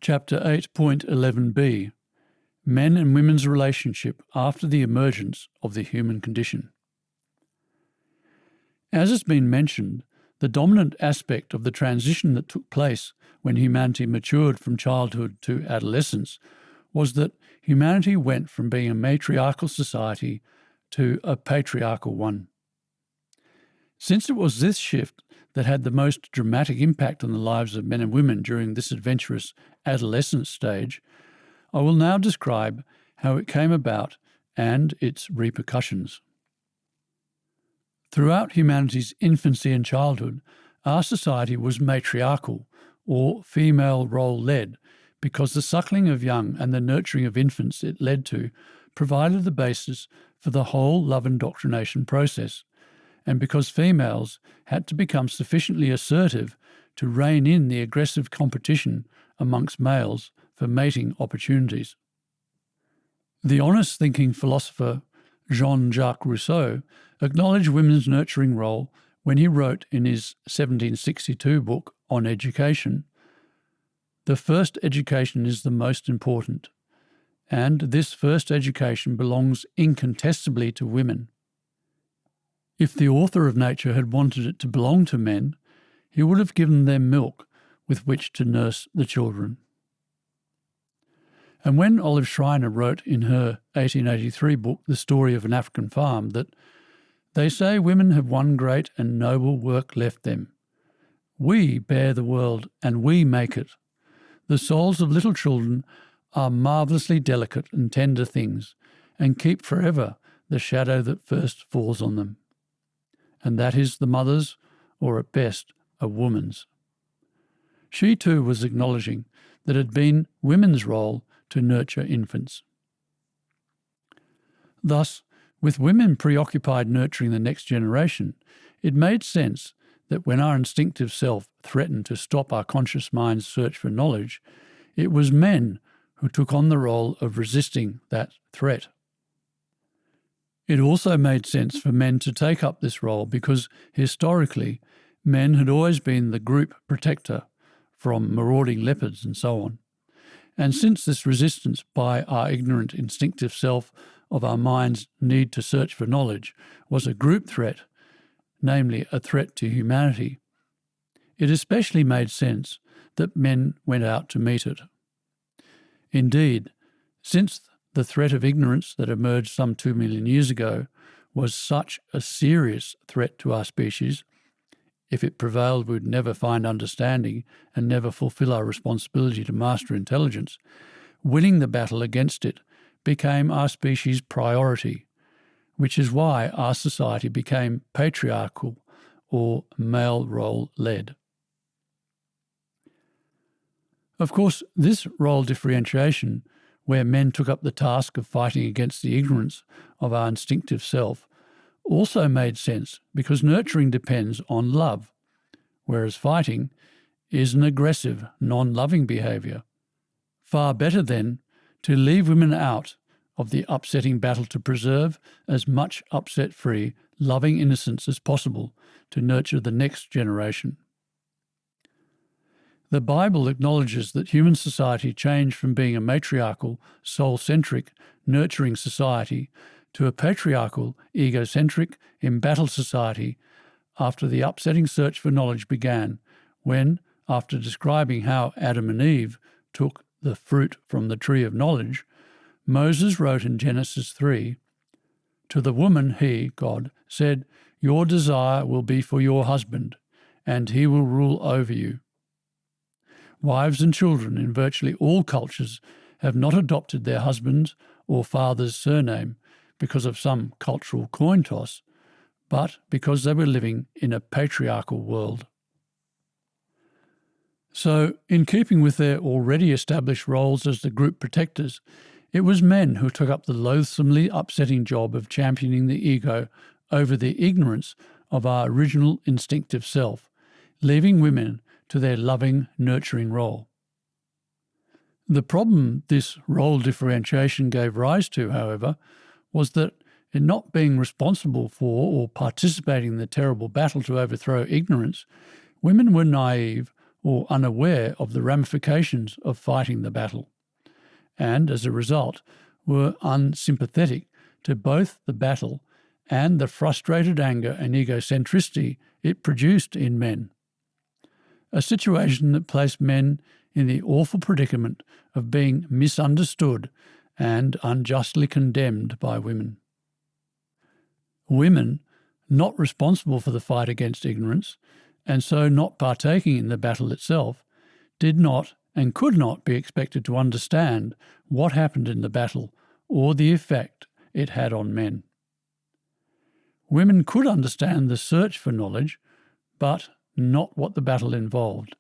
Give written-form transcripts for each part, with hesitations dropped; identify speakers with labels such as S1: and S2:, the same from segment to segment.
S1: Chapter 8.11b Men and Women's Relationship After the Emergence of the Human Condition. As has been mentioned, the dominant aspect of the transition that took place when humanity matured from childhood to adolescence was that humanity went from being a matriarchal society to a patriarchal one. Since it was this shift that had the most dramatic impact on the lives of men and women during this adventurous adolescent stage, I will now describe how it came about and its repercussions. Throughout humanity's infancy and childhood, our society was matriarchal or female role-led because the suckling of young and the nurturing of infants it led to provided the basis for the whole love indoctrination process, and because females had to become sufficiently assertive to rein in the aggressive competition amongst males for mating opportunities. The honest-thinking philosopher Jean-Jacques Rousseau acknowledged women's nurturing role when he wrote in his 1762 book On Education, "The first education is the most important, and this first education belongs incontestably to women." If the author of Nature had wanted it to belong to men, he would have given them milk with which to nurse the children. And when Olive Schreiner wrote in her 1883 book The Story of an African Farm that "They say women have one great and noble work left them. We bear the world and we make it. The souls of little children are marvellously delicate and tender things, and keep forever the shadow that first falls on them. And that is the mother's, or at best, a woman's." She too was acknowledging that it had been women's role to nurture infants. Thus, with women preoccupied nurturing the next generation, it made sense that when our instinctive self threatened to stop our conscious mind's search for knowledge, it was men who took on the role of resisting that threat. It also made sense for men to take up this role because, historically, men had always been the group protector from marauding leopards and so on. And since this resistance by our ignorant instinctive self of our mind's need to search for knowledge was a group threat, namely a threat to humanity, it especially made sense that men went out to meet it. Indeed, since the threat of ignorance that emerged some 2 million years ago was such a serious threat to our species, if it prevailed we would never find understanding and never fulfill our responsibility to master intelligence, winning the battle against it became our species' priority, which is why our society became patriarchal or male role-led. Of course, this role differentiation, where men took up the task of fighting against the ignorance of our instinctive self, also made sense because nurturing depends on love, whereas fighting is an aggressive, non-loving behaviour. Far better, then, to leave women out of the upsetting battle to preserve as much upset-free, loving innocence as possible to nurture the next generation. The Bible acknowledges that human society changed from being a matriarchal, soul-centric, nurturing society to a patriarchal, egocentric, embattled society after the upsetting search for knowledge began, when, after describing how Adam and Eve took the fruit from the tree of knowledge, Moses wrote in Genesis 3, "To the woman he, God, said, 'Your desire will be for your husband, and he will rule over you.'" Wives and children in virtually all cultures have not adopted their husband's or father's surname because of some cultural coin toss, but because they were living in a patriarchal world. So, in keeping with their already established roles as the group protectors, it was men who took up the loathsomely upsetting job of championing the ego over the ignorance of our original instinctive self, leaving women to their loving, nurturing role. The problem this role differentiation gave rise to, however, was that in not being responsible for or participating in the terrible battle to overthrow ignorance, women were naive or unaware of the ramifications of fighting the battle, and as a result were unsympathetic to both the battle and the frustrated anger and egocentricity it produced in men. A situation that placed men in the awful predicament of being misunderstood and unjustly condemned by women. Women, not responsible for the fight against ignorance, and so not partaking in the battle itself, did not and could not be expected to understand what happened in the battle or the effect it had on men. Women could understand the search for knowledge, but not what the battle involved,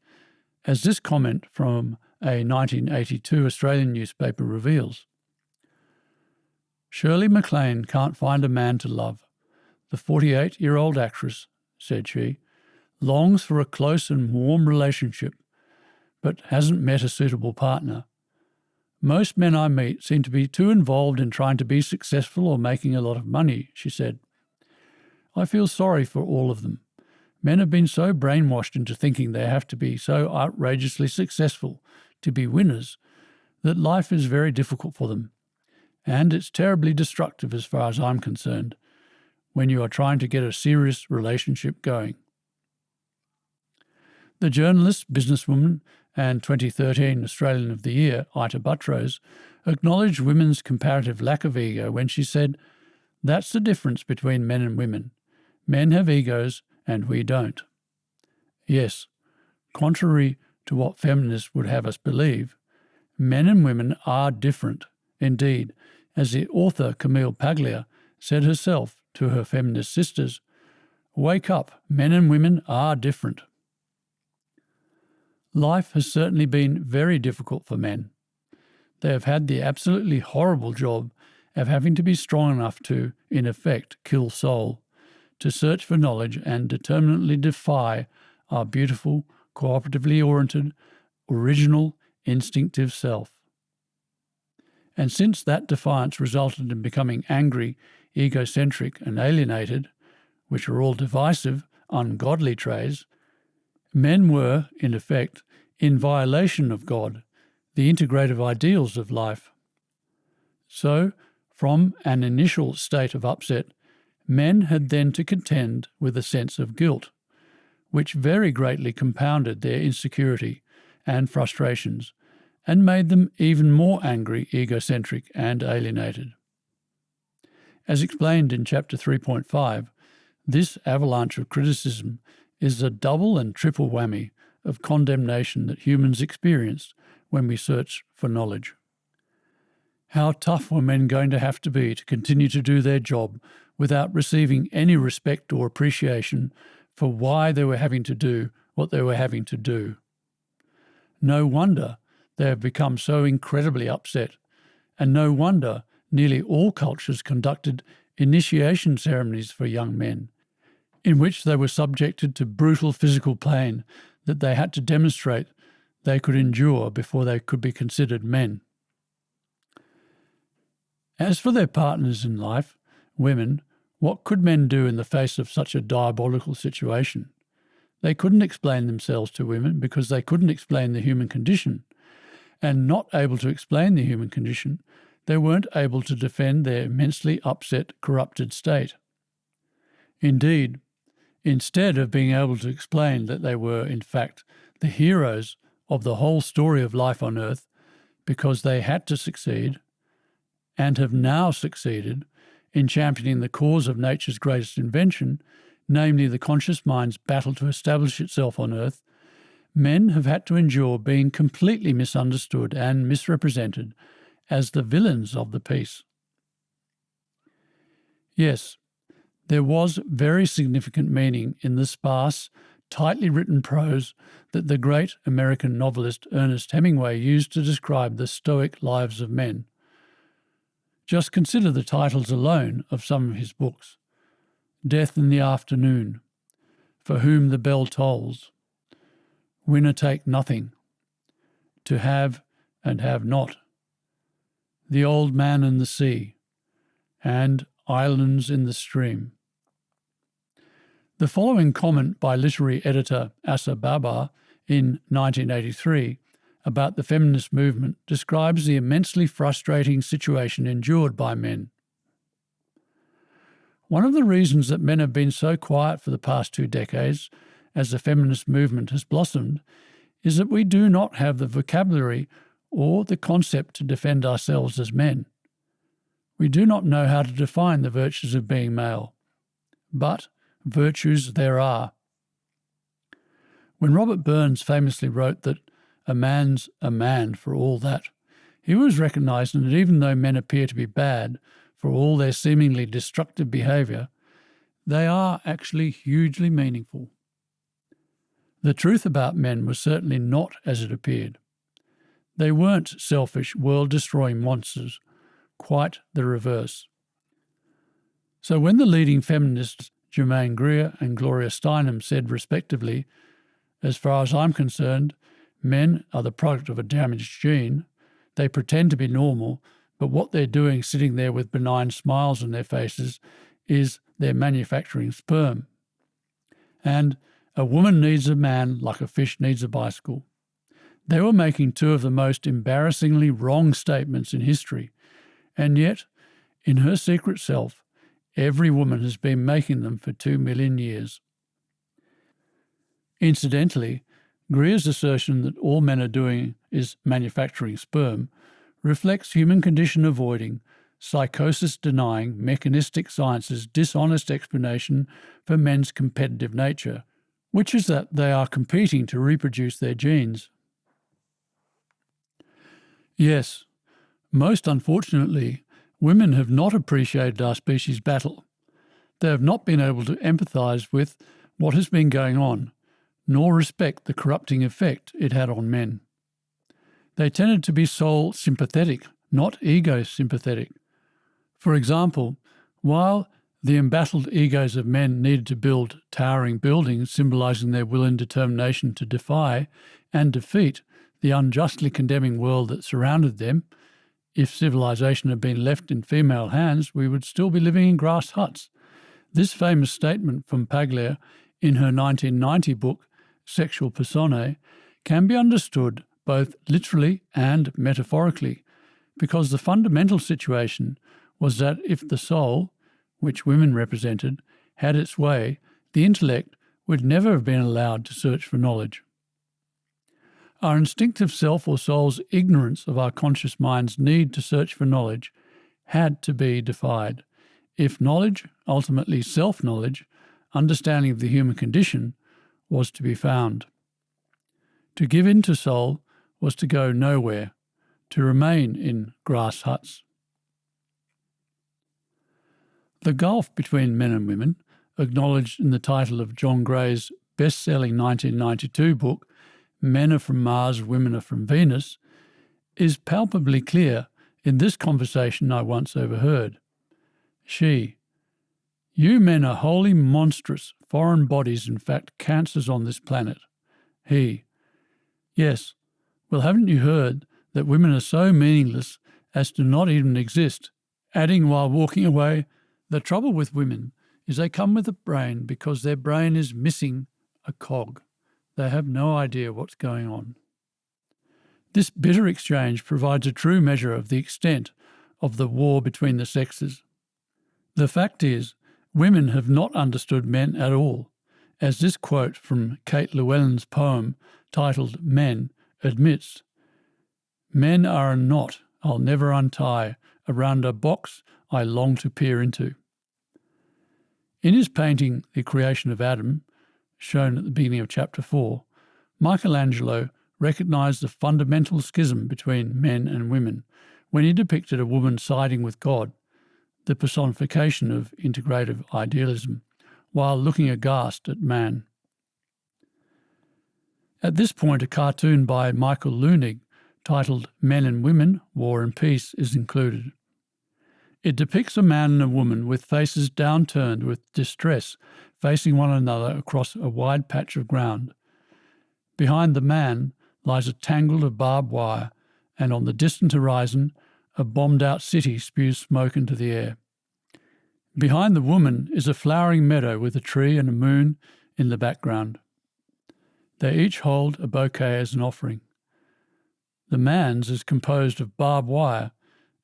S1: as this comment from a 1982 Australian newspaper reveals. Shirley MacLaine can't find a man to love. The 48-year-old actress, said she, longs for a close and warm relationship, but hasn't met a suitable partner. Most men I meet seem to be too involved in trying to be successful or making a lot of money, she said. I feel sorry for all of them. Men have been so brainwashed into thinking they have to be so outrageously successful to be winners that life is very difficult for them. And it's terribly destructive as far as I'm concerned when you are trying to get a serious relationship going. The journalist, businesswoman, and 2013 Australian of the Year, Ita Buttrose, acknowledged women's comparative lack of ego when she said, "That's the difference between men and women. Men have egos and we don't." Yes, contrary to what feminists would have us believe, men and women are different. Indeed, as the author Camille Paglia said herself to her feminist sisters, "Wake up, men and women are different." Life has certainly been very difficult for men. They have had the absolutely horrible job of having to be strong enough to, in effect, kill soul, to search for knowledge and determinately defy our beautiful, cooperatively oriented, original, instinctive self. And since that defiance resulted in becoming angry, egocentric, and alienated, which are all divisive, ungodly traits, men were, in effect, in violation of God, the integrative ideals of life. So, from an initial state of upset, men had then to contend with a sense of guilt, which very greatly compounded their insecurity and frustrations and made them even more angry, egocentric, and alienated. As explained in Chapter 3.5, this avalanche of criticism is the double and triple whammy of condemnation that humans experience when we search for knowledge. How tough were men going to have to be to continue to do their job without receiving any respect or appreciation for why they were having to do what they were having to do? No wonder they have become so incredibly upset, and no wonder nearly all cultures conducted initiation ceremonies for young men, in which they were subjected to brutal physical pain that they had to demonstrate they could endure before they could be considered men. As for their partners in life, women, what could men do in the face of such a diabolical situation? They couldn't explain themselves to women because they couldn't explain the human condition. And not able to explain the human condition, they weren't able to defend their immensely upset, corrupted state. Indeed, instead of being able to explain that they were, in fact, the heroes of the whole story of life on earth because they had to succeed, and have now succeeded in championing the cause of nature's greatest invention, namely the conscious mind's battle to establish itself on earth, men have had to endure being completely misunderstood and misrepresented as the villains of the piece. Yes, there was very significant meaning in the sparse, tightly written prose that the great American novelist Ernest Hemingway used to describe the stoic lives of men. Just consider the titles alone of some of his books: Death in the Afternoon, For Whom the Bell Tolls, Winner Take Nothing, To Have and Have Not, The Old Man and the Sea, and Islands in the Stream. The following comment by literary editor Asa Babar in 1983 about the feminist movement describes the immensely frustrating situation endured by men. One of the reasons that men have been so quiet for the past 2 decades as the feminist movement has blossomed is that we do not have the vocabulary or the concept to defend ourselves as men. We do not know how to define the virtues of being male. But virtues there are. When Robert Burns famously wrote that a man's a man for all that, he was recognising that even though men appear to be bad for all their seemingly destructive behaviour, they are actually hugely meaningful. The truth about men was certainly not as it appeared. They weren't selfish, world-destroying monsters, quite the reverse. So when the leading feminists Germaine Greer and Gloria Steinem said respectively, "As far as I'm concerned, men are the product of a damaged gene. They pretend to be normal, but what they're doing sitting there with benign smiles on their faces is they're manufacturing sperm. And a woman needs a man like a fish needs a bicycle." They were making 2 of the most embarrassingly wrong statements in history, and yet, in her secret self, every woman has been making them for 2 million years. Incidentally, Greer's assertion that all men are doing is manufacturing sperm reflects human condition avoiding, psychosis denying, mechanistic science's dishonest explanation for men's competitive nature, which is that they are competing to reproduce their genes. Yes, most unfortunately, women have not appreciated our species' battle. They have not been able to empathise with what has been going on, nor respect the corrupting effect it had on men. They tended to be soul sympathetic, not ego sympathetic. For example, while the embattled egos of men needed to build towering buildings symbolising their will and determination to defy and defeat the unjustly condemning world that surrounded them, if civilization had been left in female hands, we would still be living in grass huts. This famous statement from Paglia in her 1990 book, Sexual Personae, can be understood both literally and metaphorically, because the fundamental situation was that if the soul, which women represented, had its way, the intellect would never have been allowed to search for knowledge. Our instinctive self or soul's ignorance of our conscious mind's need to search for knowledge had to be defied. If knowledge, ultimately self-knowledge, understanding of the human condition, was to be found. To give in to soul was to go nowhere, to remain in grass huts. The gulf between men and women, acknowledged in the title of John Gray's best-selling 1992 book, Men Are From Mars, Women Are From Venus, is palpably clear in this conversation I once overheard. She: "You men are wholly monstrous, foreign bodies, in fact cancers on this planet." He: "Yes, well, haven't you heard that women are so meaningless as to not even exist?" Adding while walking away, "The trouble with women is they come with a brain because their brain is missing a cog. They have no idea what's going on." This bitter exchange provides a true measure of the extent of the war between the sexes. The fact is, women have not understood men at all, as this quote from Kate Llewellyn's poem titled Men admits. "Men are a knot I'll never untie, around a box I long to peer into." In his painting The Creation of Adam, shown at the beginning of chapter 4, Michelangelo recognised the fundamental schism between men and women when he depicted a woman siding with God, the personification of integrative idealism, while looking aghast at man. At this point, a cartoon by Michael Leunig titled Men and Women, War and Peace is included. It depicts a man and a woman with faces downturned with distress facing one another across a wide patch of ground. Behind the man lies a tangle of barbed wire, and on the distant horizon a bombed-out city spews smoke into the air. Behind the woman is a flowering meadow with a tree and a moon in the background. They each hold a bouquet as an offering. The man's is composed of barbed wire,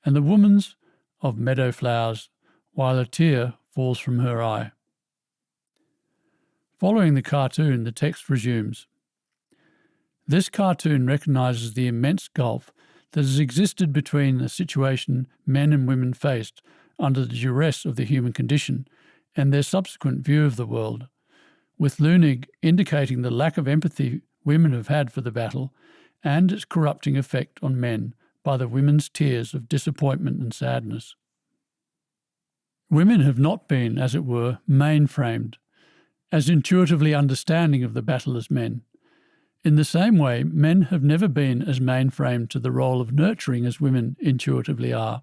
S1: and the woman's of meadow flowers, while a tear falls from her eye. Following the cartoon, the text resumes. This cartoon recognises the immense gulf that has existed between the situation men and women faced under the duress of the human condition and their subsequent view of the world, with Lunig indicating the lack of empathy women have had for the battle and its corrupting effect on men by the women's tears of disappointment and sadness. Women have not been, as it were, mainframed, as intuitively understanding of the battle as men. In the same way, men have never been as mainframed to the role of nurturing as women intuitively are.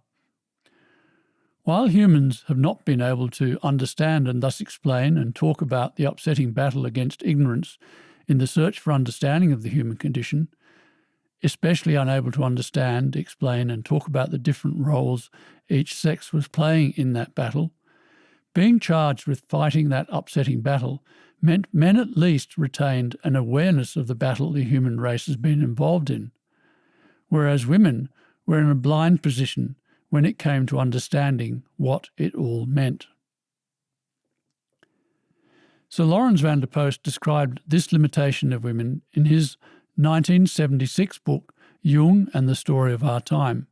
S1: While humans have not been able to understand and thus explain and talk about the upsetting battle against ignorance in the search for understanding of the human condition, especially unable to understand, explain and talk about the different roles each sex was playing in that battle, being charged with fighting that upsetting battle meant men at least retained an awareness of the battle the human race has been involved in, whereas women were in a blind position when it came to understanding what it all meant. Sir Lawrence van der Post described this limitation of women in his 1976 book Jung and the Story of Our Time,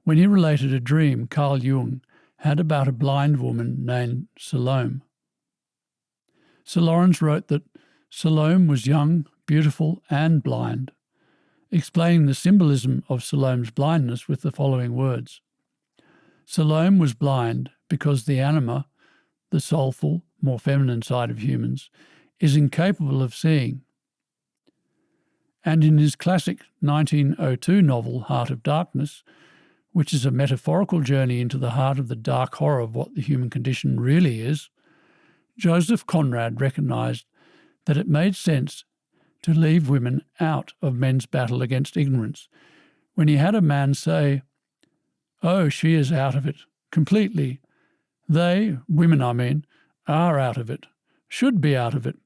S1: when he related a dream Carl Jung had about a blind woman named Salome. Sir Lawrence wrote that Salome was young, beautiful and blind, explaining the symbolism of Salome's blindness with the following words. Salome was blind because the anima, the soulful, more feminine side of humans, is incapable of seeing. And in his classic 1902 novel Heart of Darkness, which is a metaphorical journey into the heart of the dark horror of what the human condition really is, Joseph Conrad recognised that it made sense to leave women out of men's battle against ignorance when he had a man say, "Oh, she is out of it, completely. They, women I mean, are out of it, should be out of it.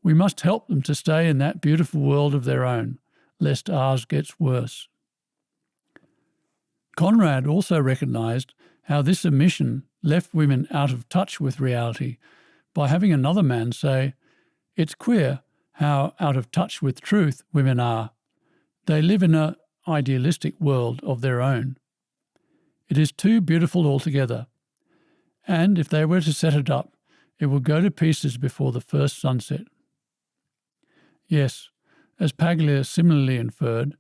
S1: We must help them to stay in that beautiful world of their own, lest ours gets worse." Conrad also recognised how this omission left women out of touch with reality by having another man say, "It's queer how out of touch with truth women are. They live in an idealistic world of their own. It is too beautiful altogether, and if they were to set it up, it would go to pieces before the first sunset." Yes, as Paglia similarly inferred,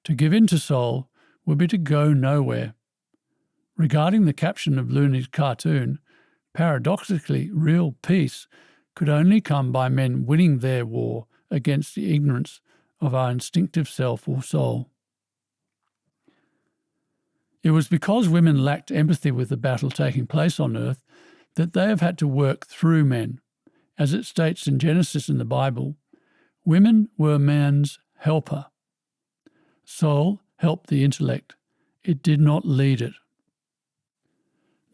S1: to give in to soul would be to go nowhere. Regarding the caption of Lunig's cartoon, paradoxically, real peace could only come by men winning their war against the ignorance of our instinctive self or soul. It was because women lacked empathy with the battle taking place on earth that they have had to work through men. As it states in Genesis in the Bible, women were man's helper. Soul helped the intellect. It did not lead it.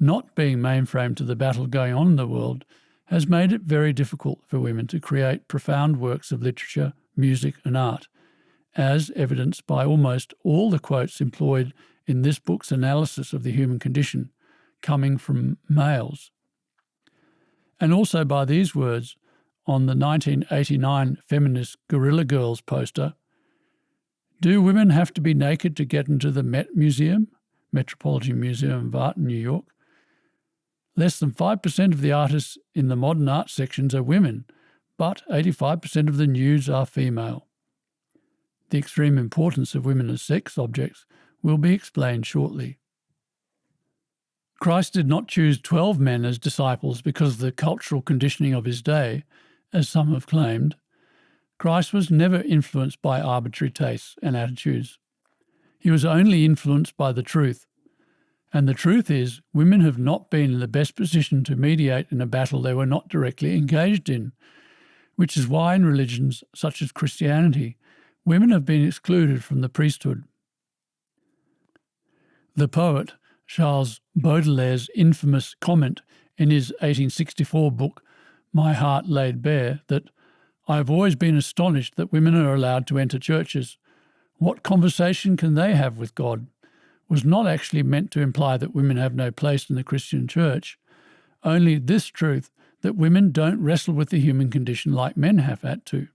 S1: Not being mainframed to the battle going on in the world has made it very difficult for women to create profound works of literature, music and art, as evidenced by almost all the quotes employed in this book's analysis of the human condition coming from males. And also by these words on the 1989 feminist Guerrilla Girls poster, "Do women have to be naked to get into the Met Museum, Metropolitan Museum of Art in New York? Less than 5% of the artists in the modern art sections are women, but 85% of the nudes are female." The extreme importance of women as sex objects will be explained shortly. Christ did not choose 12 men as disciples because of the cultural conditioning of his day, as some have claimed. Christ was never influenced by arbitrary tastes and attitudes. He was only influenced by the truth. And the truth is, women have not been in the best position to mediate in a battle they were not directly engaged in, which is why in religions such as Christianity, women have been excluded from the priesthood. The poet Charles Baudelaire's infamous comment in his 1864 book My Heart Laid Bare that I have always been astonished that women are allowed to enter churches. What conversation can they have with God? Was not actually meant to imply that women have no place in the Christian church, only this truth that women don't wrestle with the human condition like men have had to.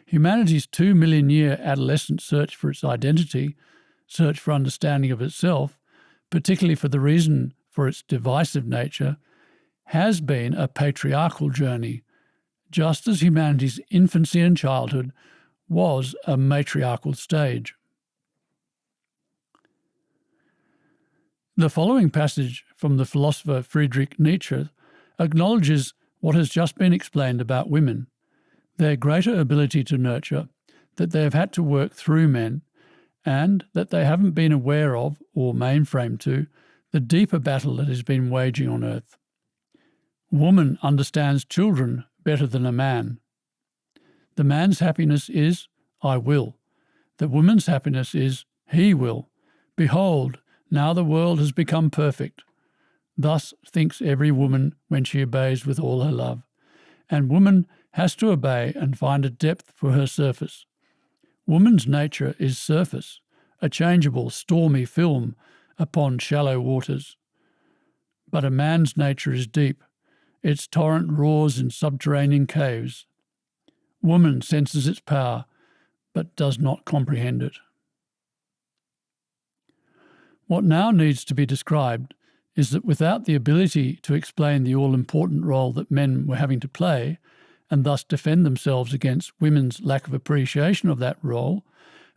S1: Humanity's 2 million year adolescent search for its identity, search for understanding of itself, particularly for the reason for its divisive nature, has been a patriarchal journey, just as humanity's infancy and childhood was a matriarchal stage. The following passage from the philosopher Friedrich Nietzsche acknowledges what has just been explained about women, their greater ability to nurture, that they have had to work through men, and that they haven't been aware of, or mainframed to, the deeper battle that has been waging on earth. Woman understands children better than a man. The man's happiness is, I will. The woman's happiness is, he will. Behold, now the world has become perfect. Thus thinks every woman when she obeys with all her love. And woman has to obey and find a depth for her surface. Woman's nature is surface, a changeable, stormy film upon shallow waters. But a man's nature is deep. Its torrent roars in subterranean caves. Woman senses its power, but does not comprehend it. What now needs to be described is that without the ability to explain the all-important role that men were having to play, and thus defend themselves against women's lack of appreciation of that role,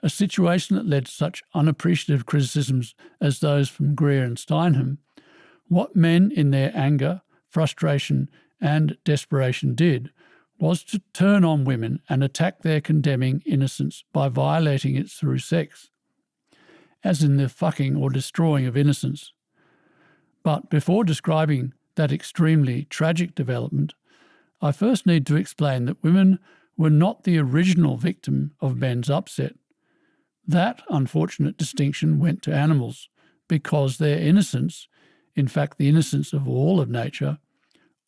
S1: a situation that led to such unappreciative criticisms as those from Greer and Steinham, what men in their anger, frustration and desperation did was to turn on women and attack their condemning innocence by violating it through sex, as in the fucking or destroying of innocence. But before describing that extremely tragic development, I first need to explain that women were not the original victim of men's upset. That unfortunate distinction went to animals because their innocence, in fact the innocence of all of nature,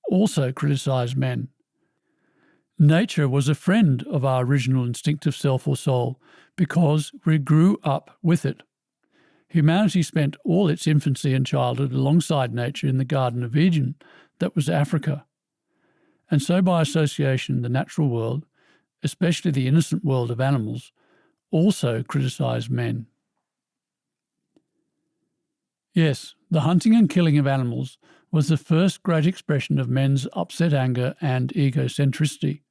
S1: also criticised men. Nature was a friend of our original instinctive self or soul because we grew up with it. Humanity spent all its infancy and childhood alongside nature in the Garden of Eden, that was Africa. And so by association, the natural world, especially the innocent world of animals, also criticised men. Yes, the hunting and killing of animals was the first great expression of men's upset anger and egocentricity.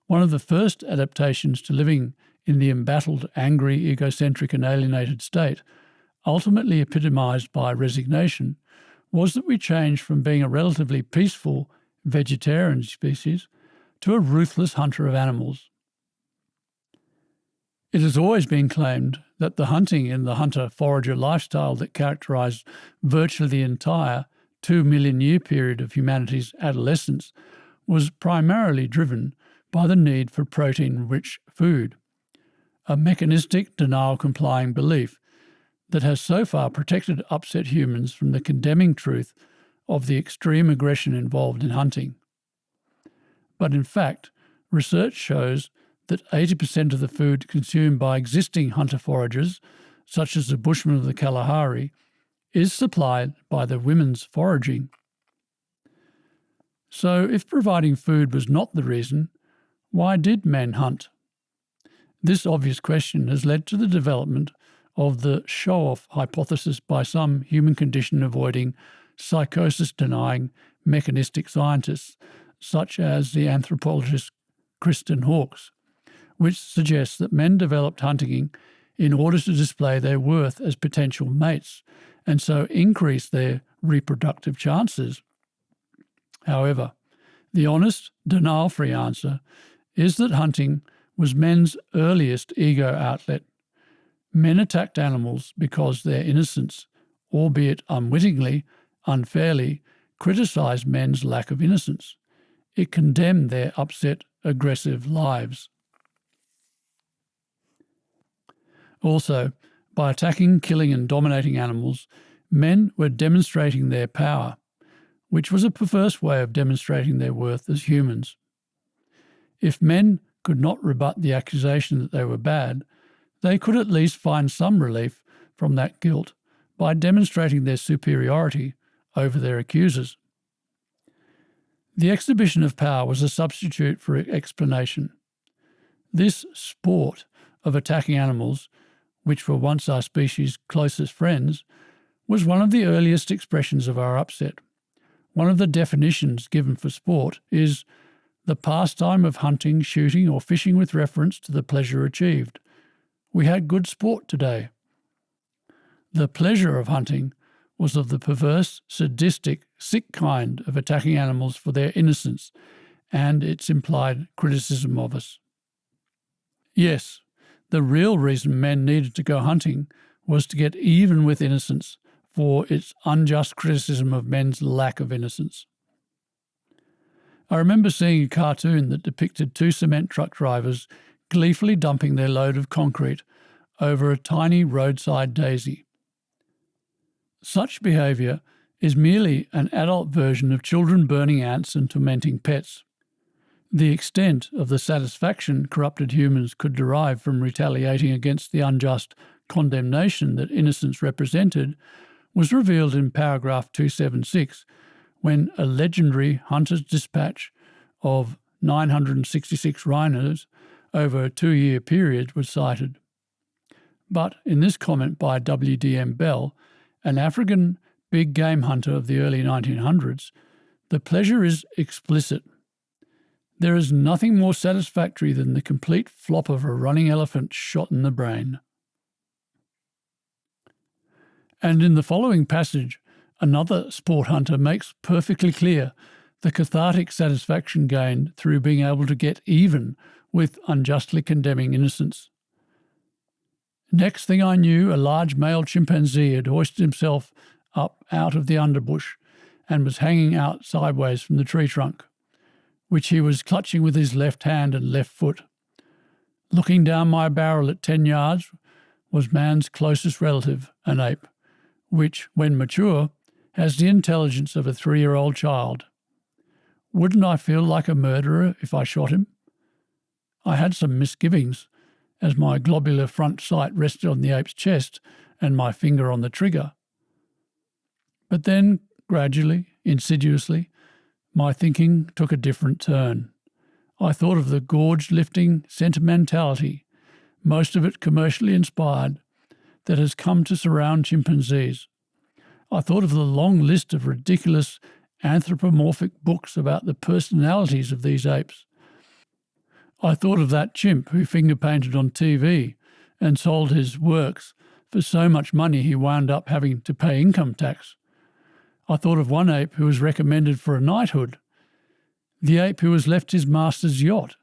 S1: One of the first adaptations to living in the embattled, angry, egocentric and alienated state, ultimately epitomised by resignation, was that we changed from being a relatively peaceful vegetarian species to a ruthless hunter of animals. It has always been claimed that the hunting in the hunter-forager lifestyle that characterised virtually the entire 2 million year period of humanity's adolescence was primarily driven by the need for protein-rich food, a mechanistic, denial-complying belief that has so far protected upset humans from the condemning truth of the extreme aggression involved in hunting. But in fact, research shows that 80% of the food consumed by existing hunter-foragers, such as the Bushmen of the Kalahari, is supplied by the women's foraging. So if providing food was not the reason, why did men hunt? This obvious question has led to the development of the show-off hypothesis by some human condition-avoiding, psychosis-denying mechanistic scientists, such as the anthropologist Kristen Hawkes, which suggests that men developed hunting in order to display their worth as potential mates and so increase their reproductive chances. However, the honest, denial-free answer is that hunting was men's earliest ego outlet. Men attacked animals because their innocence, albeit unwittingly, unfairly, criticised men's lack of innocence. It condemned their upset, aggressive lives. Also, by attacking, killing and dominating animals, men were demonstrating their power, which was a perverse way of demonstrating their worth as humans. If men could not rebut the accusation that they were bad, they could at least find some relief from that guilt by demonstrating their superiority over their accusers. The exhibition of power was a substitute for explanation. This sport of attacking animals, which were once our species' closest friends, was one of the earliest expressions of our upset. One of the definitions given for sport is the pastime of hunting, shooting, or fishing with reference to the pleasure achieved. We had good sport today. The pleasure of hunting was of the perverse, sadistic, sick kind of attacking animals for their innocence and its implied criticism of us. Yes, the real reason men needed to go hunting was to get even with innocence for its unjust criticism of men's lack of innocence. I remember seeing a cartoon that depicted two cement truck drivers gleefully dumping their load of concrete over a tiny roadside daisy. Such behaviour is merely an adult version of children burning ants and tormenting pets. The extent of the satisfaction corrupted humans could derive from retaliating against the unjust condemnation that innocence represented was revealed in paragraph 276, when a legendary hunter's dispatch of 966 rhinos over a 2-year period was cited. But in this comment by W.D.M. Bell, an African big game hunter of the early 1900s, the pleasure is explicit. There is nothing more satisfactory than the complete flop of a running elephant shot in the brain. And in the following passage, another sport hunter makes perfectly clear the cathartic satisfaction gained through being able to get even with unjustly condemning innocence. Next thing I knew, a large male chimpanzee had hoisted himself up out of the underbush and was hanging out sideways from the tree trunk, which he was clutching with his left hand and left foot. Looking down my barrel at 10 yards was man's closest relative, an ape, which, when mature, has the intelligence of a 3-year-old child. Wouldn't I feel like a murderer if I shot him? I had some misgivings, as my globular front sight rested on the ape's chest and my finger on the trigger. But then, gradually, insidiously, my thinking took a different turn. I thought of the gorge-lifting sentimentality, most of it commercially inspired, that has come to surround chimpanzees. I thought of the long list of ridiculous anthropomorphic books about the personalities of these apes. I thought of that chimp who finger-painted on TV and sold his works for so much money he wound up having to pay income tax. I thought of one ape who was recommended for a knighthood, the ape who was left his master's yacht,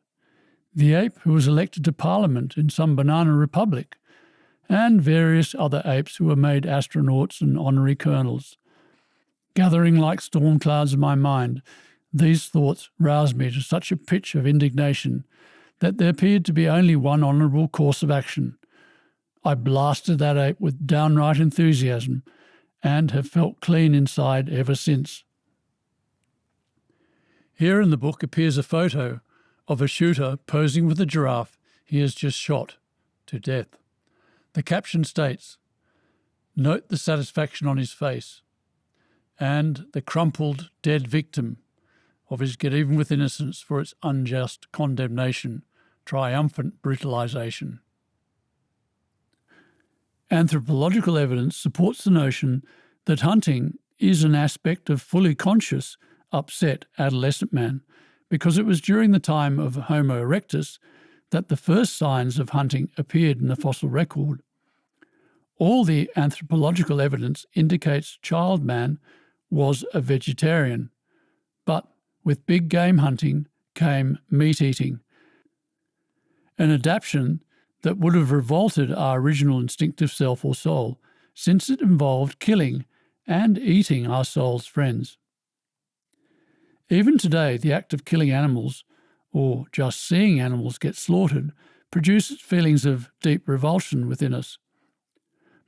S1: the ape who was elected to Parliament in some banana republic, and various other apes who were made astronauts and honorary colonels. Gathering like storm clouds in my mind, these thoughts roused me to such a pitch of indignation that there appeared to be only one honourable course of action. I blasted that ape with downright enthusiasm and have felt clean inside ever since. Here in the book appears a photo of a shooter posing with a giraffe he has just shot to death. The caption states, "Note the satisfaction on his face," and the crumpled, dead victim of his get even with innocence for its unjust condemnation, triumphant brutalisation. Anthropological evidence supports the notion that hunting is an aspect of fully conscious, upset adolescent man, because it was during the time of Homo erectus that the first signs of hunting appeared in the fossil record. All the anthropological evidence indicates child man was a vegetarian, but with big game hunting came meat eating, an adaptation that would have revolted our original instinctive self or soul, since it involved killing and eating our soul's friends. Even today, the act of killing animals, or just seeing animals get slaughtered, produces feelings of deep revulsion within us.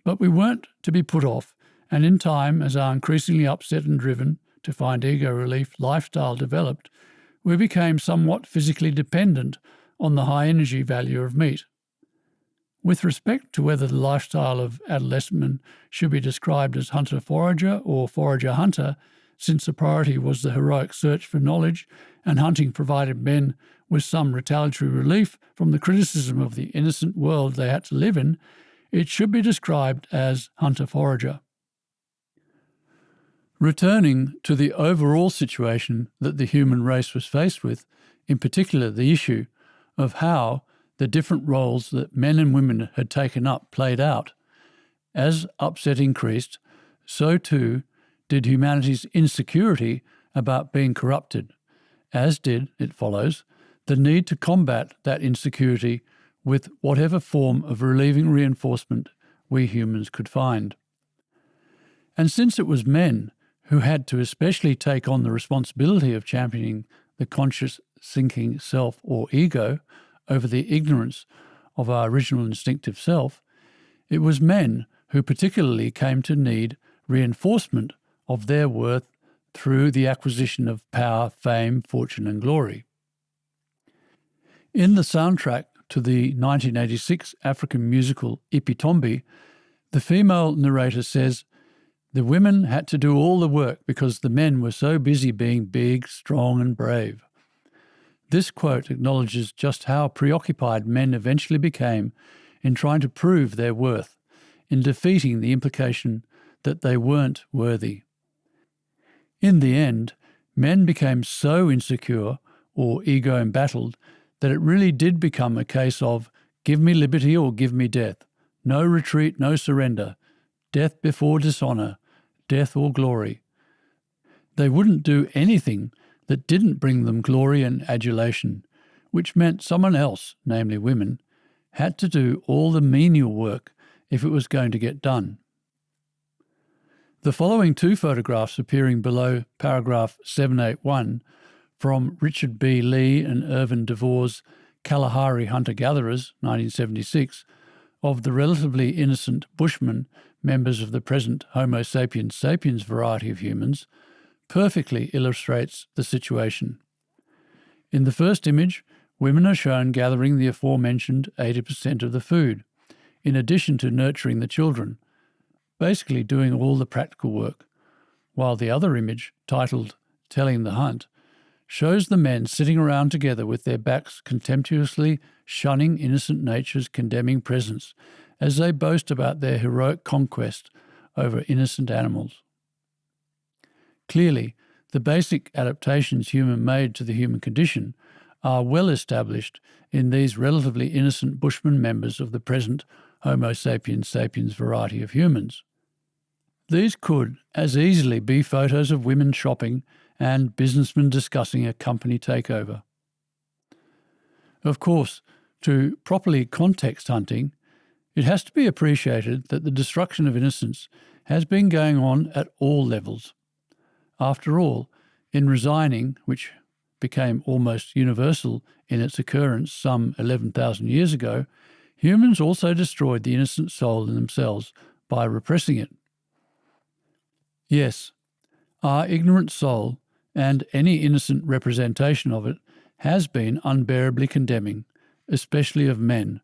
S1: But we weren't to be put off, and in time, as our increasingly upset and driven, to find ego relief lifestyle developed, we became somewhat physically dependent on the high energy value of meat. With respect to whether the lifestyle of adolescent men should be described as hunter-forager or forager-hunter, since the priority was the heroic search for knowledge and hunting provided men with some retaliatory relief from the criticism of the innocent world they had to live in, it should be described as hunter-forager. Returning to the overall situation that the human race was faced with, in particular the issue of how the different roles that men and women had taken up played out, as upset increased, so too did humanity's insecurity about being corrupted, as did, it follows, the need to combat that insecurity with whatever form of relieving reinforcement we humans could find. And since it was men who had to especially take on the responsibility of championing the conscious thinking self or ego over the ignorance of our original instinctive self, it was men who particularly came to need reinforcement of their worth through the acquisition of power, fame, fortune and glory. In the soundtrack to the 1986 African musical Ipitombi, the female narrator says, "The women had to do all the work because the men were so busy being big, strong and brave." This quote acknowledges just how preoccupied men eventually became in trying to prove their worth, in defeating the implication that they weren't worthy. In the end, men became so insecure or ego-embattled that it really did become a case of give me liberty or give me death, no retreat, no surrender, death before dishonour, death or glory. They wouldn't do anything that didn't bring them glory and adulation, which meant someone else, namely women, had to do all the menial work if it was going to get done. The following two photographs appearing below paragraph 781 from Richard B. Lee and Irvin DeVore's Kalahari Hunter-Gatherers, 1976, of the relatively innocent Bushmen, members of the present Homo sapiens sapiens variety of humans, perfectly illustrates the situation. In the first image, women are shown gathering the aforementioned 80% of the food, in addition to nurturing the children, basically doing all the practical work, while the other image, titled Telling the Hunt, shows the men sitting around together with their backs contemptuously shunning innocent nature's condemning presence as they boast about their heroic conquest over innocent animals. Clearly, the basic adaptations human made to the human condition are well established in these relatively innocent Bushman members of the present Homo sapiens sapiens variety of humans. These could as easily be photos of women shopping and businessmen discussing a company takeover. Of course, to properly context hunting, it has to be appreciated that the destruction of innocence has been going on at all levels. After all, in resigning, which became almost universal in its occurrence some 11,000 years ago, humans also destroyed the innocent soul in themselves by repressing it. Yes, our ignorant soul, and any innocent representation of it, has been unbearably condemning, especially of men,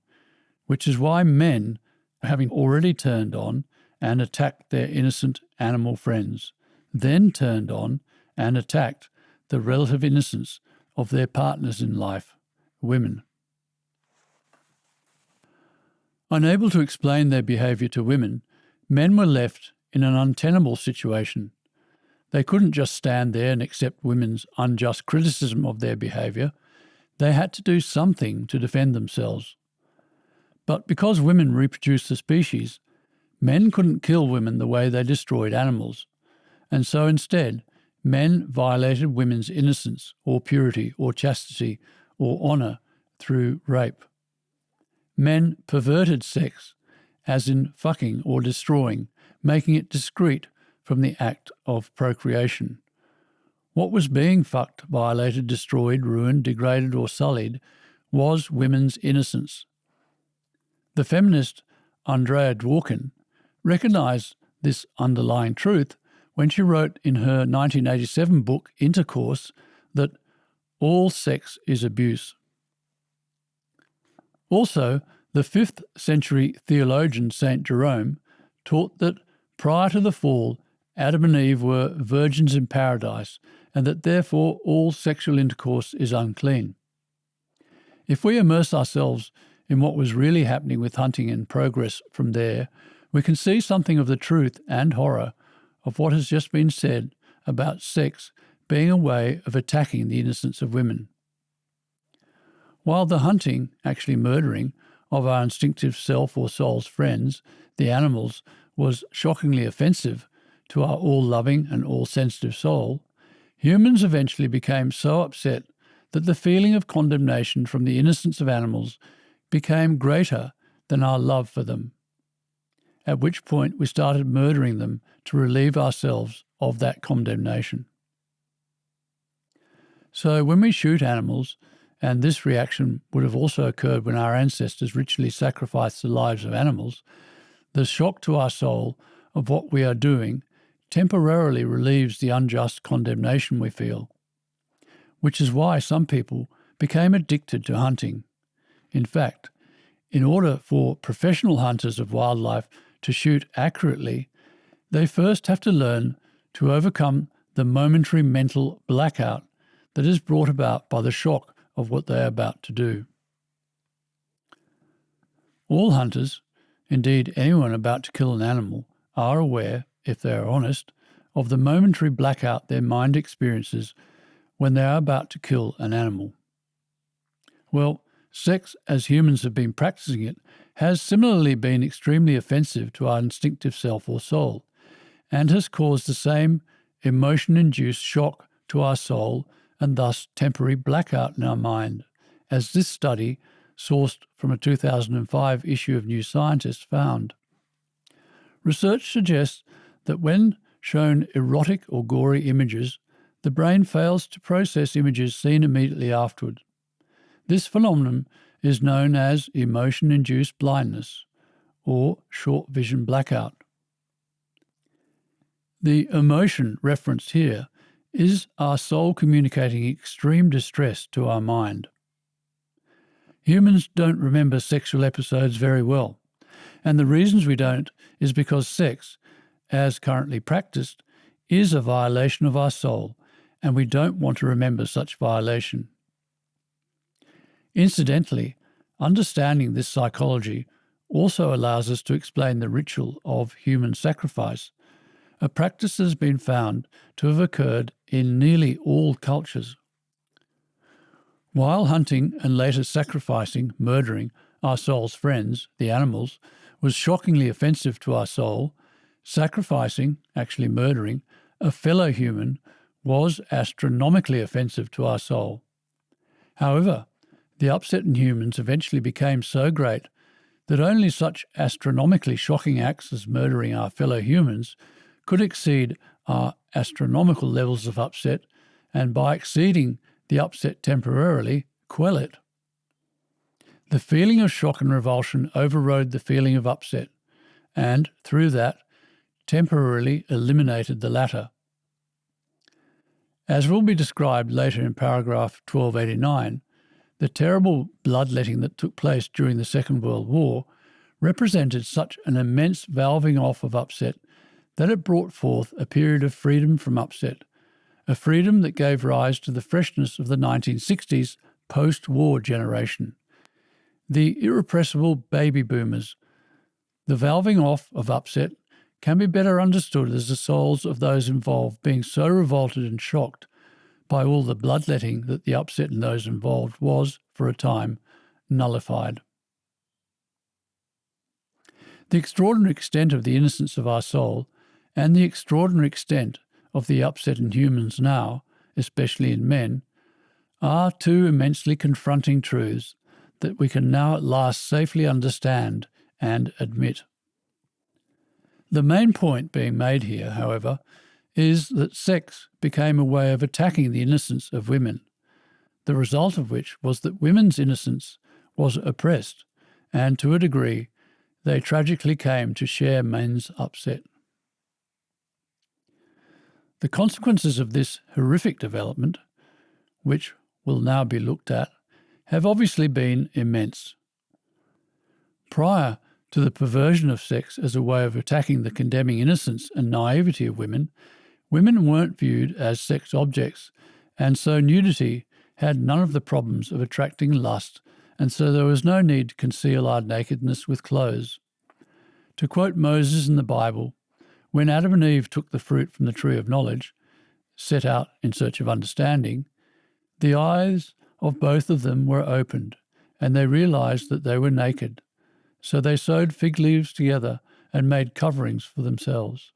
S1: which is why men, having already turned on and attacked their innocent animal friends, then turned on and attacked the relative innocence of their partners in life, women. Unable to explain their behaviour to women, men were left in an untenable situation. They couldn't just stand there and accept women's unjust criticism of their behaviour. They had to do something to defend themselves. But because women reproduced the species, men couldn't kill women the way they destroyed animals. And so instead, men violated women's innocence or purity or chastity or honour through rape. Men perverted sex, as in fucking or destroying, making it discrete from the act of procreation. What was being fucked, violated, destroyed, ruined, degraded or sullied was women's innocence. The feminist Andrea Dworkin recognised this underlying truth when she wrote in her 1987 book Intercourse that all sex is abuse. Also, the 5th century theologian St. Jerome taught that prior to the fall, Adam and Eve were virgins in paradise, and that therefore all sexual intercourse is unclean. If we immerse ourselves in what was really happening with hunting and progress from there, we can see something of the truth and horror of what has just been said about sex being a way of attacking the innocence of women. While the hunting, actually murdering, of our instinctive self or soul's friends, the animals, was shockingly offensive to our all-loving and all-sensitive soul, humans eventually became so upset that the feeling of condemnation from the innocence of animals became greater than our love for them, at which point we started murdering them to relieve ourselves of that condemnation. So when we shoot animals, and this reaction would have also occurred when our ancestors ritually sacrificed the lives of animals, the shock to our soul of what we are doing temporarily relieves the unjust condemnation we feel, which is why some people became addicted to hunting. In fact, in order for professional hunters of wildlife to shoot accurately, they first have to learn to overcome the momentary mental blackout that is brought about by the shock of what they are about to do. All hunters, indeed anyone about to kill an animal, are aware, if they are honest, of the momentary blackout their mind experiences when they are about to kill an animal. Well, sex, as humans have been practicing it, has similarly been extremely offensive to our instinctive self or soul, and has caused the same emotion-induced shock to our soul and thus temporary blackout in our mind, as this study, sourced from a 2005 issue of New Scientist, found. Research suggests that when shown erotic or gory images, the brain fails to process images seen immediately afterward. This phenomenon is known as emotion-induced blindness, or short vision blackout. The emotion referenced here is our soul communicating extreme distress to our mind. Humans don't remember sexual episodes very well, and the reasons we don't is because sex, as currently practiced, is a violation of our soul, and we don't want to remember such violation. Incidentally, understanding this psychology also allows us to explain the ritual of human sacrifice, a practice that has been found to have occurred in nearly all cultures. While hunting and later sacrificing, murdering our soul's friends, the animals, was shockingly offensive to our soul, sacrificing, actually murdering, a fellow human was astronomically offensive to our soul. However, the upset in humans eventually became so great that only such astronomically shocking acts as murdering our fellow humans could exceed our astronomical levels of upset, and by exceeding the upset temporarily, quell it. The feeling of shock and revulsion overrode the feeling of upset, and, through that, temporarily eliminated the latter. As will be described later in paragraph 1289, the terrible bloodletting that took place during the Second World War represented such an immense valving off of upset that it brought forth a period of freedom from upset, a freedom that gave rise to the freshness of the 1960s post-war generation, the irrepressible baby boomers. The valving off of upset can be better understood as the souls of those involved being so revolted and shocked by all the bloodletting that the upset in those involved was, for a time, nullified. The extraordinary extent of the innocence of our soul and the extraordinary extent of the upset in humans now, especially in men, are two immensely confronting truths that we can now at last safely understand and admit. The main point being made here, however, is that sex became a way of attacking the innocence of women, the result of which was that women's innocence was oppressed, and to a degree they tragically came to share men's upset. The consequences of this horrific development, which will now be looked at have obviously been immense. Prior to the perversion of sex as a way of attacking the condemning innocence and naivety of women, women weren't viewed as sex objects, and so nudity had none of the problems of attracting lust, and so there was no need to conceal our nakedness with clothes. To quote Moses in the Bible, when Adam and Eve took the fruit from the tree of knowledge, set out in search of understanding, the eyes of both of them were opened, and they realized that they were naked. So they sewed fig leaves together and made coverings for themselves.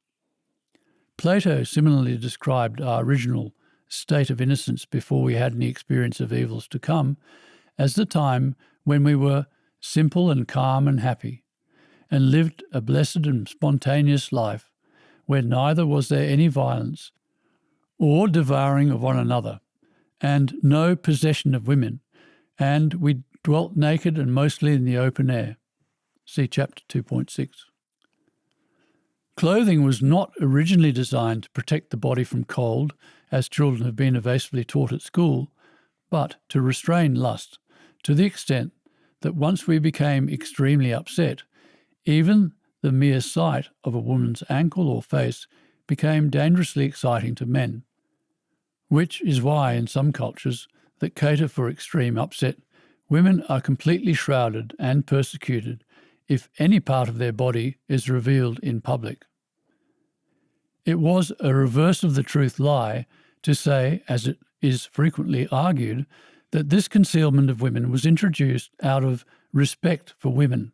S1: Plato similarly described our original state of innocence before we had any experience of evils to come as the time when we were simple and calm and happy, and lived a blessed and spontaneous life where neither was there any violence or devouring of one another, and no possession of women, and we dwelt naked and mostly in the open air. See chapter 2.6. Clothing was not originally designed to protect the body from cold, as children have been evasively taught at school, but to restrain lust, to the extent that once we became extremely upset, even the mere sight of a woman's ankle or face became dangerously exciting to men, which is why in some cultures that cater for extreme upset, women are completely shrouded and persecuted if any part of their body is revealed in public. It was a reverse of the truth lie to say, as it is frequently argued, that this concealment of women was introduced out of respect for women.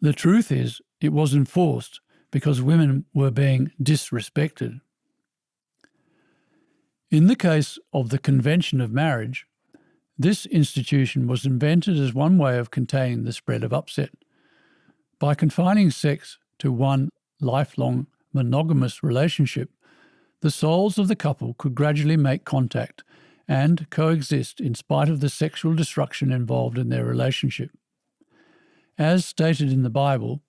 S1: The truth is, it was enforced because women were being disrespected. In the case of the convention of marriage, this institution was invented as one way of containing the spread of upset. By confining sex to one lifelong monogamous relationship, the souls of the couple could gradually make contact and coexist in spite of the sexual destruction involved in their relationship. As stated in the Bible,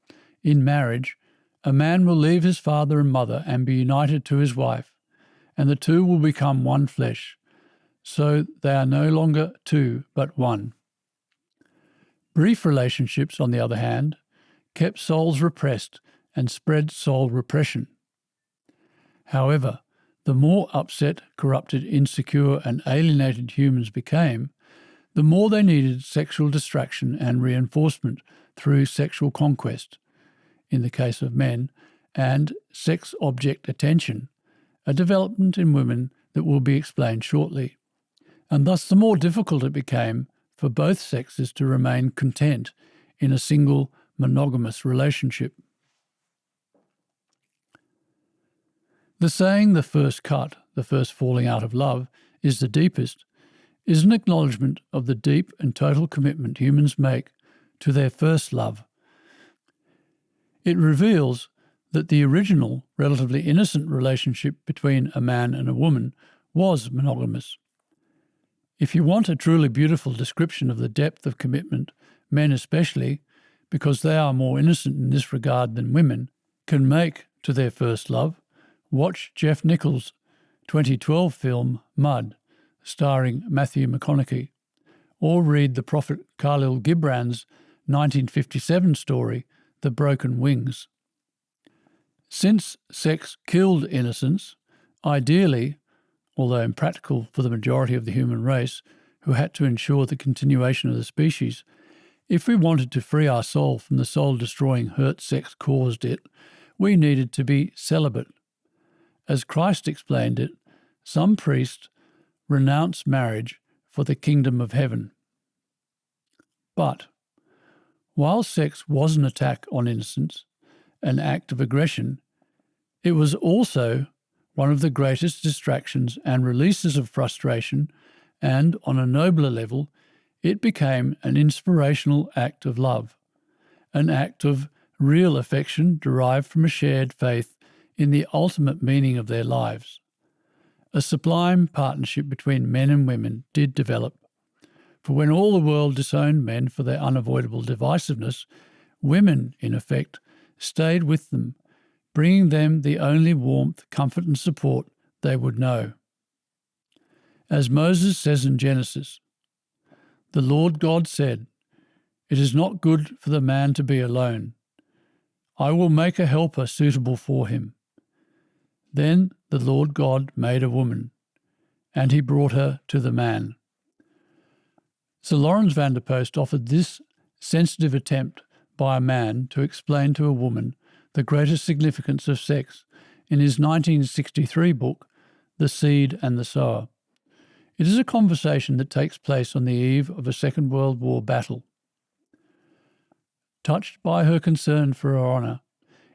S1: in marriage, a man will leave his father and mother and be united to his wife, and the two will become one flesh, so they are no longer two but one. Brief relationships, on the other hand, kept souls repressed and spread soul repression. However, the more upset, corrupted, insecure, and alienated humans became, the more they needed sexual distraction and reinforcement through sexual conquest, in the case of men, and sex object attention, a development in women that will be explained shortly. And thus the more difficult it became for both sexes to remain content in a single monogamous relationship. The saying, the first cut, the first falling out of love, is the deepest, is an acknowledgement of the deep and total commitment humans make to their first love. It reveals that the original, relatively innocent relationship between a man and a woman was monogamous. If you want a truly beautiful description of the depth of commitment, men especially, because they are more innocent in this regard than women, can make to their first love, watch Jeff Nichols' 2012 film Mud, starring Matthew McConaughey, or read the prophet Khalil Gibran's 1957 story, The Broken Wings. Since sex killed innocence, ideally, although impractical for the majority of the human race who had to ensure the continuation of the species, if we wanted to free our soul from the soul-destroying hurt sex caused it, we needed to be celibate. As Christ explained it, some priests renounce marriage for the kingdom of heaven. But while sex was an attack on innocence, an act of aggression, it was also one of the greatest distractions and releases of frustration, and on a nobler level, it became an inspirational act of love, an act of real affection derived from a shared faith in the ultimate meaning of their lives. A sublime partnership between men and women did develop, for when all the world disowned men for their unavoidable divisiveness, women, in effect, stayed with them, bringing them the only warmth, comfort and support they would know. As Moses says in Genesis, "The Lord God said, 'It is not good for the man to be alone. I will make a helper suitable for him.' Then the Lord God made a woman, and he brought her to the man." Sir Lawrence van der Post offered this sensitive attempt by a man to explain to a woman the greatest significance of sex in his 1963 book, The Seed and the Sower. It is a conversation that takes place on the eve of a Second World War battle. Touched by her concern for her honour,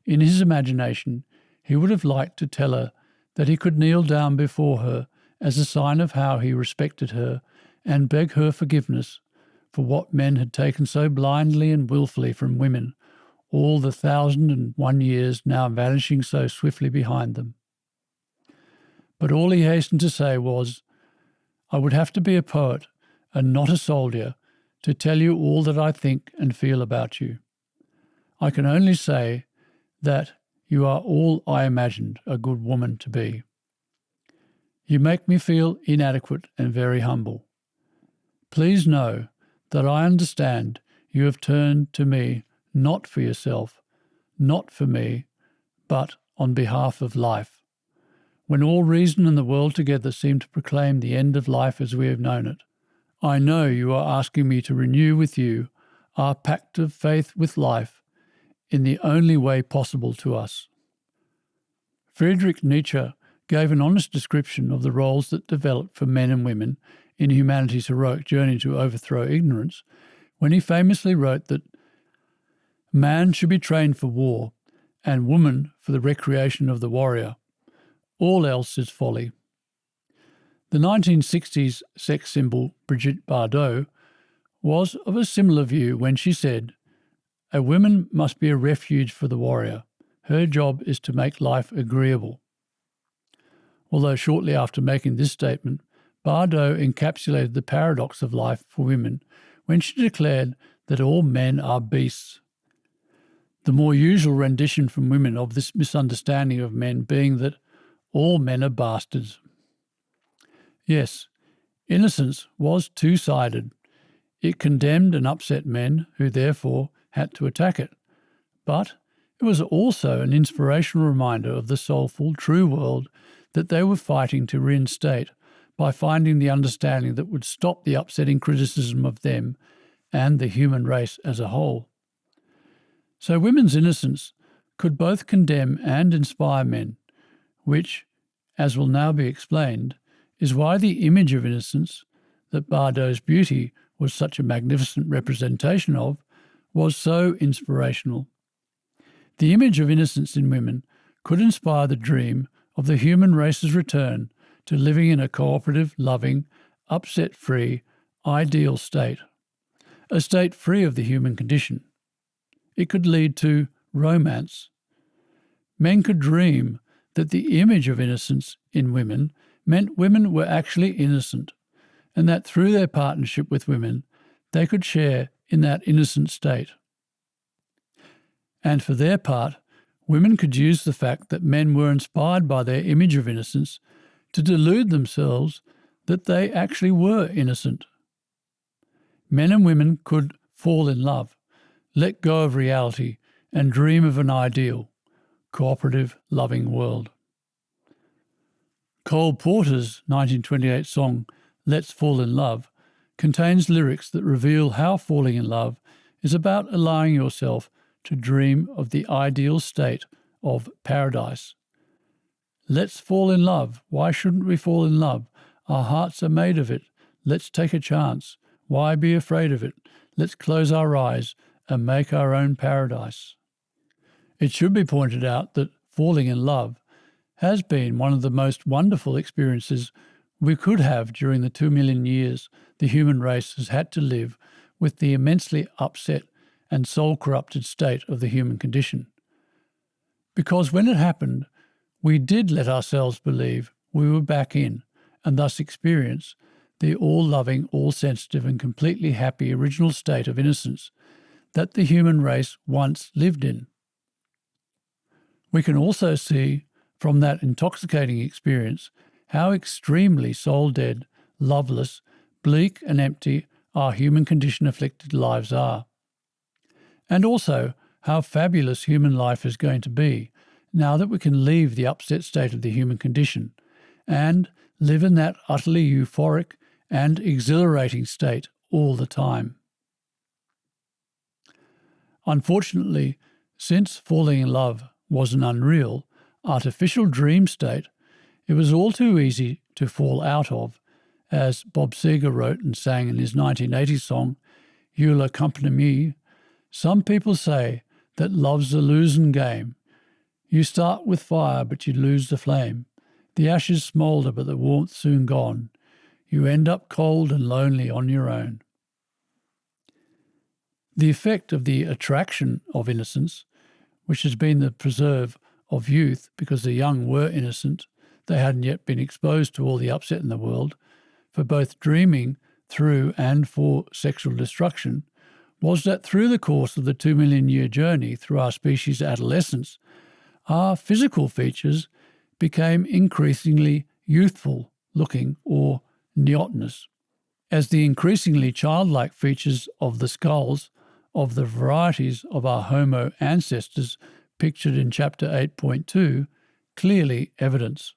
S1: in his imagination he would have liked to tell her that he could kneel down before her as a sign of how he respected her and beg her forgiveness for what men had taken so blindly and wilfully from women, all the 1,001 years now vanishing so swiftly behind them. But all he hastened to say was, "I would have to be a poet and not a soldier to tell you all that I think and feel about you. I can only say that you are all I imagined a good woman to be. You make me feel inadequate and very humble. Please know that I understand you have turned to me not for yourself, not for me, but on behalf of life. When all reason and the world together seem to proclaim the end of life as we have known it, I know you are asking me to renew with you our pact of faith with life in the only way possible to us." Friedrich Nietzsche gave an honest description of the roles that developed for men and women in humanity's heroic journey to overthrow ignorance when he famously wrote that man should be trained for war and woman for the recreation of the warrior. All else is folly. The 1960s sex symbol Brigitte Bardot was of a similar view when she said, "A woman must be a refuge for the warrior. Her job is to make life agreeable." Although shortly after making this statement, Bardot encapsulated the paradox of life for women when she declared that all men are beasts. The more usual rendition from women of this misunderstanding of men being that all men are bastards. Yes, innocence was two-sided. It condemned and upset men who therefore had to attack it. But it was also an inspirational reminder of the soulful, true world that they were fighting to reinstate by finding the understanding that would stop the upsetting criticism of them and the human race as a whole. So women's innocence could both condemn and inspire men, which, as will now be explained, is why the image of innocence that Bardot's beauty was such a magnificent representation of was so inspirational. The image of innocence in women could inspire the dream of the human race's return to living in a cooperative, loving, upset-free, ideal state, a state free of the human condition. It could lead to romance. Men could dream that the image of innocence in women meant women were actually innocent, and that through their partnership with women, they could share in that innocent state. And for their part, women could use the fact that men were inspired by their image of innocence to delude themselves that they actually were innocent. Men and women could fall in love, let go of reality, and dream of an ideal, cooperative, loving world. Cole Porter's 1928 song, Let's Fall in Love, contains lyrics that reveal how falling in love is about allowing yourself to dream of the ideal state of paradise. Let's fall in love. Why shouldn't we fall in love? Our hearts are made of it. Let's take a chance. Why be afraid of it? Let's close our eyes and make our own paradise. It should be pointed out that falling in love has been one of the most wonderful experiences we could have during the 2 million years the human race has had to live with the immensely upset and soul-corrupted state of the human condition. Because when it happened, we did let ourselves believe we were back in and thus experience the all-loving, all-sensitive and completely happy original state of innocence that the human race once lived in. We can also see from that intoxicating experience how extremely soul-dead loveless, bleak and empty our human condition-afflicted lives are. And also how fabulous human life is going to be now that we can leave the upset state of the human condition and live in that utterly euphoric and exhilarating state all the time. Unfortunately, since falling in love was an unreal, artificial dream state, it was all too easy to fall out of, as Bob Seger wrote and sang in his 1980 song, You'll Accompany Me. Some people say that love's a losing game. You start with fire, but you lose the flame. The ashes smoulder, but the warmth soon gone. You end up cold and lonely on your own. The effect of the attraction of innocence, which has been the preserve of youth because the young were innocent, they hadn't yet been exposed to all the upset in the world, for both dreaming through and for sexual destruction, was that through the course of the 2 million year journey through our species' adolescence, our physical features became increasingly youthful looking or neotenous, as the increasingly childlike features of the skulls of the varieties of our Homo ancestors pictured in Chapter 8.2 clearly evidence.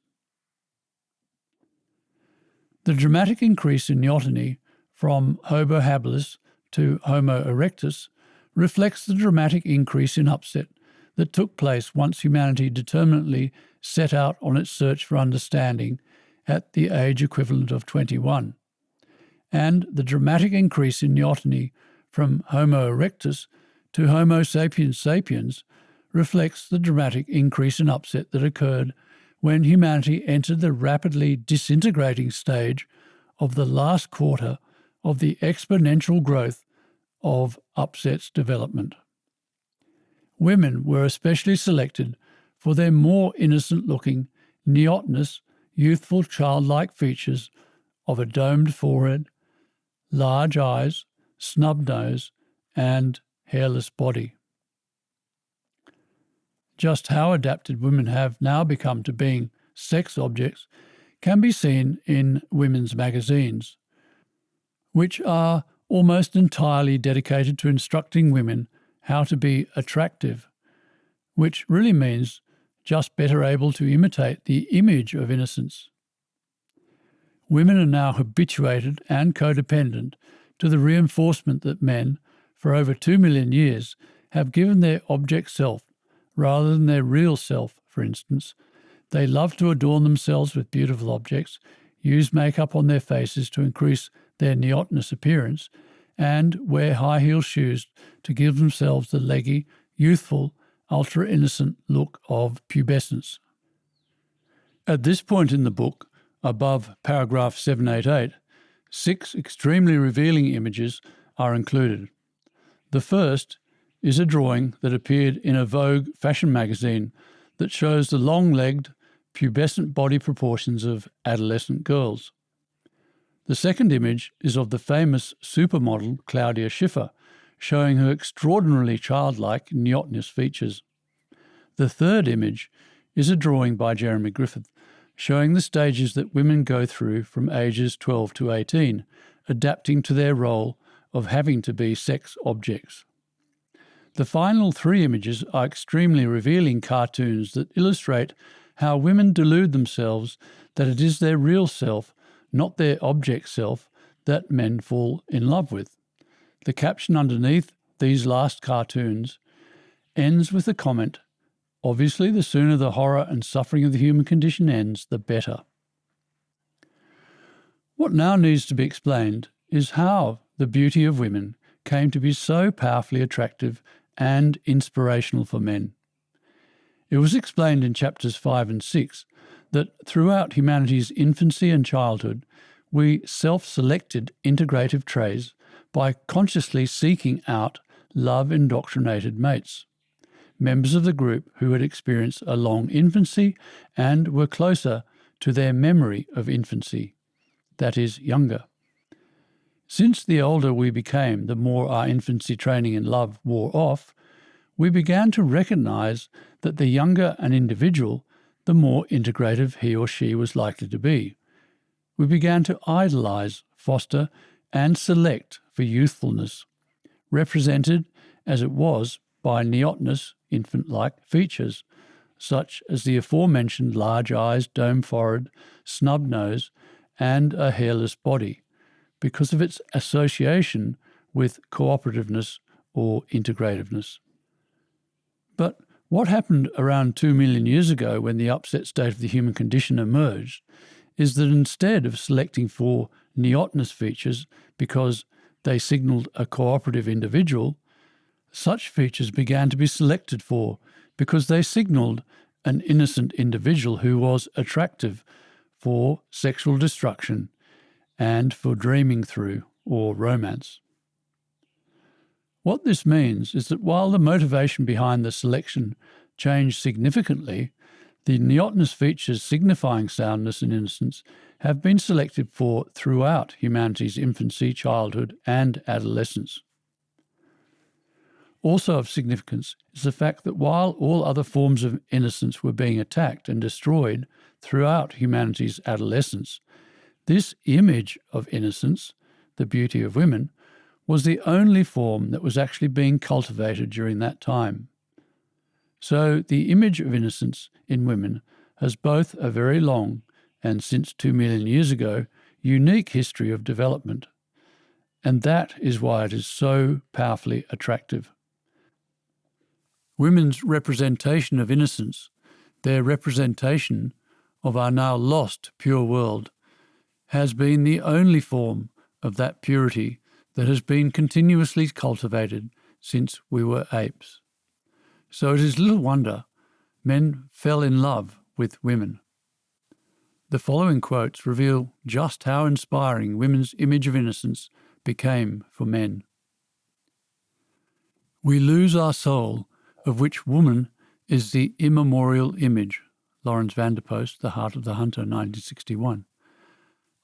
S1: The dramatic increase in neoteny from Homo habilis to Homo erectus reflects the dramatic increase in upset that took place once humanity determinately set out on its search for understanding at the age equivalent of 21, and the dramatic increase in neoteny from Homo erectus to Homo sapiens sapiens reflects the dramatic increase in upset that occurred when humanity entered the rapidly disintegrating stage of the last quarter of the exponential growth of upset's development. Women were especially selected for their more innocent-looking, neotenous, youthful childlike features of a domed forehead, large eyes, snub nose, and hairless body. Just how adapted women have now become to being sex objects can be seen in women's magazines, which are almost entirely dedicated to instructing women how to be attractive, which really means just better able to imitate the image of innocence. Women are now habituated and codependent to the reinforcement that men, for over 2 million years, have given their object self rather than their real self, for instance. They love to adorn themselves with beautiful objects, use makeup on their faces to increase their neotenous appearance, and wear high-heel shoes to give themselves the leggy, youthful, ultra-innocent look of pubescence. At this point in the book, above paragraph 788, 6 extremely revealing images are included. The first is a drawing that appeared in a Vogue fashion magazine that shows the long-legged, pubescent body proportions of adolescent girls. The second image is of the famous supermodel Claudia Schiffer, showing her extraordinarily childlike neotenous features. The third image is a drawing by Jeremy Griffith, showing the stages that women go through from ages 12 to 18, adapting to their role of having to be sex objects. The final 3 images are extremely revealing cartoons that illustrate how women delude themselves that it is their real self, not their object self, that men fall in love with. The caption underneath these last cartoons ends with the comment, "Obviously, the sooner the horror and suffering of the human condition ends, the better." What now needs to be explained is how the beauty of women came to be so powerfully attractive and inspirational for men. It was explained in chapters 5 and 6 that throughout humanity's infancy and childhood, we self-selected integrative traits by consciously seeking out love-indoctrinated mates, members of the group who had experienced a long infancy and were closer to their memory of infancy, that is, younger. Since the older we became, the more our infancy training in love wore off, we began to recognize that the younger an individual, the more integrative he or she was likely to be. we began to idolize, foster, and select for youthfulness, represented as it was by neotenous, infant-like features, such as the aforementioned large eyes, dome forehead, snub nose, and a hairless body, because of its association with cooperativeness or integrativeness. But what happened around 2 million years ago when the upset state of the human condition emerged is that instead of selecting for neotenous features because they signalled a cooperative individual, such features began to be selected for because they signalled an innocent individual who was attractive for sexual destruction and for dreaming through or romance. What this means is that while the motivation behind the selection changed significantly, the neotenous features signifying soundness and innocence have been selected for throughout humanity's infancy, childhood, and adolescence. Also of significance is the fact that while all other forms of innocence were being attacked and destroyed throughout humanity's adolescence, this image of innocence, the beauty of women, was the only form that was actually being cultivated during that time. So the image of innocence in women has both a very long and, since 2 million years ago, unique history of development. And that is why it is so powerfully attractive. Women's representation of innocence, their representation of our now lost pure world, has been the only form of that purity that has been continuously cultivated since we were apes. So it is little wonder men fell in love with women. The following quotes reveal just how inspiring women's image of innocence became for men. "We lose our soul, of which woman is the immemorial image." Lawrence Vanderpost, The Heart of the Hunter, 1961.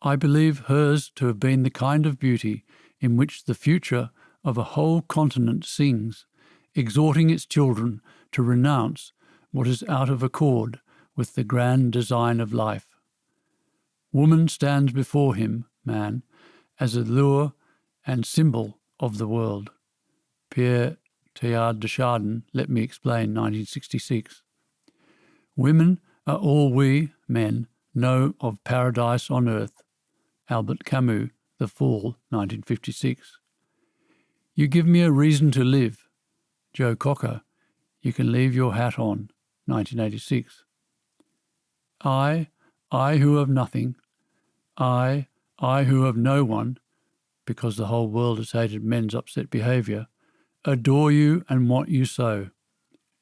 S1: "I believe hers to have been the kind of beauty in which the future of a whole continent sings, exhorting its children to renounce what is out of accord with the grand design of life. Woman stands before him, man, as a lure and symbol of the world." Pierre Teilhard de Chardin, Let Me Explain, 1966. "Women are all we, men, know of paradise on earth." Albert Camus, The Fall, 1956. "You give me a reason to live." Joe Cocker, You Can Leave Your Hat On, 1986. I who have nothing, I who have no one, because the whole world has hated men's upset behaviour, adore you and want you so."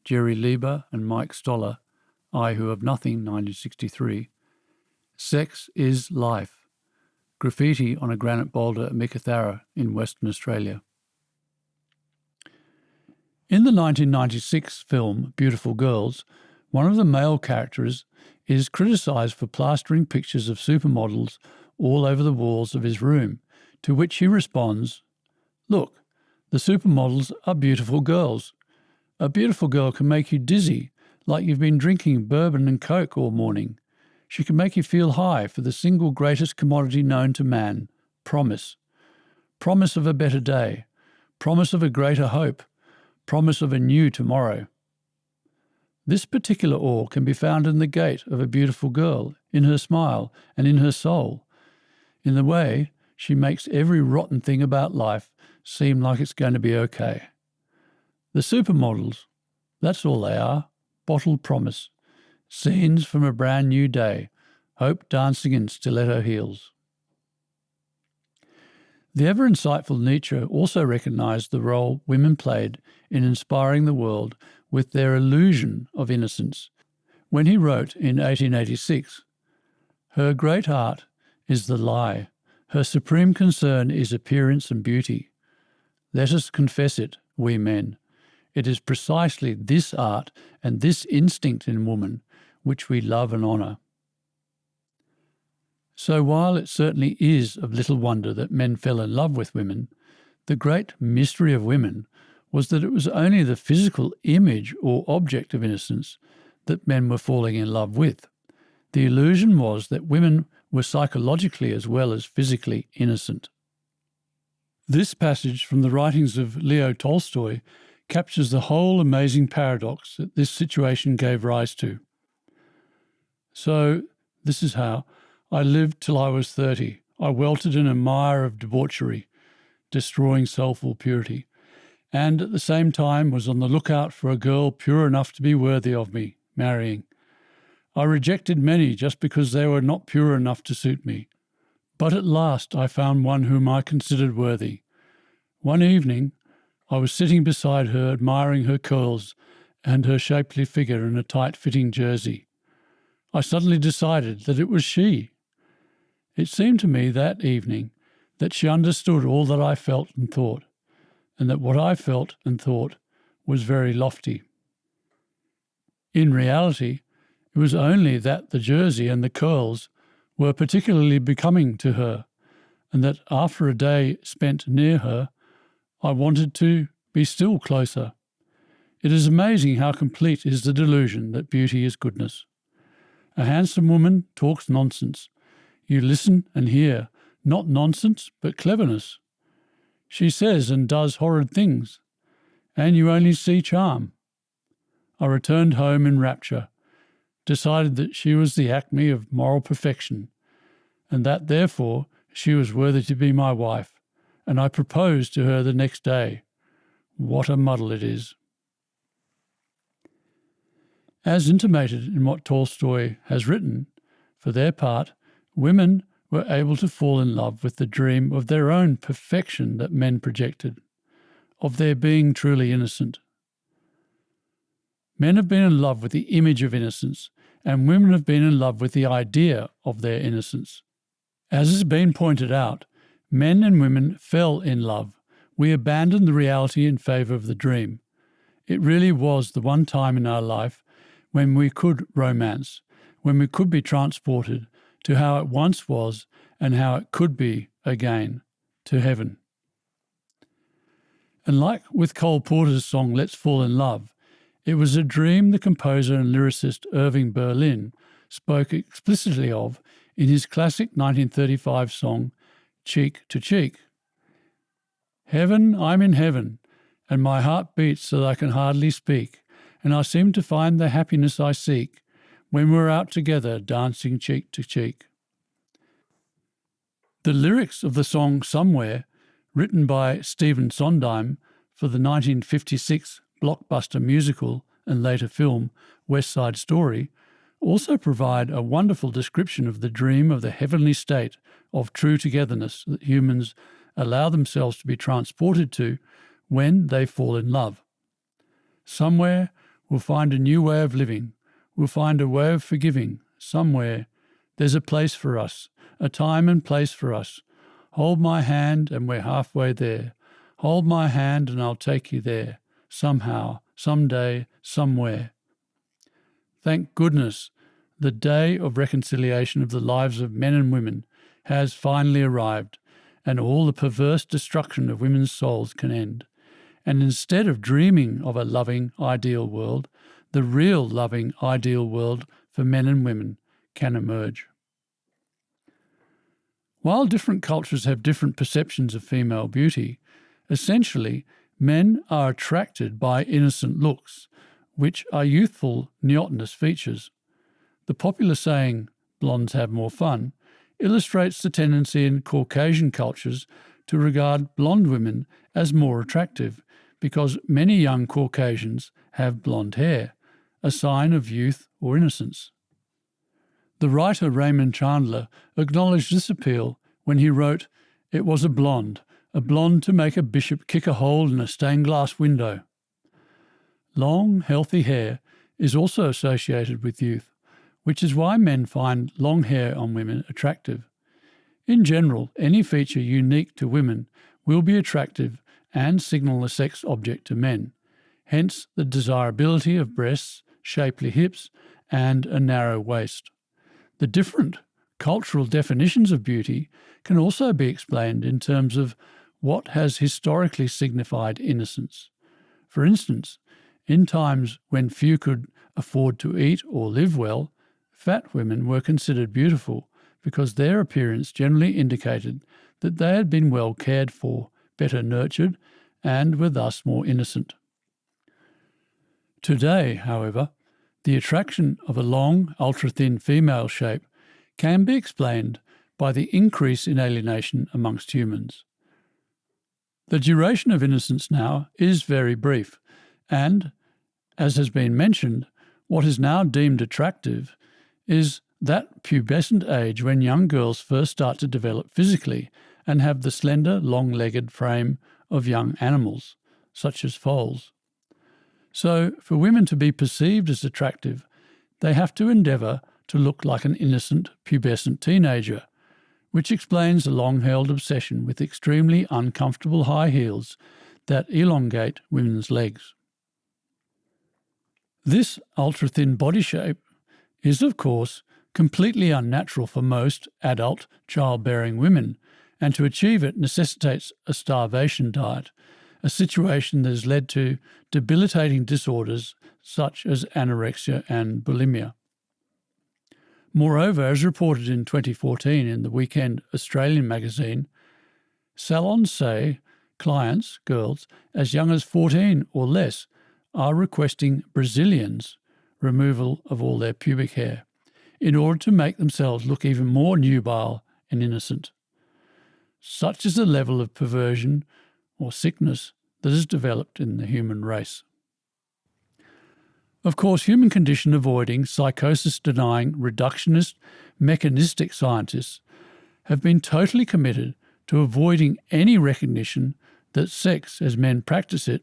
S1: Jerry Lieber and Mike Stoller, I Who Have Nothing, 1963. "Sex is life." Graffiti on a granite boulder at Meekatharra in Western Australia. In the 1996 film Beautiful Girls, one of the male characters is criticised for plastering pictures of supermodels all over the walls of his room, to which he responds, "Look, the supermodels are beautiful girls. A beautiful girl can make you dizzy, like you've been drinking bourbon and coke all morning. She can make you feel high for the single greatest commodity known to man, promise. Promise of a better day, promise of a greater hope, promise of a new tomorrow." This particular awe can be found in the gait of a beautiful girl, in her smile and in her soul, in the way she makes every rotten thing about life seem like it's going to be okay. The supermodels, that's all they are, bottled promise, scenes from a brand new day, hope dancing in stiletto heels. The ever-insightful Nietzsche also recognised the role women played in inspiring the world with their illusion of innocence when he wrote in 1886, "Her great art is the lie. Her supreme concern is appearance and beauty. Let us confess it, we men. It is precisely this art and this instinct in woman which we love and honour." So while it certainly is of little wonder that men fell in love with women, the great mystery of women was that it was only the physical image or object of innocence that men were falling in love with. The illusion was that women were psychologically as well as physically innocent. This passage from the writings of Leo Tolstoy captures the whole amazing paradox that this situation gave rise to. So, this is how I lived till I was 30. I weltered in a mire of debauchery, destroying soulful purity, and at the same time was on the lookout for a girl pure enough to be worthy of me, marrying. I rejected many just because they were not pure enough to suit me. But at last I found one whom I considered worthy. One evening I was sitting beside her, admiring her curls and her shapely figure in a tight-fitting jersey. I suddenly decided that it was she. It seemed to me that evening that she understood all that I felt and thought, and that what I felt and thought was very lofty. In reality, it was only that the jersey and the curls were particularly becoming to her, and that after a day spent near her, I wanted to be still closer. It is amazing how complete is the delusion that beauty is goodness. A handsome woman talks nonsense. You listen and hear, not nonsense, but cleverness. She says and does horrid things, and you only see charm. I returned home in rapture, decided that she was the acme of moral perfection, and that therefore she was worthy to be my wife, and I proposed to her the next day. What a muddle it is. As intimated in what Tolstoy has written, for their part, women were able to fall in love with the dream of their own perfection that men projected, of their being truly innocent. Men have been in love with the image of innocence, and women have been in love with the idea of their innocence. As has been pointed out, men and women fell in love. We abandoned the reality in favour of the dream. It really was the one time in our life when we could romance, when we could be transported to how it once was and how it could be again, to heaven. And like with Cole Porter's song Let's Fall in Love, it was a dream the composer and lyricist Irving Berlin spoke explicitly of in his classic 1935 song Cheek to Cheek. Heaven, I'm in heaven, and my heart beats so that I can hardly speak, and I seem to find the happiness I seek when we're out together dancing cheek to cheek. The lyrics of the song Somewhere, written by Stephen Sondheim for the 1956 blockbuster musical and later film West Side Story, also provide a wonderful description of the dream of the heavenly state of true togetherness that humans allow themselves to be transported to when they fall in love. Somewhere we'll find a new way of living, we'll find a way of forgiving. Somewhere there's a place for us, a time and place for us. Hold my hand and we're halfway there. Hold my hand and I'll take you there. Somehow, someday, somewhere. Thank goodness, the day of reconciliation of the lives of men and women has finally arrived, and all the perverse destruction of women's souls can end. And instead of dreaming of a loving, ideal world, the real loving, ideal world for men and women can emerge. While different cultures have different perceptions of female beauty, essentially, men are attracted by innocent looks, which are youthful, neotenous features. The popular saying, blondes have more fun, illustrates the tendency in Caucasian cultures to regard blonde women as more attractive, because many young Caucasians have blonde hair, a sign of youth or innocence. The writer Raymond Chandler acknowledged this appeal when he wrote, "It was a blonde to make a bishop kick a hole in a stained-glass window." Long, healthy hair is also associated with youth, which is why men find long hair on women attractive. In general, any feature unique to women will be attractive and signal a sex object to men, hence the desirability of breasts, shapely hips, and a narrow waist. The different cultural definitions of beauty can also be explained in terms of what has historically signified innocence. For instance, in times when few could afford to eat or live well, fat women were considered beautiful because their appearance generally indicated that they had been well cared for, better nurtured, and were thus more innocent. Today, however, the attraction of a long, ultra-thin female shape can be explained by the increase in alienation amongst humans. The duration of innocence now is very brief, and, as has been mentioned, what is now deemed attractive is that pubescent age when young girls first start to develop physically and have the slender, long-legged frame of young animals, such as foals. So, for women to be perceived as attractive, they have to endeavour to look like an innocent, pubescent teenager, which explains a long-held obsession with extremely uncomfortable high heels that elongate women's legs. This ultra-thin body shape is, of course, completely unnatural for most adult, childbearing women, and to achieve it necessitates a starvation diet, a situation that has led to debilitating disorders such as anorexia and bulimia. Moreover, as reported in 2014 in the Weekend Australian magazine, salons say clients, girls, as young as 14 or less, are requesting Brazilians, removal of all their pubic hair, in order to make themselves look even more nubile and innocent. Such is the level of perversion or sickness that has developed in the human race. Of course, human condition avoiding, psychosis-denying, reductionist, mechanistic scientists have been totally committed to avoiding any recognition that sex, as men practice it,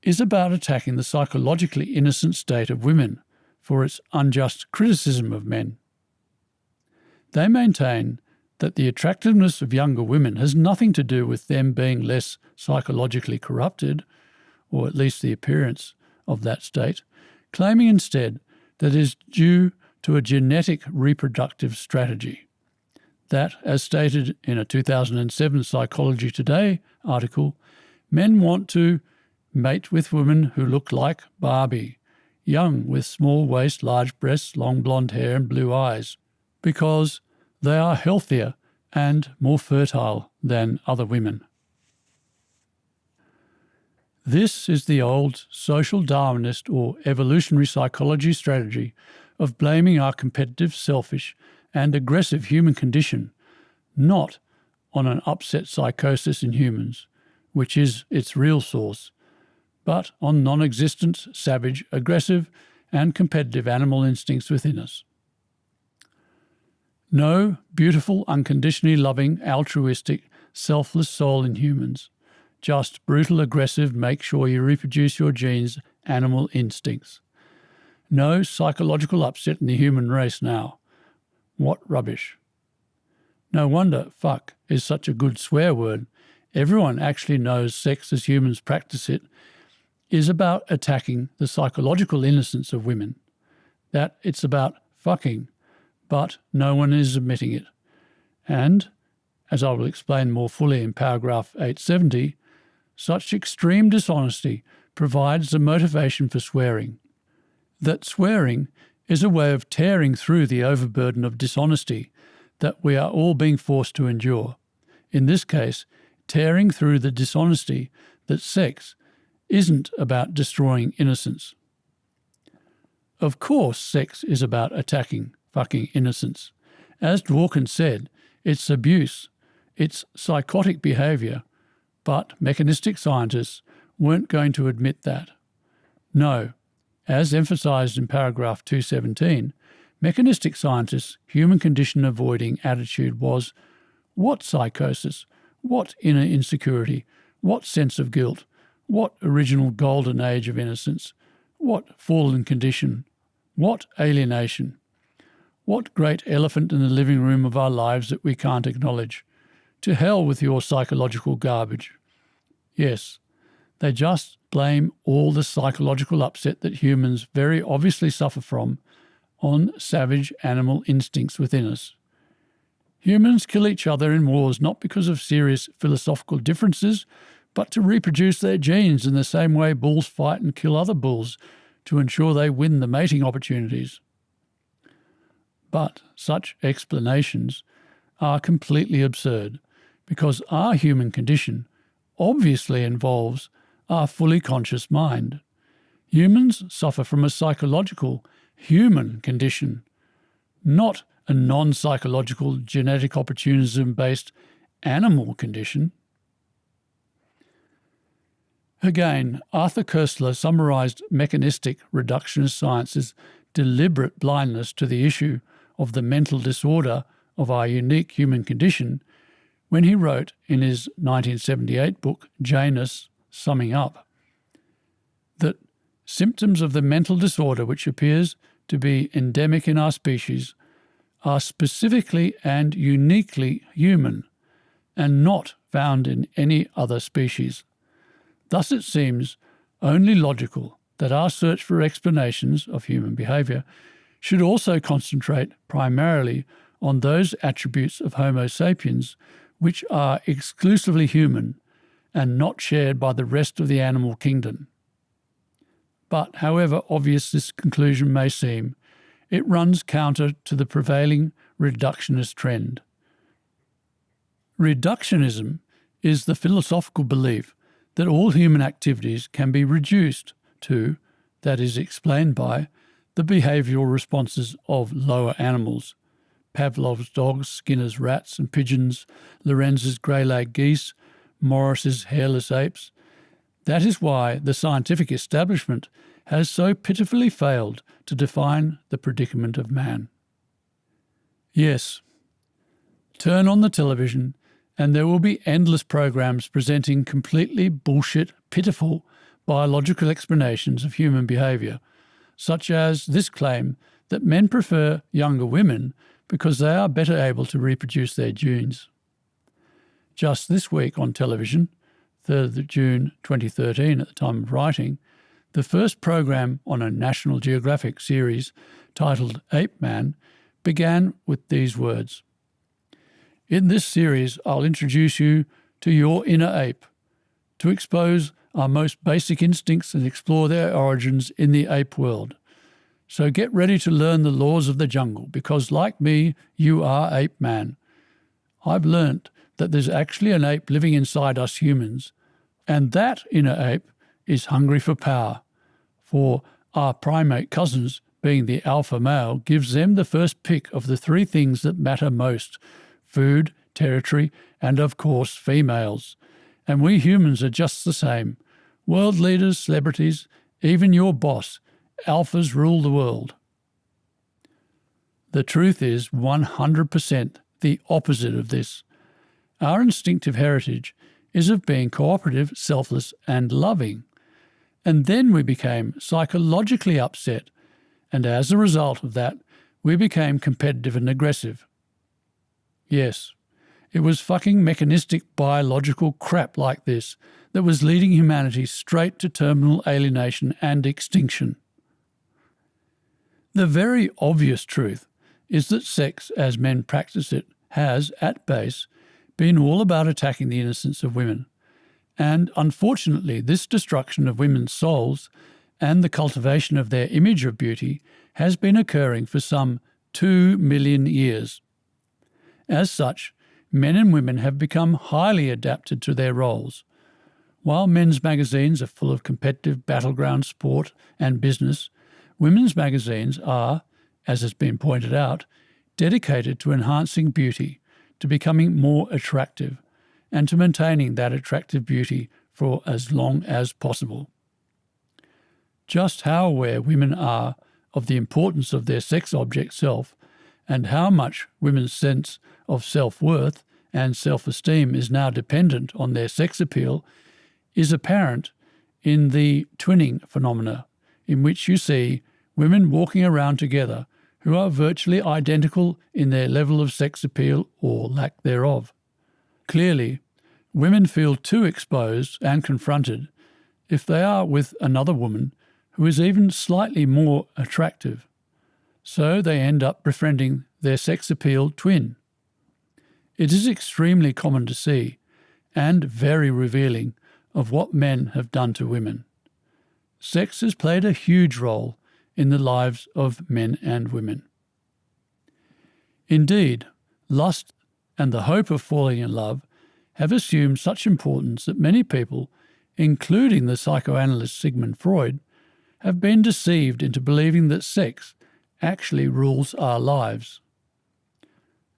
S1: is about attacking the psychologically innocent state of women for its unjust criticism of men. They maintain that the attractiveness of younger women has nothing to do with them being less psychologically corrupted, or at least the appearance of that state, claiming instead that it is due to a genetic reproductive strategy. That, as stated in a 2007 Psychology Today article, men want to mate with women who look like Barbie, young with small waist, large breasts, long blonde hair and blue eyes, because they are healthier and more fertile than other women. This is the old social Darwinist or evolutionary psychology strategy of blaming our competitive, selfish and aggressive human condition, not on an upset psychosis in humans, which is its real source, but on non-existent, savage, aggressive and competitive animal instincts within us. No beautiful, unconditionally loving, altruistic, selfless soul in humans, just brutal, aggressive, make sure you reproduce your genes, animal instincts. No psychological upset in the human race now. What rubbish. No wonder fuck is such a good swear word. Everyone actually knows sex as humans practice it is about attacking the psychological innocence of women, that it's about fucking, but no one is admitting it. And, as I will explain more fully in paragraph 870, such extreme dishonesty provides the motivation for swearing. That swearing is a way of tearing through the overburden of dishonesty that we are all being forced to endure. In this case, tearing through the dishonesty that sex isn't about destroying innocence. Of course, sex is about attacking fucking innocence. As Dworkin said, it's abuse, it's psychotic behaviour, but mechanistic scientists weren't going to admit that. No, as emphasised in paragraph 217, mechanistic scientists' human condition avoiding attitude was, what psychosis, what inner insecurity, what sense of guilt, what original golden age of innocence, what fallen condition, what alienation, what great elephant in the living room of our lives that we can't acknowledge. To hell with your psychological garbage. Yes, they just blame all the psychological upset that humans very obviously suffer from on savage animal instincts within us. Humans kill each other in wars not because of serious philosophical differences, but to reproduce their genes in the same way bulls fight and kill other bulls to ensure they win the mating opportunities. But such explanations are completely absurd because our human condition obviously involves our fully conscious mind. Humans suffer from a psychological human condition, not a non-psychological genetic opportunism-based animal condition. Again, Arthur Koestler summarized mechanistic reductionist science's deliberate blindness to the issue of the mental disorder of our unique human condition when he wrote in his 1978 book, Janus, Summing Up, that symptoms of the mental disorder which appears to be endemic in our species are specifically and uniquely human and not found in any other species. Thus it seems only logical that our search for explanations of human behaviour should also concentrate primarily on those attributes of Homo sapiens which are exclusively human and not shared by the rest of the animal kingdom. But however obvious this conclusion may seem, it runs counter to the prevailing reductionist trend. Reductionism is the philosophical belief that all human activities can be reduced to, that is, explained by, the behavioural responses of lower animals, Pavlov's dogs, Skinner's rats and pigeons, Lorenz's grey-legged geese, Morris's hairless apes. That is why the scientific establishment has so pitifully failed to define the predicament of man. Yes, turn on the television and there will be endless programs presenting completely bullshit, pitiful biological explanations of human behaviour, such as this claim that men prefer younger women because they are better able to reproduce their genes. Just this week on television, 3rd of June 2013 at the time of writing, the first program on a National Geographic series titled Ape Man began with these words. In this series, I'll introduce you to your inner ape, to expose our most basic instincts and explore their origins in the ape world. So get ready to learn the laws of the jungle, because like me, you are Ape Man. I've learnt that there's actually an ape living inside us humans, and that inner ape is hungry for power, for our primate cousins, being the alpha male, gives them the first pick of the three things that matter most: food, territory, and of course females. And we humans are just the same. World leaders, celebrities, even your boss, alphas rule the world. The truth is 100% the opposite of this. Our instinctive heritage is of being cooperative, selfless, and loving. And then we became psychologically upset, and as a result of that, we became competitive and aggressive. Yes, it was fucking mechanistic biological crap like this that was leading humanity straight to terminal alienation and extinction. The very obvious truth is that sex, as men practice it, has, at base, been all about attacking the innocence of women. And unfortunately, this destruction of women's souls and the cultivation of their image of beauty has been occurring for some 2 million years. As such, men and women have become highly adapted to their roles. While men's magazines are full of competitive battleground sport and business, women's magazines are, as has been pointed out, dedicated to enhancing beauty, to becoming more attractive, and to maintaining that attractive beauty for as long as possible. Just how aware women are of the importance of their sex object self, and how much women's sense of self-worth and self-esteem is now dependent on their sex appeal, is apparent in the twinning phenomena, in which you see women walking around together who are virtually identical in their level of sex appeal or lack thereof. Clearly, women feel too exposed and confronted if they are with another woman who is even slightly more attractive. So they end up befriending their sex appeal twin. It is extremely common to see, and very revealing of what men have done to women. Sex has played a huge role in the lives of men and women. Indeed, lust and the hope of falling in love have assumed such importance that many people, including the psychoanalyst Sigmund Freud, have been deceived into believing that sex actually rules our lives.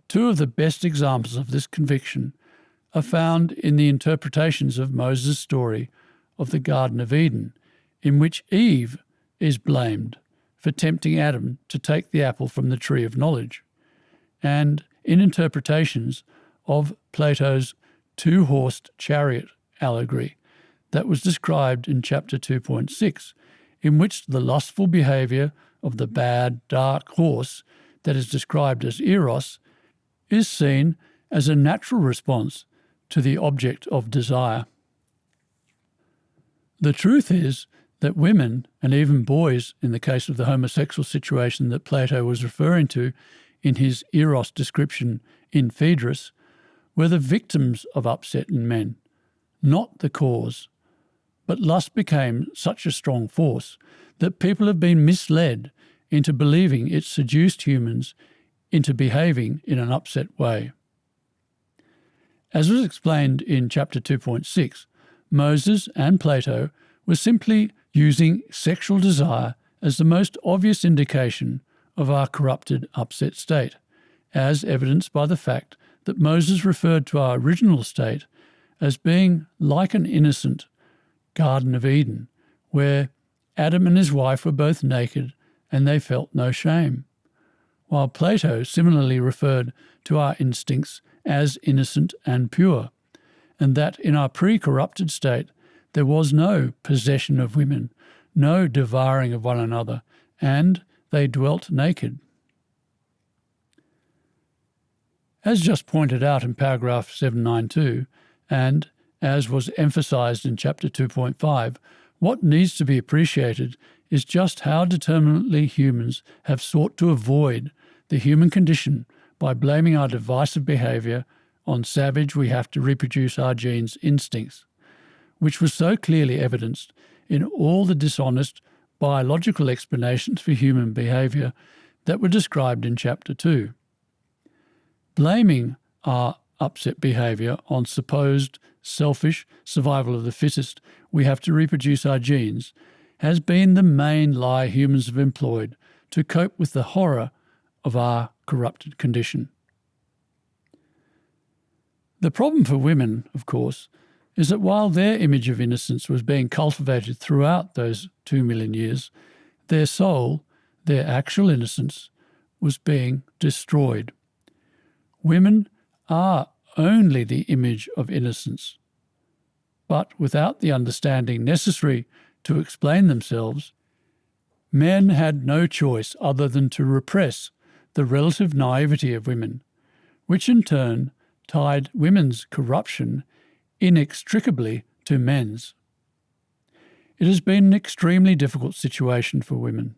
S1: Two of the best examples of this conviction are found in the interpretations of Moses' story of the Garden of Eden, in which Eve is blamed for tempting Adam to take the apple from the tree of knowledge, and in interpretations of Plato's two-horsed chariot allegory that was described in chapter 2.6, in which the lustful behaviour of the bad, dark horse that is described as eros is seen as a natural response to the object of desire. The truth is that women, and even boys in the case of the homosexual situation that Plato was referring to in his eros description in Phaedrus, were the victims of upset in men, not the cause. But lust became such a strong force that people have been misled into believing it seduced humans into behaving in an upset way. As was explained in chapter 2.6, Moses and Plato were simply using sexual desire as the most obvious indication of our corrupted, upset state, as evidenced by the fact that Moses referred to our original state as being like an innocent Garden of Eden, where Adam and his wife were both naked and they felt no shame, while Plato similarly referred to our instincts as innocent and pure, and that in our pre-corrupted state there was no possession of women, no devouring of one another, and they dwelt naked. As just pointed out in paragraph 792, and as was emphasised in chapter 2.5, what needs to be appreciated is just how determinately humans have sought to avoid the human condition by blaming our divisive behaviour on savage we have to reproduce our genes instincts, which was so clearly evidenced in all the dishonest biological explanations for human behaviour that were described in chapter 2. Blaming our upset behaviour on supposed selfish survival of the fittest we have to reproduce our genes has been the main lie humans have employed to cope with the horror of our corrupted condition. The problem for women, of course, is that while their image of innocence was being cultivated throughout those 2 million years, their soul, their actual innocence, was being destroyed. Women are only the image of innocence, but without the understanding necessary to explain themselves, men had no choice other than to repress the relative naivety of women, which in turn tied women's corruption inextricably to men's. It has been an extremely difficult situation for women.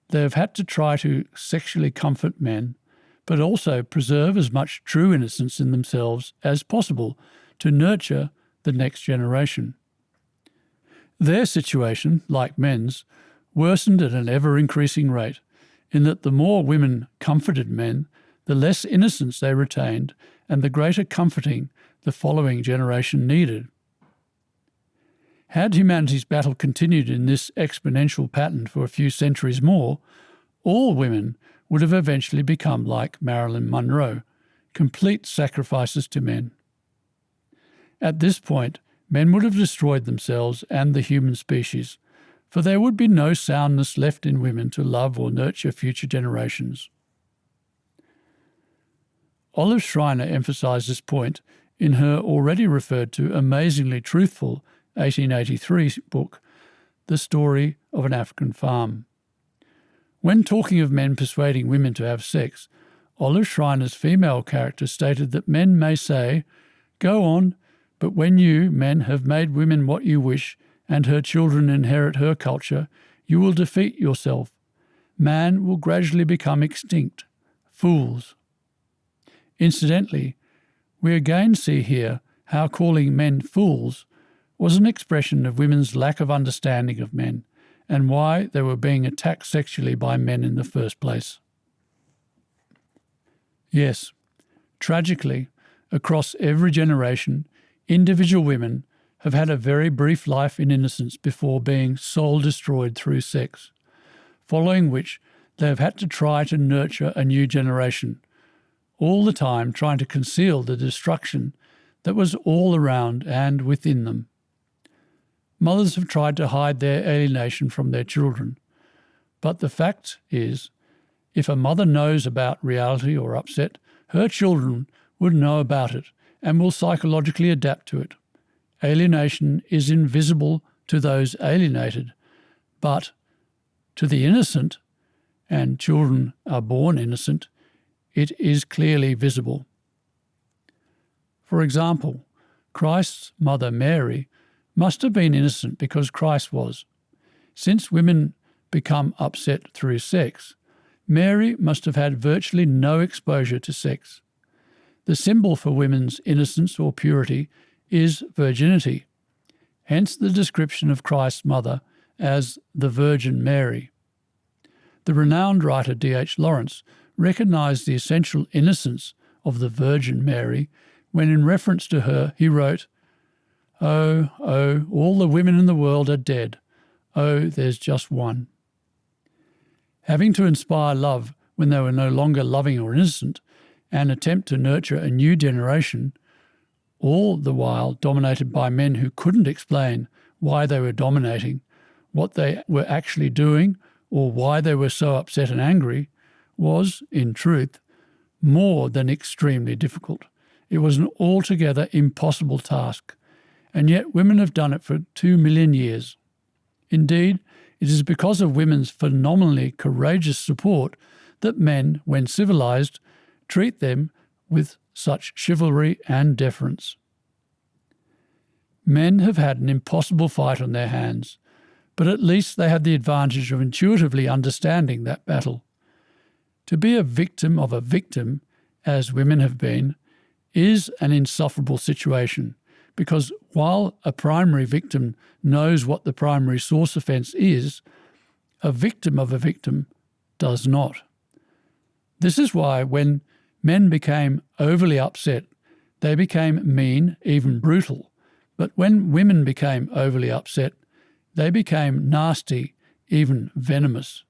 S1: They have had to try to sexually comfort men, but also preserve as much true innocence in themselves as possible to nurture the next generation. Their situation, like men's, worsened at an ever-increasing rate, in that the more women comforted men, the less innocence they retained and the greater comforting the following generation needed. Had humanity's battle continued in this exponential pattern for a few centuries more, all women would have eventually become like Marilyn Monroe, complete sacrifices to men. At this point, men would have destroyed themselves and the human species, for there would be no soundness left in women to love or nurture future generations. Olive Schreiner emphasised this point in her already referred to amazingly truthful 1883 book, The Story of an African Farm. When talking of men persuading women to have sex, Olive Schreiner's female character stated that men may say, "Go on, but when you, men, have made women what you wish, and her children inherit her culture, you will defeat yourself. Man will gradually become extinct. Fools." Incidentally, we again see here how calling men fools was an expression of women's lack of understanding of men and why they were being attacked sexually by men in the first place. Yes, tragically, across every generation, individual women have had a very brief life in innocence before being soul-destroyed through sex, following which they have had to try to nurture a new generation, all the time trying to conceal the destruction that was all around and within them. Mothers have tried to hide their alienation from their children, but the fact is, if a mother knows about reality or upset, her children would know about it and will psychologically adapt to it. Alienation is invisible to those alienated, but to the innocent, and children are born innocent, it is clearly visible. For example, Christ's mother Mary must have been innocent because Christ was. Since women become upset through sex, Mary must have had virtually no exposure to sex. The symbol for women's innocence or purity is virginity, hence the description of Christ's mother as the Virgin Mary. The renowned writer D.H. Lawrence recognised the essential innocence of the Virgin Mary when, in reference to her, he wrote, "Oh, oh, all the women in the world are dead. Oh, there's just one." Having to inspire love when they were no longer loving or innocent, and attempt to nurture a new generation, all the while dominated by men who couldn't explain why they were dominating, what they were actually doing, or why they were so upset and angry, was, in truth, more than extremely difficult. It was an altogether impossible task, and yet women have done it for 2 million years. Indeed, it is because of women's phenomenally courageous support that men, when civilized, treat them with such chivalry and deference. Men have had an impossible fight on their hands, but at least they had the advantage of intuitively understanding that battle. To be a victim of a victim, as women have been, is an insufferable situation, because while a primary victim knows what the primary source offence is, a victim of a victim does not. This is why when men became overly upset, they became mean, even brutal. But when women became overly upset, they became nasty, even venomous.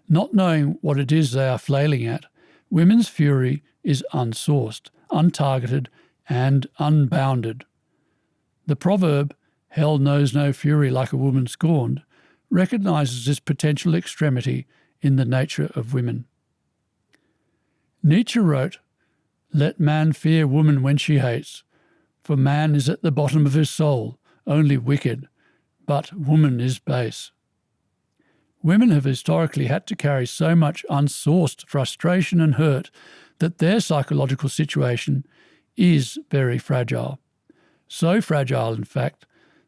S1: Not knowing what it is they are flailing at, women's fury is unsourced, untargeted, and unbounded. The proverb, "Hell knows no fury like a woman scorned," recognises this potential extremity in the nature of women. Nietzsche wrote, "Let man fear woman when she hates, for man is at the bottom of his soul, only wicked, but woman is base." Women have historically had to carry so much unsourced frustration and hurt that their psychological situation is very fragile. So fragile, in fact,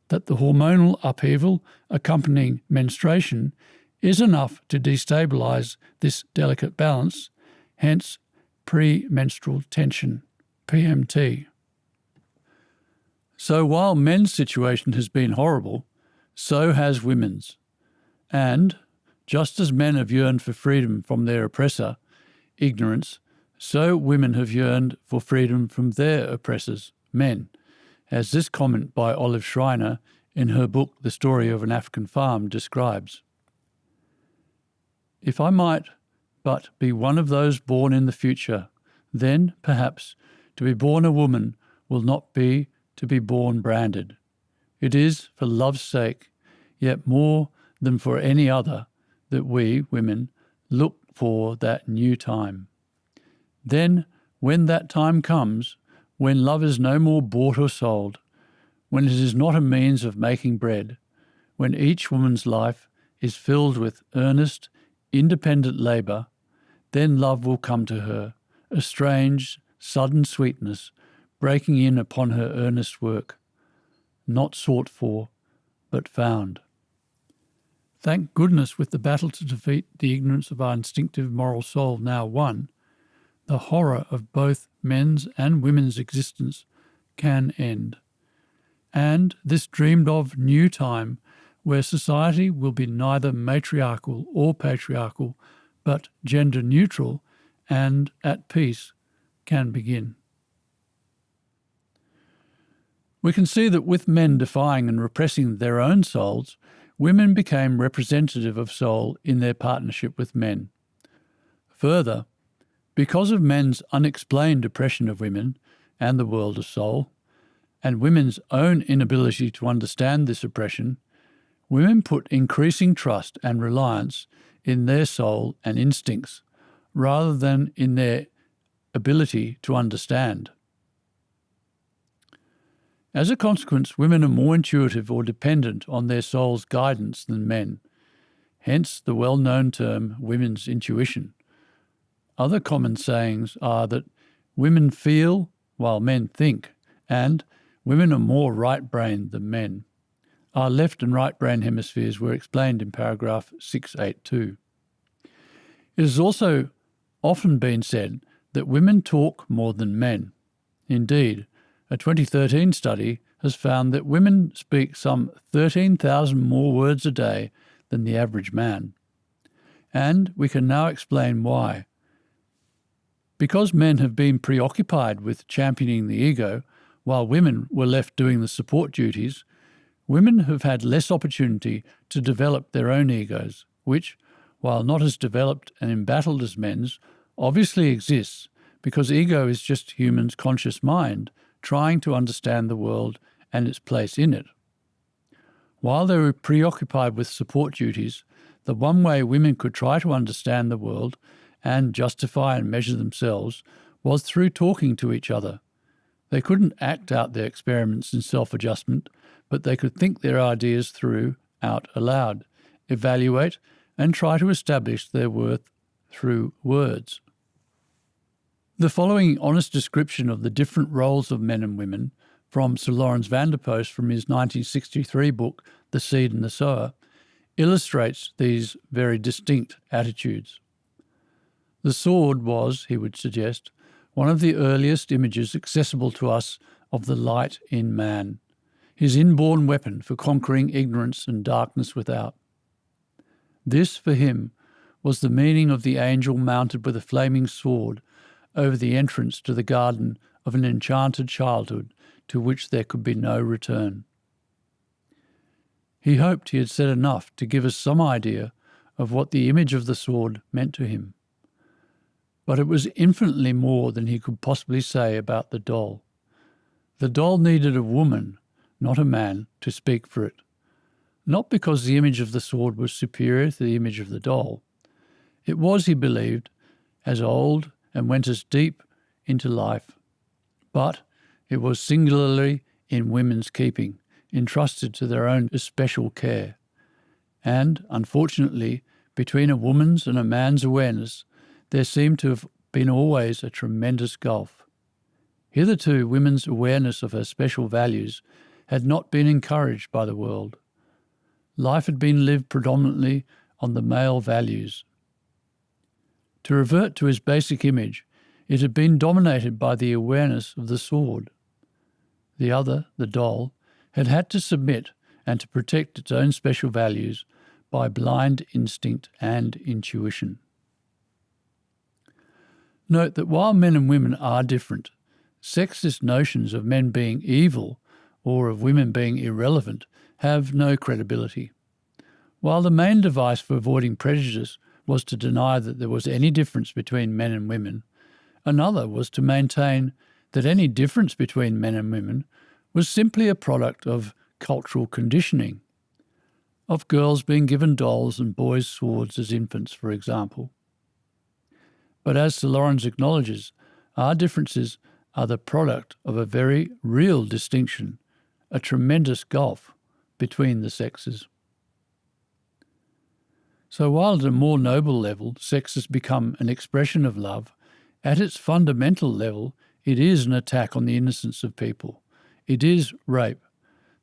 S1: that the hormonal upheaval accompanying menstruation is enough to destabilise this delicate balance, hence premenstrual tension, PMT. So while men's situation has been horrible, so has women's. And just as men have yearned for freedom from their oppressor, ignorance, so women have yearned for freedom from their oppressors, men, as this comment by Olive Schreiner in her book The Story of an African Farm describes. "If I might but be one of those born in the future, then, perhaps, to be born a woman will not be to be born branded. It is, for love's sake, yet more than for any other, that we, women, look for that new time. Then, when that time comes, when love is no more bought or sold, when it is not a means of making bread, when each woman's life is filled with earnest, independent labour, then love will come to her, a strange, sudden sweetness, breaking in upon her earnest work, not sought for, but found." Thank goodness, with the battle to defeat the ignorance of our instinctive moral soul now won, the horror of both men's and women's existence can end. And this dreamed of new time, where society will be neither matriarchal or patriarchal, but gender neutral and at peace can begin. We can see that with men defying and repressing their own souls, women became representative of soul in their partnership with men. Further, because of men's unexplained oppression of women and the world of soul, and women's own inability to understand this oppression, women put increasing trust and reliance in their soul and instincts rather than in their ability to understand. As a consequence, women are more intuitive or dependent on their soul's guidance than men, hence the well-known term women's intuition. Other common sayings are that women feel while men think, and women are more right-brained than men. Our left and right brain hemispheres were explained in paragraph 682. It has also often been said that women talk more than men. Indeed, a 2013 study has found that women speak some 13,000 more words a day than the average man. And we can now explain why. Because men have been preoccupied with championing the ego, while women were left doing the support duties, women have had less opportunity to develop their own egos, which, while not as developed and embattled as men's, obviously exists because ego is just humans' conscious mind trying to understand the world and its place in it. While they were preoccupied with support duties, the one way women could try to understand the world and justify and measure themselves was through talking to each other. They couldn't act out their experiments in self-adjustment, but they could think their ideas through out aloud, evaluate, and try to establish their worth through words. The following honest description of the different roles of men and women from Sir Lawrence Vanderpost from his 1963 book, The Seed and the Sower, illustrates these very distinct attitudes. The sword was, he would suggest, one of the earliest images accessible to us of the light in man, his inborn weapon for conquering ignorance and darkness without. This, for him, was the meaning of the angel mounted with a flaming sword over the entrance to the garden of an enchanted childhood to which there could be no return. He hoped he had said enough to give us some idea of what the image of the sword meant to him. But it was infinitely more than he could possibly say about the doll. The doll needed a woman, not a man, to speak for it. Not because the image of the sword was superior to the image of the doll. It was, he believed, as old and went as deep into life. But it was singularly in women's keeping, entrusted to their own especial care. And, unfortunately, between a woman's and a man's awareness, there seemed to have been always a tremendous gulf. Hitherto, women's awareness of her special values had not been encouraged by the world. Life had been lived predominantly on the male values. To revert to his basic image, it had been dominated by the awareness of the sword. The other, the doll, had had to submit and to protect its own special values by blind instinct and intuition. Note that while men and women are different, sexist notions of men being evil or of women being irrelevant have no credibility. While the main device for avoiding prejudice was to deny that there was any difference between men and women, another was to maintain that any difference between men and women was simply a product of cultural conditioning, of girls being given dolls and boys swords as infants, for example. But as Sir Lawrence acknowledges, our differences are the product of a very real distinction, a tremendous gulf between the sexes. So while at a more noble level sex has become an expression of love, at its fundamental level it is an attack on the innocence of people. It is rape.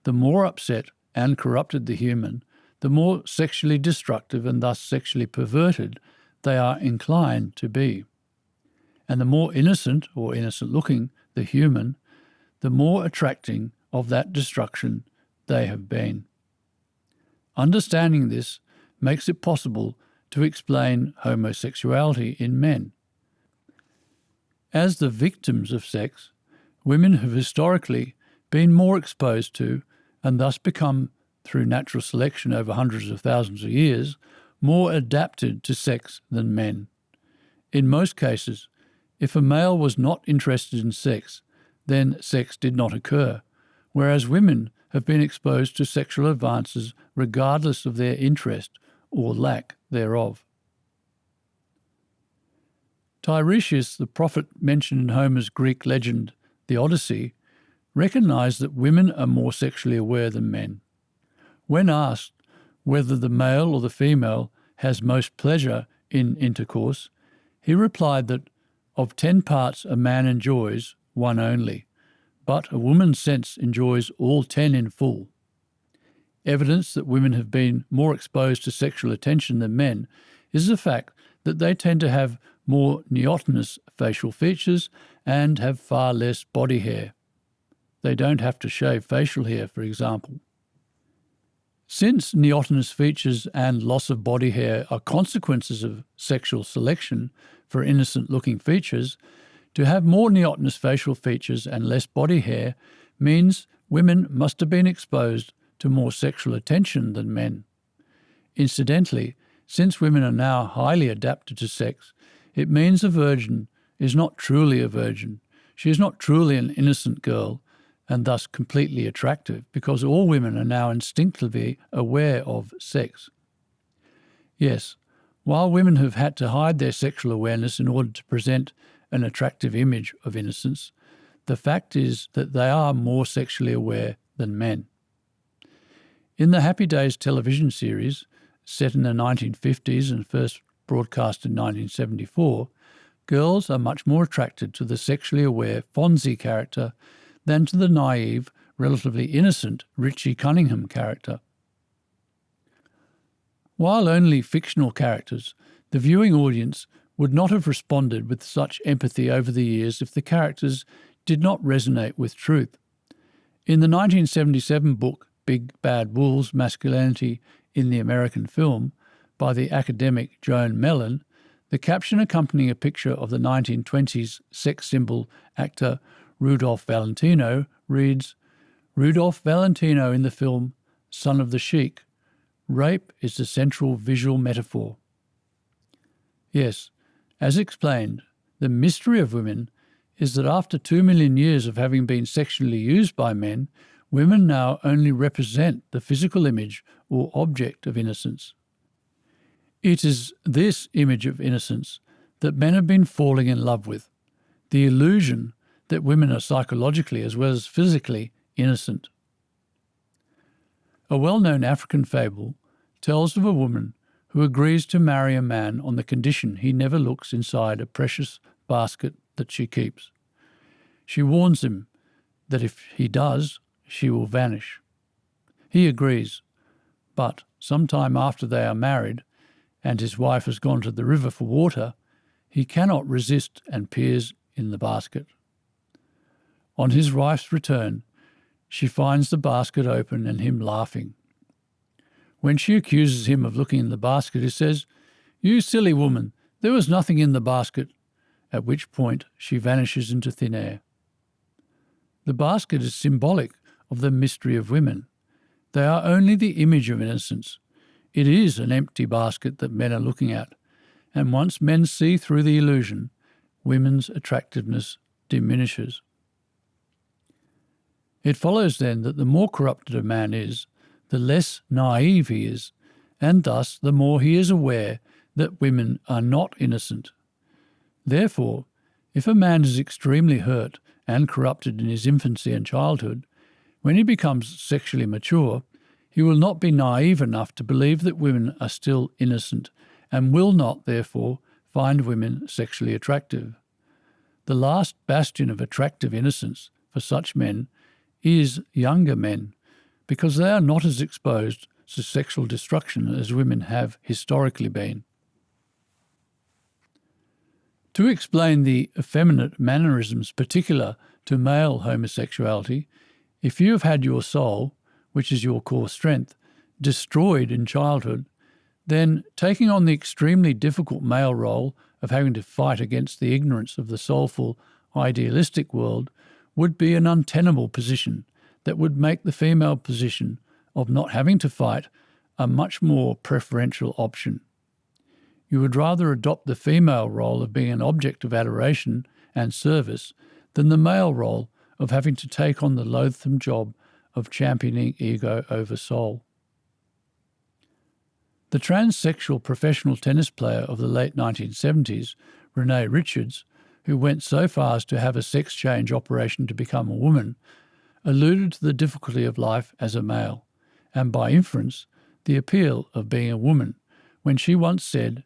S1: The more upset and corrupted the human, the more sexually destructive and thus sexually perverted they are inclined to be. And the more innocent or innocent-looking the human, the more attracting of that destruction they have been. Understanding this makes it possible to explain homosexuality in men. As the victims of sex, women have historically been more exposed to, and thus become, through natural selection over hundreds of thousands of years, more adapted to sex than men. In most cases, if a male was not interested in sex, then sex did not occur, whereas women have been exposed to sexual advances regardless of their interest or lack thereof. Tiresias, the prophet mentioned in Homer's Greek legend, the Odyssey, recognized that women are more sexually aware than men. When asked whether the male or the female has most pleasure in intercourse, he replied that of 10 parts a man enjoys, one only, but a woman's sense enjoys all 10 in full. Evidence that women have been more exposed to sexual attention than men is the fact that they tend to have more neotenous facial features and have far less body hair. They don't have to shave facial hair, for example. Since neotenous features and loss of body hair are consequences of sexual selection for innocent-looking features, to have more neotenous facial features and less body hair means women must have been exposed to more sexual attention than men. Incidentally, since women are now highly adapted to sex, it means a virgin is not truly a virgin. She is not truly an innocent girl, and thus completely attractive, because all women are now instinctively aware of sex. Yes, while women have had to hide their sexual awareness in order to present an attractive image of innocence, the fact is that they are more sexually aware than men. In the Happy Days television series, set in the 1950s and first broadcast in 1974, girls are much more attracted to the sexually aware Fonzie character than to the naive, relatively innocent Richie Cunningham character. While only fictional characters, the viewing audience would not have responded with such empathy over the years if the characters did not resonate with truth. In the 1977 book Big Bad Wolves: Masculinity in the American Film by the academic Joan Mellon, the caption accompanying a picture of the 1920s sex symbol actor Rudolph Valentino reads, "Rudolph Valentino in the film Son of the Sheik. Rape is the central visual metaphor." Yes, as explained, the mystery of women is that after 2 million years of having been sexually used by men, women now only represent the physical image or object of innocence. It is this image of innocence that men have been falling in love with, the illusion that women are psychologically as well as physically innocent. A well-known African fable tells of a woman who agrees to marry a man on the condition he never looks inside a precious basket that she keeps. She warns him that if he does, she will vanish. He agrees, but sometime after they are married and his wife has gone to the river for water, he cannot resist and peers in the basket. On his wife's return, she finds the basket open and him laughing. When she accuses him of looking in the basket, he says, "You silly woman, there was nothing in the basket," at which point she vanishes into thin air. The basket is symbolic of the mystery of women. They are only the image of innocence. It is an empty basket that men are looking at, and once men see through the illusion, women's attractiveness diminishes. It follows then that the more corrupted a man is, the less naive he is, and thus the more he is aware that women are not innocent. Therefore, if a man is extremely hurt and corrupted in his infancy and childhood, when he becomes sexually mature, he will not be naive enough to believe that women are still innocent and will not, therefore, find women sexually attractive. The last bastion of attractive innocence for such men is younger men, because they are not as exposed to sexual destruction as women have historically been. To explain the effeminate mannerisms particular to male homosexuality, if you have had your soul, which is your core strength, destroyed in childhood, then taking on the extremely difficult male role of having to fight against the ignorance of the soulful, idealistic world would be an untenable position that would make the female position of not having to fight a much more preferential option. You would rather adopt the female role of being an object of adoration and service than the male role of having to take on the loathsome job of championing ego over soul. The transsexual professional tennis player of the late 1970s, Renee Richards, who went so far as to have a sex change operation to become a woman, alluded to the difficulty of life as a male, and by inference, the appeal of being a woman, when she once said,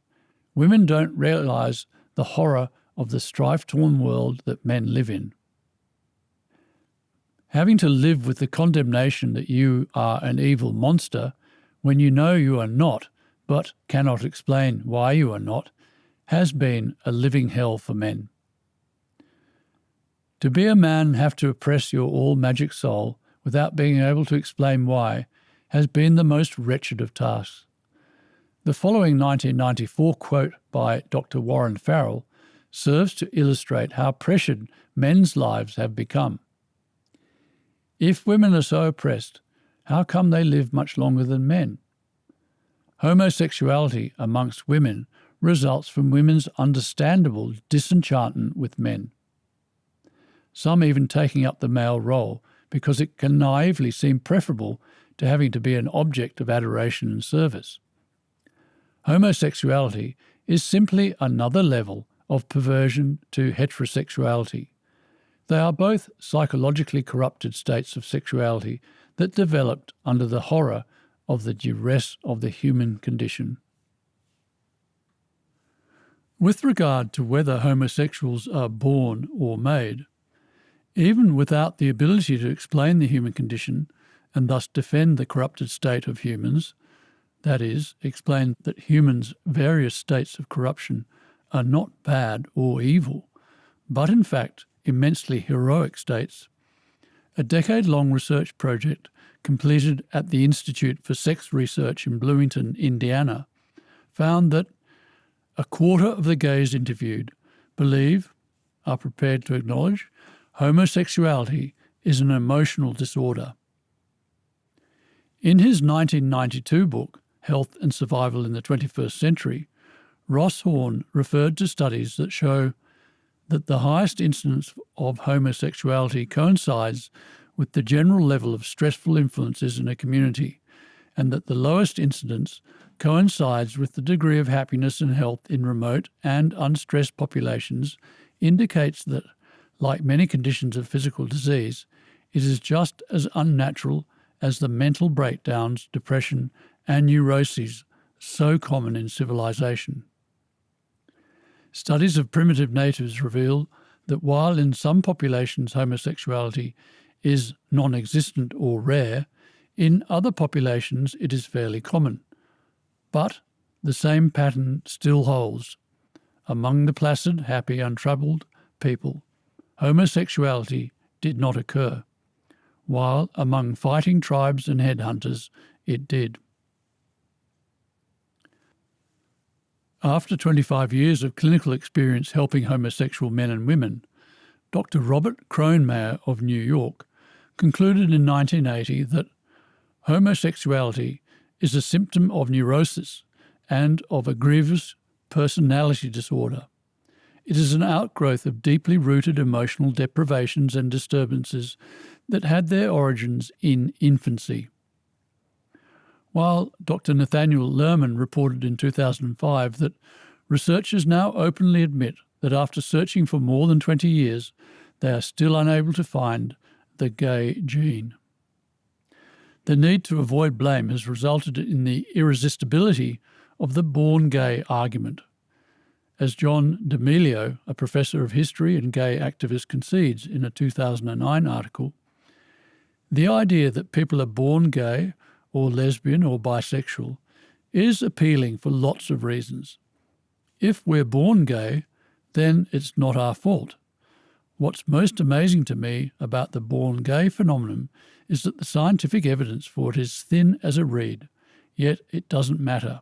S1: "Women don't realise the horror of the strife-torn world that men live in." Having to live with the condemnation that you are an evil monster when you know you are not, but cannot explain why you are not, has been a living hell for men. To be a man and have to oppress your all-magic soul without being able to explain why has been the most wretched of tasks. The following 1994 quote by Dr. Warren Farrell serves to illustrate how pressured men's lives have become. "If women are so oppressed, how come they live much longer than men? Homosexuality amongst women results from women's understandable disenchantment with men. Some even taking up the male role because it can naively seem preferable to having to be an object of adoration and service. Homosexuality is simply another level of perversion to heterosexuality. They are both psychologically corrupted states of sexuality that developed under the horror of the duress of the human condition." With regard to whether homosexuals are born or made, even without the ability to explain the human condition and thus defend the corrupted state of humans, that is, explain that humans' various states of corruption are not bad or evil, but in fact immensely heroic states, a decade-long research project completed at the Institute for Sex Research in Bloomington, Indiana, found that a quarter of the gays interviewed are prepared to acknowledge, homosexuality is an emotional disorder. In his 1992 book, Health and Survival in the 21st Century, Ross Horn referred to studies that show that the highest incidence of homosexuality coincides with the general level of stressful influences in a community, and that the lowest incidence coincides with the degree of happiness and health in remote and unstressed populations, indicates that, like many conditions of physical disease, it is just as unnatural as the mental breakdowns, depression, and neuroses so common in civilization. Studies of primitive natives reveal that while in some populations homosexuality is non-existent or rare, in other populations it is fairly common. But the same pattern still holds. Among the placid, happy, untroubled people, homosexuality did not occur, while among fighting tribes and headhunters it did. After 25 years of clinical experience helping homosexual men and women, Dr. Robert Kronemeyer of New York concluded in 1980 that homosexuality is a symptom of neurosis and of a grievous personality disorder. It is an outgrowth of deeply rooted emotional deprivations and disturbances that had their origins in infancy. While Dr. Nathaniel Lerman reported in 2005 that researchers now openly admit that after searching for more than 20 years, they are still unable to find the gay gene. The need to avoid blame has resulted in the irresistibility of the born gay argument. As John D'Amelio, a professor of history and gay activist, concedes in a 2009 article, the idea that people are born gay or lesbian or bisexual is appealing for lots of reasons. If we're born gay, then it's not our fault. What's most amazing to me about the born gay phenomenon is that the scientific evidence for it is thin as a reed, yet it doesn't matter.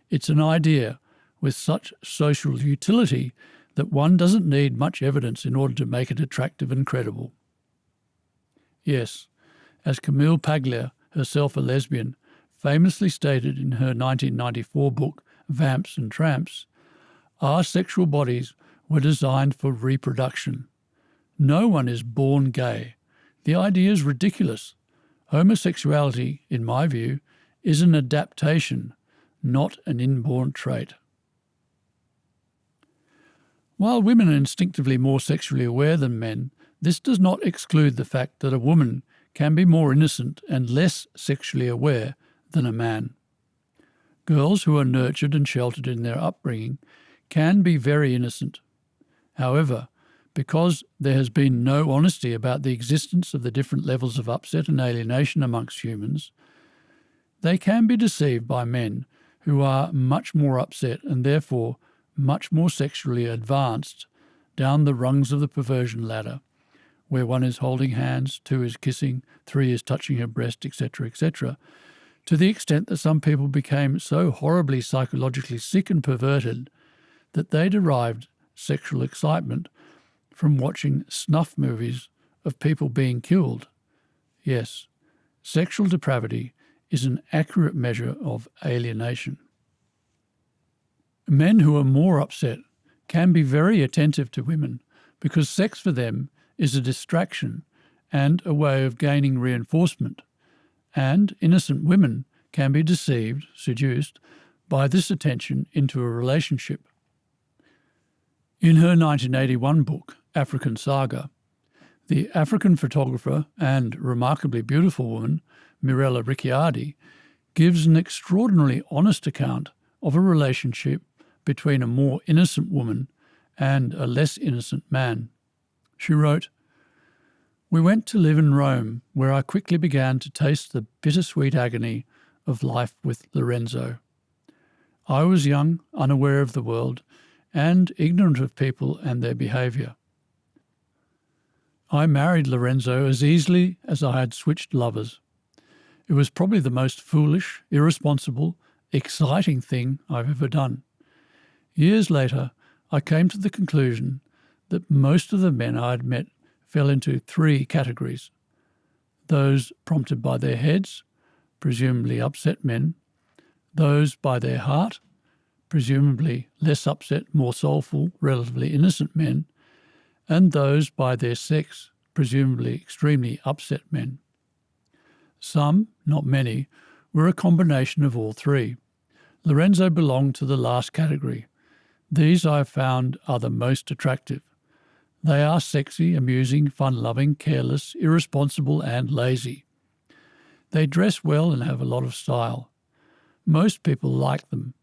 S1: It's an idea with such social utility that one doesn't need much evidence in order to make it attractive and credible. Yes, as Camille Paglia, herself a lesbian, famously stated in her 1994 book Vamps and Tramps, our sexual bodies were designed for reproduction. No one is born gay. The idea is ridiculous. Homosexuality, in my view, is an adaptation, not an inborn trait. While women are instinctively more sexually aware than men, this does not exclude the fact that a woman can be more innocent and less sexually aware than a man. Girls who are nurtured and sheltered in their upbringing can be very innocent. However, because there has been no honesty about the existence of the different levels of upset and alienation amongst humans, they can be deceived by men who are much more upset and therefore much more sexually advanced down the rungs of the perversion ladder, where 1 is holding hands, 2 is kissing, 3 is touching her breast, etc., etc., to the extent that some people became so horribly psychologically sick and perverted that they derived sexual excitement from watching snuff movies of people being killed. Yes, sexual depravity is an accurate measure of alienation. Men who are more upset can be very attentive to women because sex for them is a distraction and a way of gaining reinforcement, and innocent women can be deceived, seduced, by this attention into a relationship. In her 1981 book, African Saga, the African photographer and remarkably beautiful woman, Mirella Ricciardi, gives an extraordinarily honest account of a relationship between a more innocent woman and a less innocent man. She wrote, "We went to live in Rome, where I quickly began to taste the bittersweet agony of life with Lorenzo. I was young, unaware of the world, and ignorant of people and their behaviour. I married Lorenzo as easily as I had switched lovers. It was probably the most foolish, irresponsible, exciting thing I've ever done. Years later, I came to the conclusion that most of the men I had met fell into 3 categories: those prompted by their heads, presumably upset men; those by their heart, presumably less upset, more soulful, relatively innocent men; and those by their sex, presumably extremely upset men. Some, not many, were a combination of all 3. Lorenzo belonged to the last category. These I have found are the most attractive. They are sexy, amusing, fun-loving, careless, irresponsible, and lazy. They dress well and have a lot of style. Most people like them.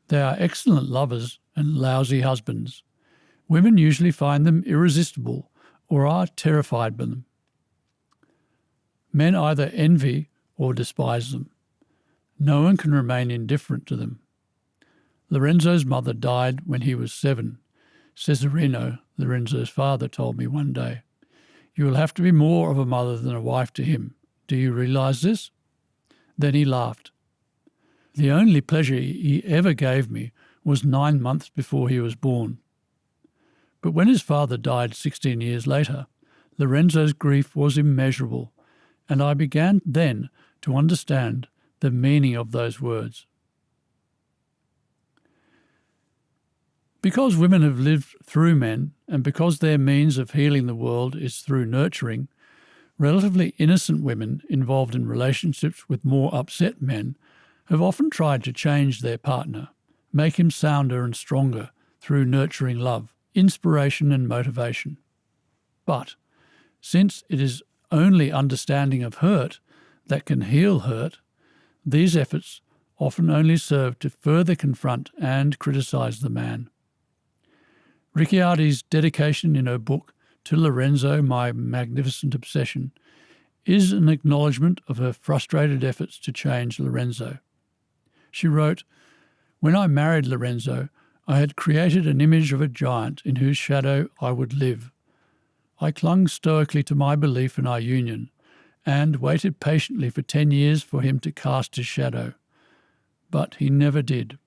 S1: They are excellent lovers and lousy husbands. Women usually find them irresistible or are terrified by them. Men either envy or despise them. No one can remain indifferent to them. Lorenzo's mother died when he was 7. Cesarino, Lorenzo's father, told me one day, "You will have to be more of a mother than a wife to him. Do you realise this?" Then he laughed. The only pleasure he ever gave me was 9 months before he was born. But when his father died 16 years later, Lorenzo's grief was immeasurable, and I began then to understand the meaning of those words. Because women have lived through men, and because their means of healing the world is through nurturing, relatively innocent women involved in relationships with more upset men have often tried to change their partner, make him sounder and stronger through nurturing love, inspiration and motivation. But since it is only understanding of hurt that can heal hurt, these efforts often only serve to further confront and criticise the man. Ricciardi's dedication in her book to Lorenzo, My Magnificent Obsession, is an acknowledgement of her frustrated efforts to change Lorenzo. She wrote, "When I married Lorenzo, I had created an image of a giant in whose shadow I would live. I clung stoically to my belief in our union and waited patiently for 10 years for him to cast his shadow. but he never did.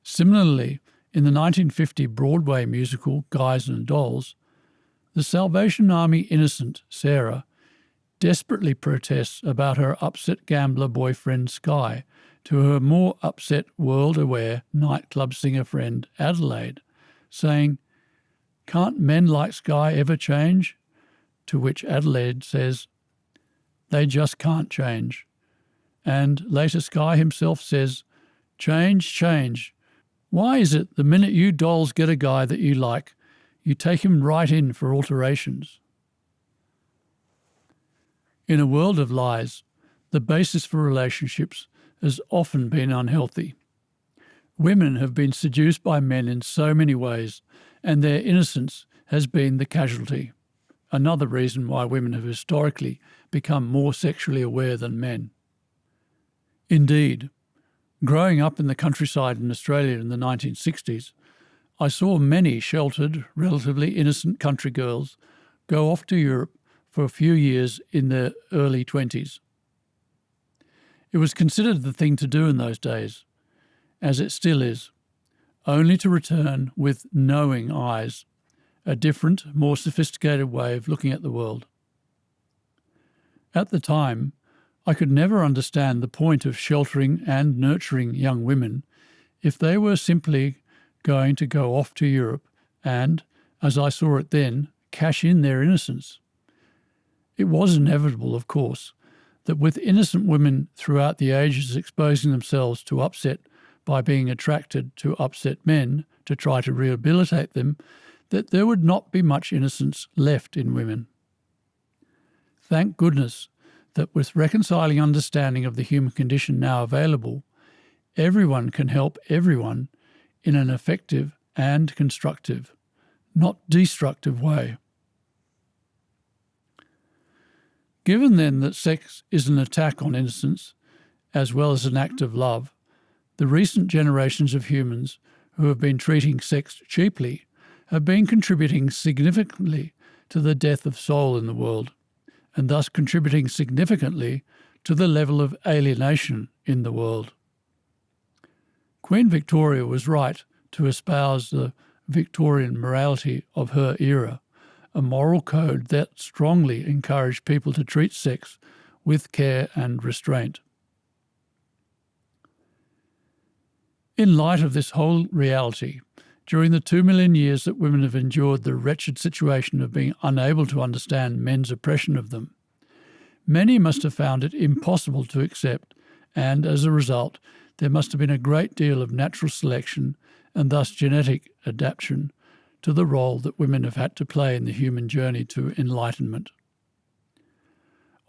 S1: Similarly, in the 1950 Broadway musical Guys and Dolls, the Salvation Army innocent, Sarah, desperately protests about her upset gambler boyfriend Sky to her more upset world-aware nightclub singer friend Adelaide, saying, "Can't men like Sky ever change?" To which Adelaide says, "They just can't change." And later Sky himself says, "Change, change. Why is it the minute you dolls get a guy that you like, you take him right in for alterations?" In a world of lies, the basis for relationships has often been unhealthy. Women have been seduced by men in so many ways, and their innocence has been the casualty. Another reason why women have historically become more sexually aware than men. Indeed, growing up in the countryside in Australia in the 1960s, I saw many sheltered, relatively innocent country girls go off to Europe for a few years in their early 20s. It was considered the thing to do in those days, as it still is, only to return with knowing eyes, a different, more sophisticated way of looking at the world. At the time, I could never understand the point of sheltering and nurturing young women if they were simply going to go off to Europe and, as I saw it then, cash in their innocence. It was inevitable, of course, that with innocent women throughout the ages exposing themselves to upset by being attracted to upset men to try to rehabilitate them, that there would not be much innocence left in women. Thank goodness that with reconciling understanding of the human condition now available, everyone can help everyone in an effective and constructive, not destructive way. Given then that sex is an attack on innocence, as well as an act of love, the recent generations of humans who have been treating sex cheaply have been contributing significantly to the death of soul in the world, and thus contributing significantly to the level of alienation in the world. Queen Victoria was right to espouse the Victorian morality of her era, a moral code that strongly encouraged people to treat sex with care and restraint. In light of this whole reality, during the 2 million years that women have endured the wretched situation of being unable to understand men's oppression of them, many must have found it impossible to accept, and as a result, there must have been a great deal of natural selection and thus genetic adaptation to the role that women have had to play in the human journey to enlightenment.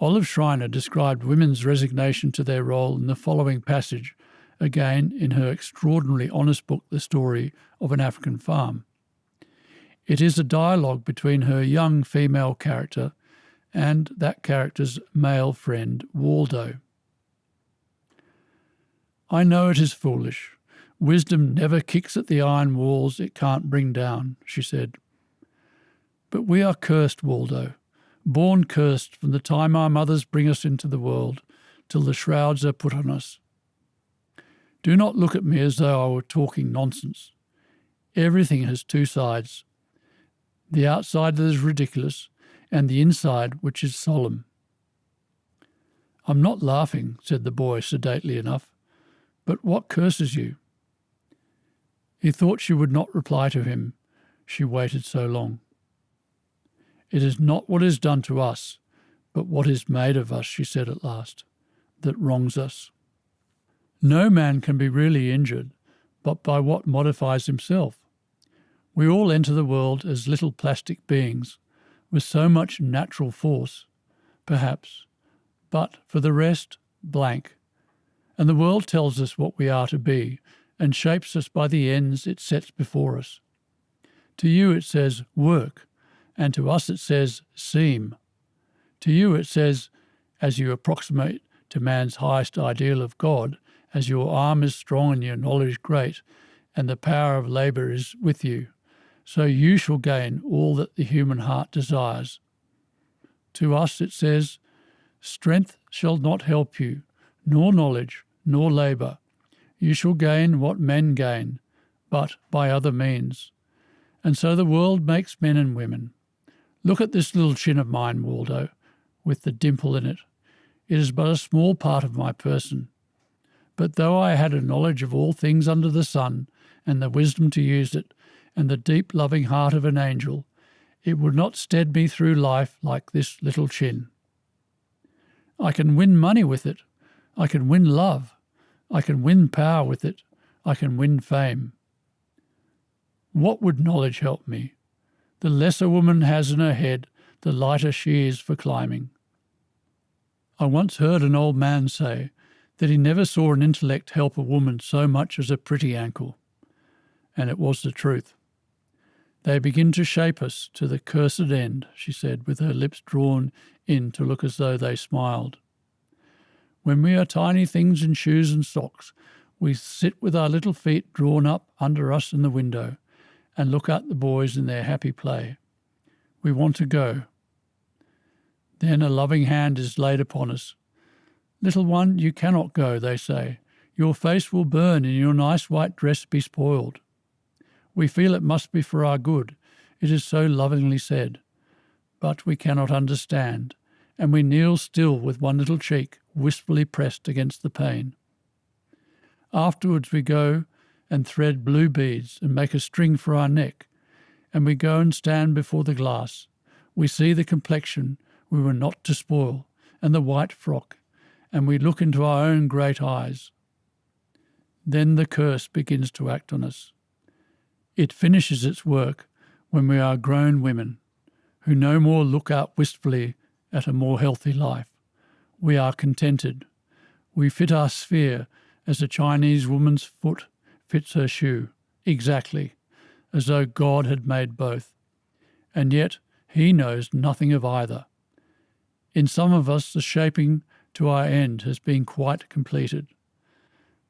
S1: Olive Schreiner described women's resignation to their role in the following passage, again in her extraordinarily honest book, The Story of an African Farm. It is a dialogue between her young female character and that character's male friend, Waldo. "I know it is foolish. Wisdom never kicks at the iron walls it can't bring down," she said. "But we are cursed, Waldo, born cursed from the time our mothers bring us into the world till the shrouds are put on us. Do not look at me as though I were talking nonsense. Everything has two sides, the outside that is ridiculous and the inside which is solemn." "I'm not laughing," said the boy sedately enough, "but what curses you?" He thought she would not reply to him. She waited so long. "It is not what is done to us, but what is made of us," she said at last, "that wrongs us. No man can be really injured but by what modifies himself. We all enter the world as little plastic beings with so much natural force, perhaps, but for the rest, blank. And the world tells us what we are to be and shapes us by the ends it sets before us. To you it says work, and to us it says seem. To you it says, as you approximate to man's highest ideal of God, as your arm is strong and your knowledge great, and the power of labour is with you, so you shall gain all that the human heart desires. To us it says, strength shall not help you, nor knowledge, nor labour. You shall gain what men gain, but by other means. And so the world makes men and women. Look at this little chin of mine, Waldo, with the dimple in it. It is but a small part of my person. But though I had a knowledge of all things under the sun, and the wisdom to use it, and the deep loving heart of an angel, it would not stead me through life like this little chin. I can win money with it. I can win love. I can win power with it. I can win fame. What would knowledge help me? The less a woman has in her head, the lighter she is for climbing. I once heard an old man say that he never saw an intellect help a woman so much as a pretty ankle. And it was the truth. They begin to shape us to the cursed end, she said, with her lips drawn in to look as though they smiled. When we are tiny things in shoes and socks, we sit with our little feet drawn up under us in the window and look at the boys in their happy play. We want to go. Then a loving hand is laid upon us. Little one, you cannot go, they say. Your face will burn and your nice white dress be spoiled. We feel it must be for our good. It is so lovingly said. But we cannot understand, and we kneel still with one little cheek wistfully pressed against the pane. Afterwards we go and thread blue beads and make a string for our neck, and we go and stand before the glass. We see the complexion we were not to spoil, and the white frock, and we look into our own great eyes. Then the curse begins to act on us. It finishes its work when we are grown women, who no more look out wistfully at a more healthy life. We are contented. We fit our sphere as a Chinese woman's foot fits her shoe, exactly, as though God had made both. And yet he knows nothing of either. In some of us the shaping to our end has been quite completed.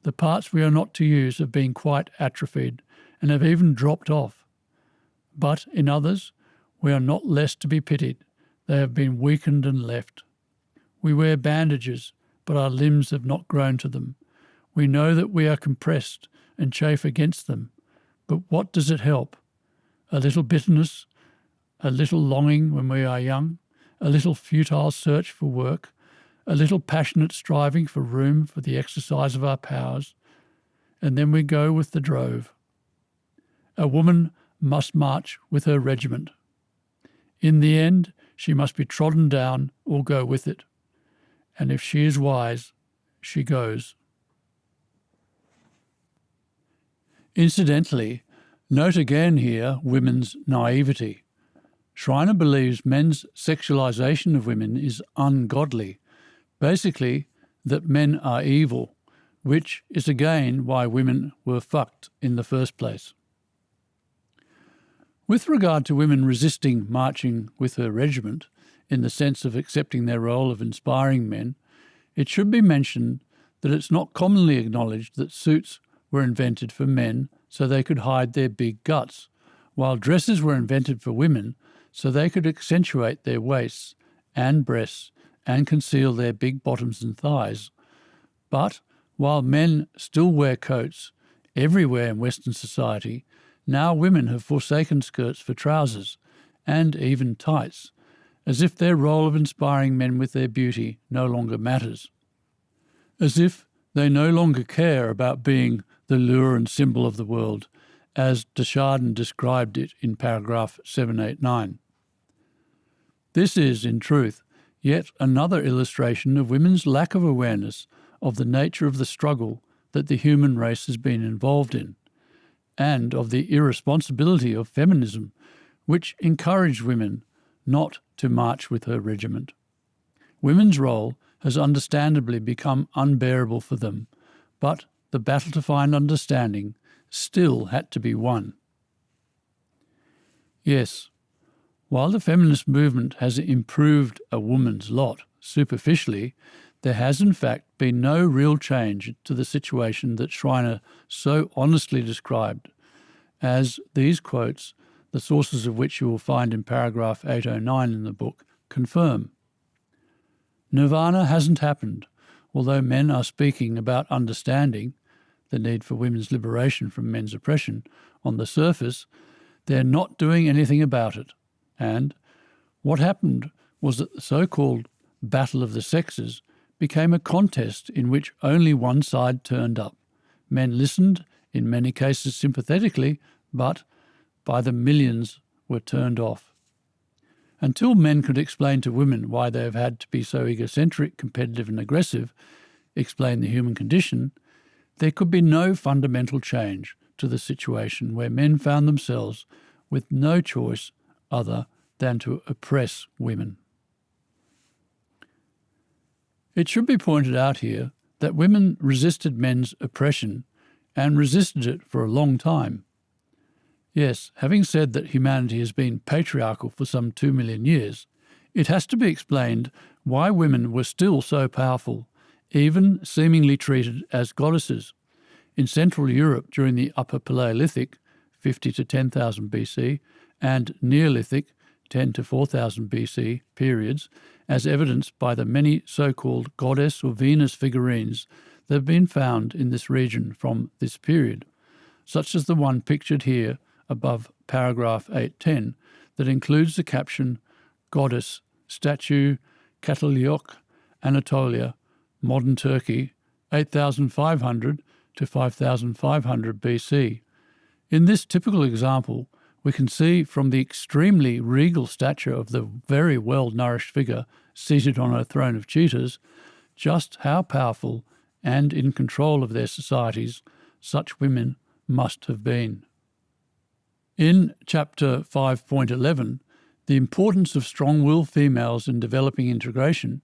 S1: The parts we are not to use have been quite atrophied and have even dropped off. But in others, we are not less to be pitied. They have been weakened and left. We wear bandages, but our limbs have not grown to them. We know that we are compressed and chafe against them. But what does it help? A little bitterness, a little longing when we are young, a little futile search for work, a little passionate striving for room for the exercise of our powers, and then we go with the drove. A woman must march with her regiment. In the end, she must be trodden down or go with it. And if she is wise, she goes. Incidentally, note again here women's naivety. Schreiner believes men's sexualization of women is ungodly, basically that men are evil, which is again why women were fucked in the first place. With regard to women resisting marching with her regiment, in the sense of accepting their role of inspiring men, it should be mentioned that it's not commonly acknowledged that suits were invented for men so they could hide their big guts, while dresses were invented for women so they could accentuate their waists and breasts and conceal their big bottoms and thighs. But while men still wear coats everywhere in Western society, now women have forsaken skirts for trousers, and even tights, as if their role of inspiring men with their beauty no longer matters. As if they no longer care about being the lure and symbol of the world, as Desjardins described it in paragraph 789. This is, in truth, yet another illustration of women's lack of awareness of the nature of the struggle that the human race has been involved in, and of the irresponsibility of feminism, which encouraged women not to march with her regiment. Women's role has understandably become unbearable for them, but the battle to find understanding still had to be won. Yes, while the feminist movement has improved a woman's lot superficially, there has in fact been no real change to the situation that Schreiner so honestly described, as these quotes, the sources of which you will find in paragraph 809 in the book, confirm. Nirvana hasn't happened, although men are speaking about understanding the need for women's liberation from men's oppression on the surface, they're not doing anything about it. And what happened was that the so-called battle of the sexes became a contest in which only one side turned up. Men listened, in many cases sympathetically, but by the millions were turned off. Until men could explain to women why they have had to be so egocentric, competitive and aggressive, explain the human condition, there could be no fundamental change to the situation where men found themselves with no choice other than to oppress women. It should be pointed out here that women resisted men's oppression and resisted it for a long time. Yes, having said that humanity has been patriarchal for some 2 million years, it has to be explained why women were still so powerful, even seemingly treated as goddesses. In Central Europe during the Upper Paleolithic, 50 to 10,000 BC, and Neolithic, 10 to 4,000 BC periods, as evidenced by the many so-called goddess or Venus figurines that have been found in this region from this period, such as the one pictured here above paragraph 810 that includes the caption Goddess, Statue, Catalyok, Anatolia, Modern Turkey, 8,500 to 5,500 BC. In this typical example, we can see from the extremely regal stature of the very well-nourished figure seated on a throne of cheetahs just how powerful and in control of their societies such women must have been. In Chapter 5.11, The Importance of Strong-Willed Females in Developing Integration,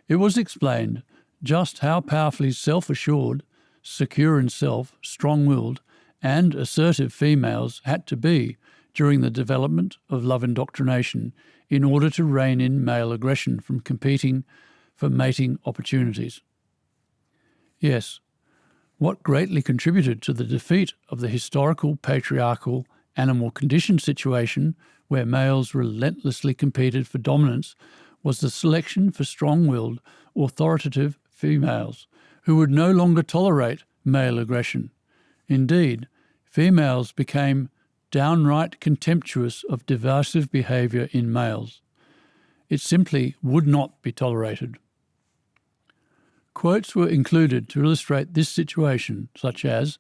S1: it was explained just how powerfully self-assured, secure in self, strong-willed, and assertive females had to be during the development of love indoctrination in order to rein in male aggression from competing for mating opportunities. Yes, what greatly contributed to the defeat of the historical patriarchal animal condition situation where males relentlessly competed for dominance was the selection for strong-willed, authoritative females who would no longer tolerate male aggression. Indeed, females became downright contemptuous of divisive behaviour in males. It simply would not be tolerated. Quotes were included to illustrate this situation, such as,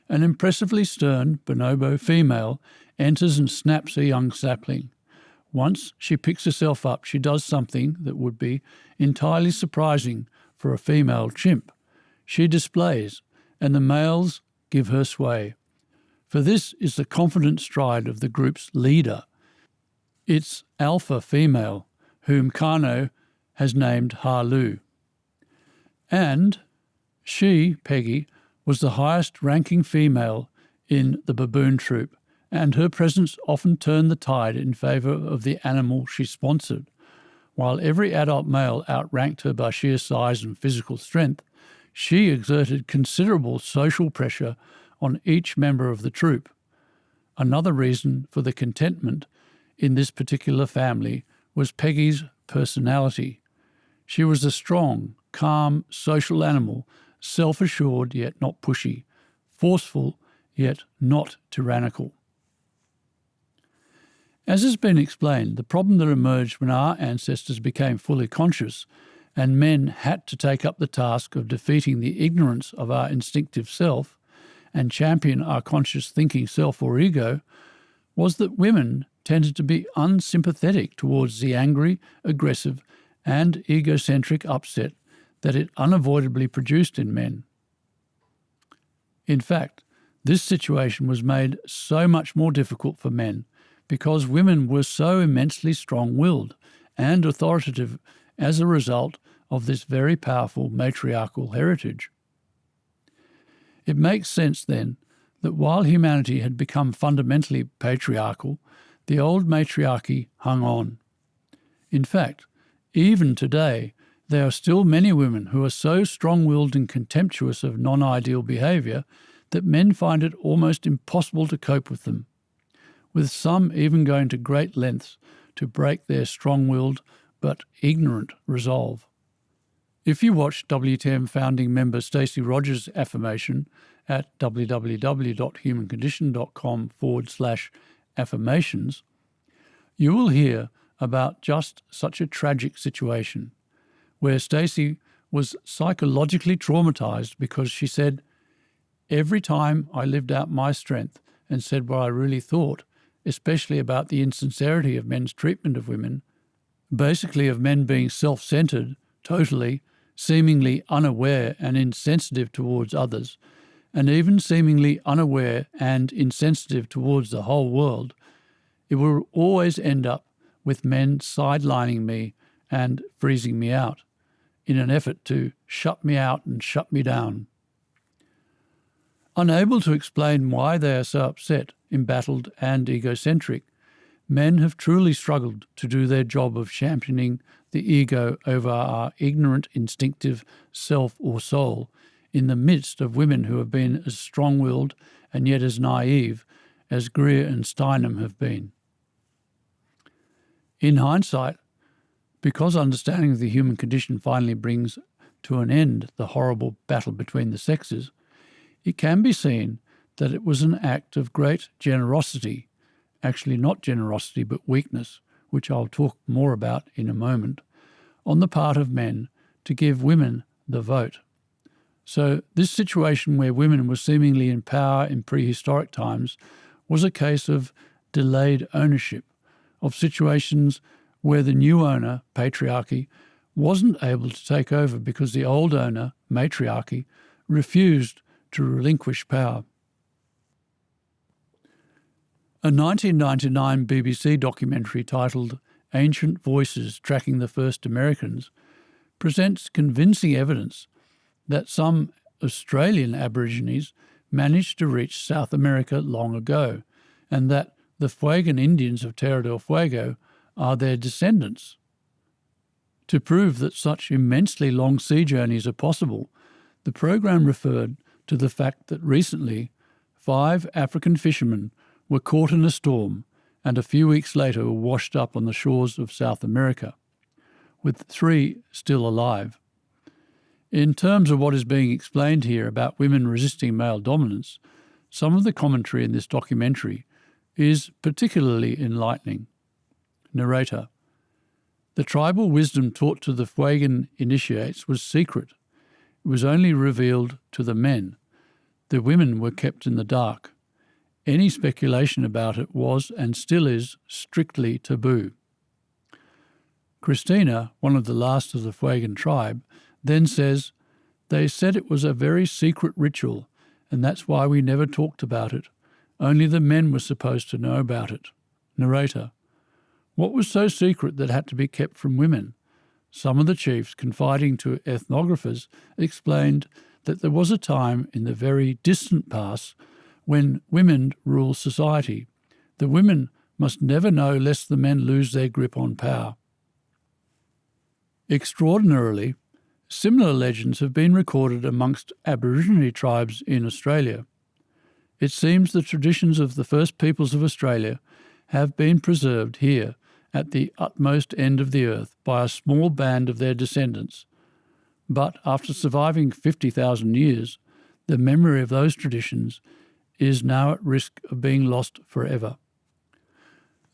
S1: an impressively stern bonobo female enters and snaps a young sapling. Once she picks herself up, she does something that would be entirely surprising for a female chimp. She displays, and the males give her sway. For this is the confident stride of the group's leader, its alpha female, whom Carnot has named Harlou. And she, Peggy, was the highest-ranking female in the baboon troop, and her presence often turned the tide in favour of the animal she sponsored. While every adult male outranked her by sheer size and physical strength, she exerted considerable social pressure on each member of the troop. Another reason for the contentment in this particular family was Peggy's personality. She was a strong, calm, social animal, self-assured yet not pushy, forceful yet not tyrannical. As has been explained, the problem that emerged when our ancestors became fully conscious and men had to take up the task of defeating the ignorance of our instinctive self and champion our conscious thinking self or ego was that women tended to be unsympathetic towards the angry, aggressive and egocentric upset that it unavoidably produced in men. In fact, this situation was made so much more difficult for men because women were so immensely strong-willed and authoritative as a result of this very powerful matriarchal heritage. It makes sense, then, that while humanity had become fundamentally patriarchal, the old matriarchy hung on. In fact, even today, there are still many women who are so strong-willed and contemptuous of non-ideal behaviour that men find it almost impossible to cope with them, with some even going to great lengths to break their strong-willed but ignorant resolve. If you watch WTM founding member Stacey Rogers' affirmation at www.humancondition.com/affirmations, you will hear about just such a tragic situation where Stacey was psychologically traumatized because she said, "Every time I lived out my strength and said what I really thought, especially about the insincerity of men's treatment of women, basically of men being self-centered, totally, seemingly unaware and insensitive towards others, and even seemingly unaware and insensitive towards the whole world, it will always end up with men sidelining me and freezing me out in an effort to shut me out and shut me down." Unable to explain why they are so upset, embattled and egocentric, men have truly struggled to do their job of championing the ego over our ignorant, instinctive self or soul in the midst of women who have been as strong-willed and yet as naive as Greer and Steinem have been. In hindsight, because understanding of the human condition finally brings to an end the horrible battle between the sexes, it can be seen that it was an act of great generosity, actually not generosity but weakness, which I'll talk more about in a moment, on the part of men to give women the vote. So this situation where women were seemingly in power in prehistoric times was a case of delayed ownership, of situations where the new owner, patriarchy, wasn't able to take over because the old owner, matriarchy, refused to relinquish power. A 1999 BBC documentary titled Ancient Voices Tracking the First Americans presents convincing evidence that some Australian Aborigines managed to reach South America long ago, and that the Fuegan Indians of Terra del Fuego are their descendants. To prove that such immensely long sea journeys are possible, the program referred to the fact that recently 5 African fishermen were caught in a storm and a few weeks later were washed up on the shores of South America, with 3 still alive. In terms of what is being explained here about women resisting male dominance, some of the commentary in this documentary is particularly enlightening. Narrator: The tribal wisdom taught to the Fuegan initiates was secret. It was only revealed to the men. The women were kept in the dark. Any speculation about it was, and still is, strictly taboo. Christina, one of the last of the Fuegan tribe, then says, "They said it was a very secret ritual, and that's why we never talked about it. Only the men were supposed to know about it." Narrator: What was so secret that had to be kept from women? Some of the chiefs, confiding to ethnographers, explained that there was a time in the very distant past when women ruled society. The women must never know lest the men lose their grip on power. Extraordinarily, similar legends have been recorded amongst Aboriginal tribes in Australia. It seems the traditions of the first peoples of Australia have been preserved here at the utmost end of the earth by a small band of their descendants. But after surviving 50,000 years, the memory of those traditions is now at risk of being lost forever.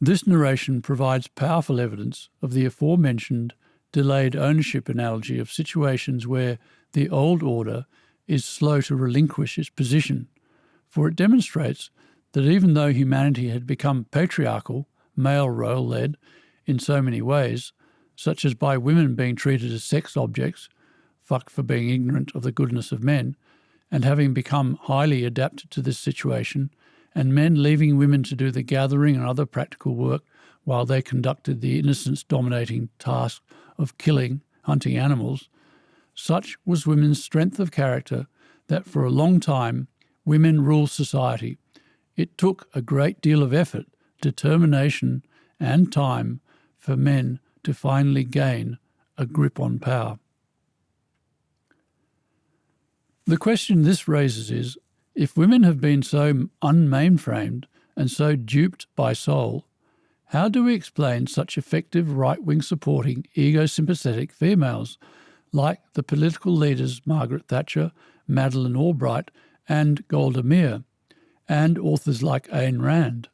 S1: This narration provides powerful evidence of the aforementioned delayed ownership analogy of situations where the old order is slow to relinquish its position, for it demonstrates that even though humanity had become patriarchal, male role-led in so many ways, such as by women being treated as sex objects, fucked for being ignorant of the goodness of men, and having become highly adapted to this situation, and men leaving women to do the gathering and other practical work while they conducted the innocence-dominating task of killing, hunting animals, such was women's strength of character that for a long time women ruled society. It took a great deal of effort, determination and time for men to finally gain a grip on power. The question this raises is, if women have been so unmainframed and so duped by soul, how do we explain such effective right-wing supporting ego-sympathetic females like the political leaders Margaret Thatcher, Madeleine Albright and Golda Meir, and authors like Ayn Rand,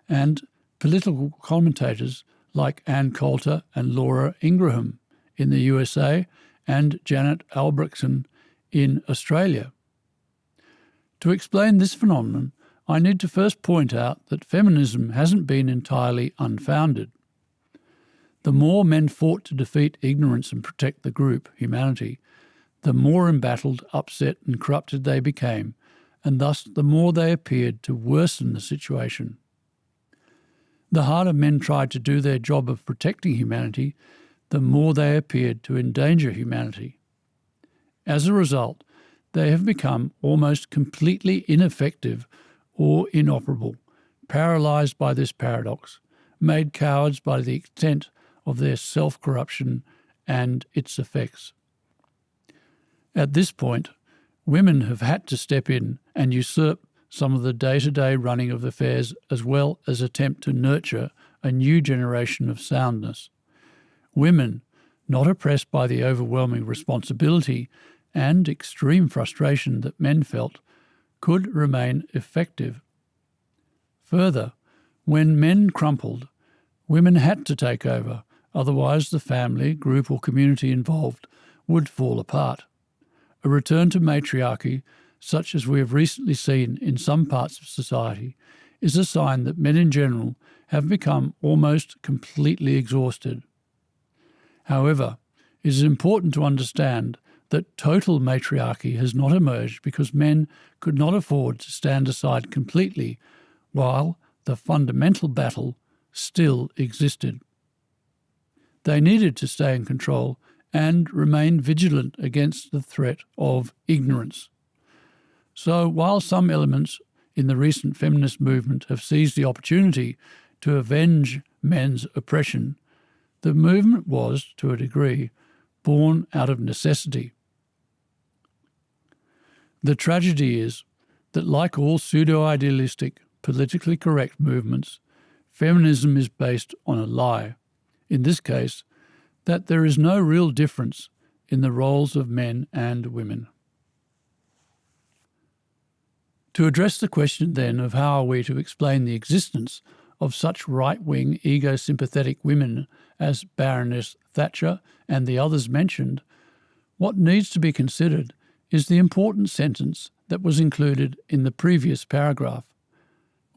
S1: and political commentators like Ann Coulter and Laura Ingraham in the USA and Janet Albrechtsen in Australia. To explain this phenomenon, I need to first point out that feminism hasn't been entirely unfounded. The more men fought to defeat ignorance and protect the group, humanity, the more embattled, upset and corrupted they became, and thus the more they appeared to worsen the situation. The harder men tried to do their job of protecting humanity, the more they appeared to endanger humanity. As a result, they have become almost completely ineffective or inoperable, paralysed by this paradox, made cowards by the extent of their self-corruption and its effects. At this point, women have had to step in and usurp some of the day-to-day running of affairs, as well as attempt to nurture a new generation of soundness. Women, not oppressed by the overwhelming responsibility and extreme frustration that men felt, could remain effective. Further, when men crumpled, women had to take over, otherwise the family, group or community involved would fall apart. A return to matriarchy, such as we have recently seen in some parts of society, is a sign that men in general have become almost completely exhausted. However, it is important to understand that total matriarchy has not emerged because men could not afford to stand aside completely while the fundamental battle still existed. They needed to stay in control and remain vigilant against the threat of ignorance. So while some elements in the recent feminist movement have seized the opportunity to avenge men's oppression, the movement was, to a degree, born out of necessity. The tragedy is that, like all pseudo-idealistic, politically correct movements, feminism is based on a lie, in this case, that there is no real difference in the roles of men and women. To address the question then of how are we to explain the existence of such right-wing ego-sympathetic women as Baroness Thatcher and the others mentioned, what needs to be considered is the important sentence that was included in the previous paragraph.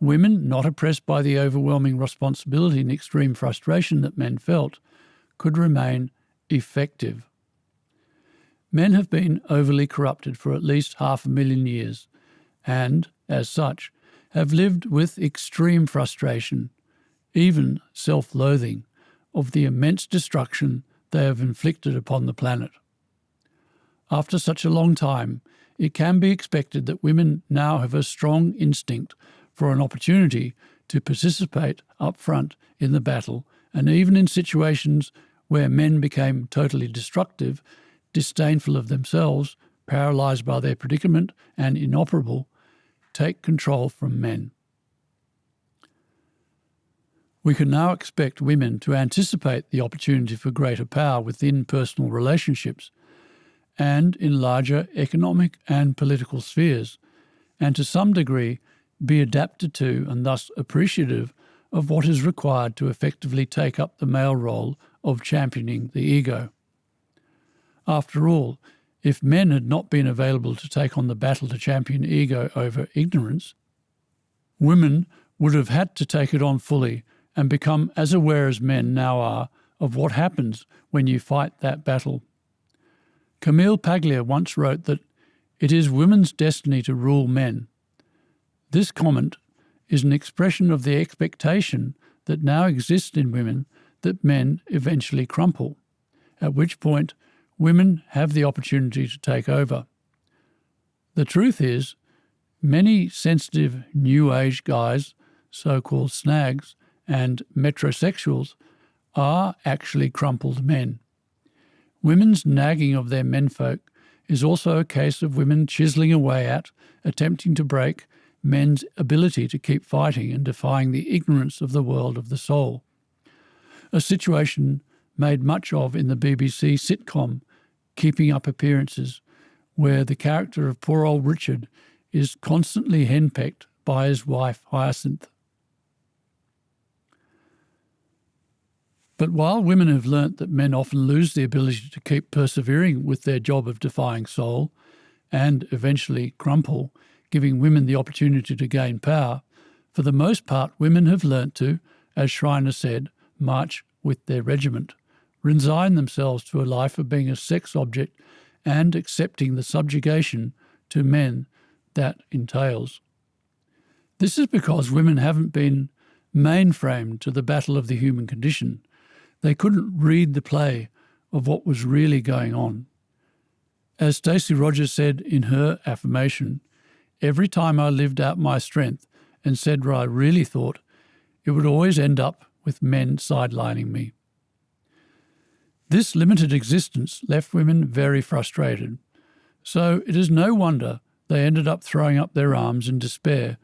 S1: Women not oppressed by the overwhelming responsibility and extreme frustration that men felt could remain effective. Men have been overly corrupted for at least 500,000 years and, as such, have lived with extreme frustration, even self-loathing, of the immense destruction they have inflicted upon the planet. After such a long time, it can be expected that women now have a strong instinct for an opportunity to participate up front in the battle, and even in situations where men became totally destructive, disdainful of themselves, paralysed by their predicament and inoperable, take control from men. We can now expect women to anticipate the opportunity for greater power within personal relationships and in larger economic and political spheres, and to some degree be adapted to and thus appreciative of what is required to effectively take up the male role of championing the ego. After all, if men had not been available to take on the battle to champion ego over ignorance, women would have had to take it on fully and become as aware as men now are of what happens when you fight that battle. Camille Paglia once wrote that it is women's destiny to rule men. This comment is an expression of the expectation that now exists in women that men eventually crumple, at which point women have the opportunity to take over. The truth is, many sensitive New Age guys, so-called snags, and metrosexuals are actually crumpled men. Women's nagging of their menfolk is also a case of women chiselling away at, attempting to break, men's ability to keep fighting and defying the ignorance of the world of the soul. A situation made much of in the BBC sitcom keeping up appearances, where the character of poor old Richard is constantly henpecked by his wife Hyacinth. But while women have learnt that men often lose the ability to keep persevering with their job of defying soul and eventually crumple, giving women the opportunity to gain power, for the most part women have learnt to, as Schreiner said, march with their regiment, resign themselves to a life of being a sex object and accepting the subjugation to men that entails. This is because women haven't been mainframed to the battle of the human condition. They couldn't read the play of what was really going on. As Stacey Rogers said in her affirmation, every time I lived out my strength and said what I really thought, it would always end up with men sidelining me. This limited existence left women very frustrated, so it is no wonder they ended up throwing up their arms in despair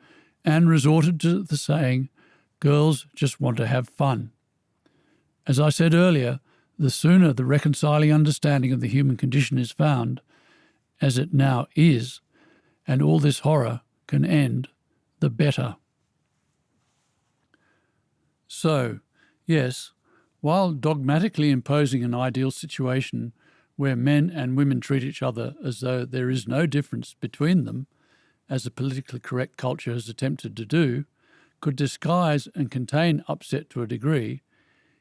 S1: and resorted to the saying, "Girls just want to have fun." As I said earlier, the sooner the reconciling understanding of the human condition is found, as it now is, and all this horror can end, the better. So, yes, while dogmatically imposing an ideal situation where men and women treat each other as though there is no difference between them, as a politically correct culture has attempted to do, could disguise and contain upset to a degree,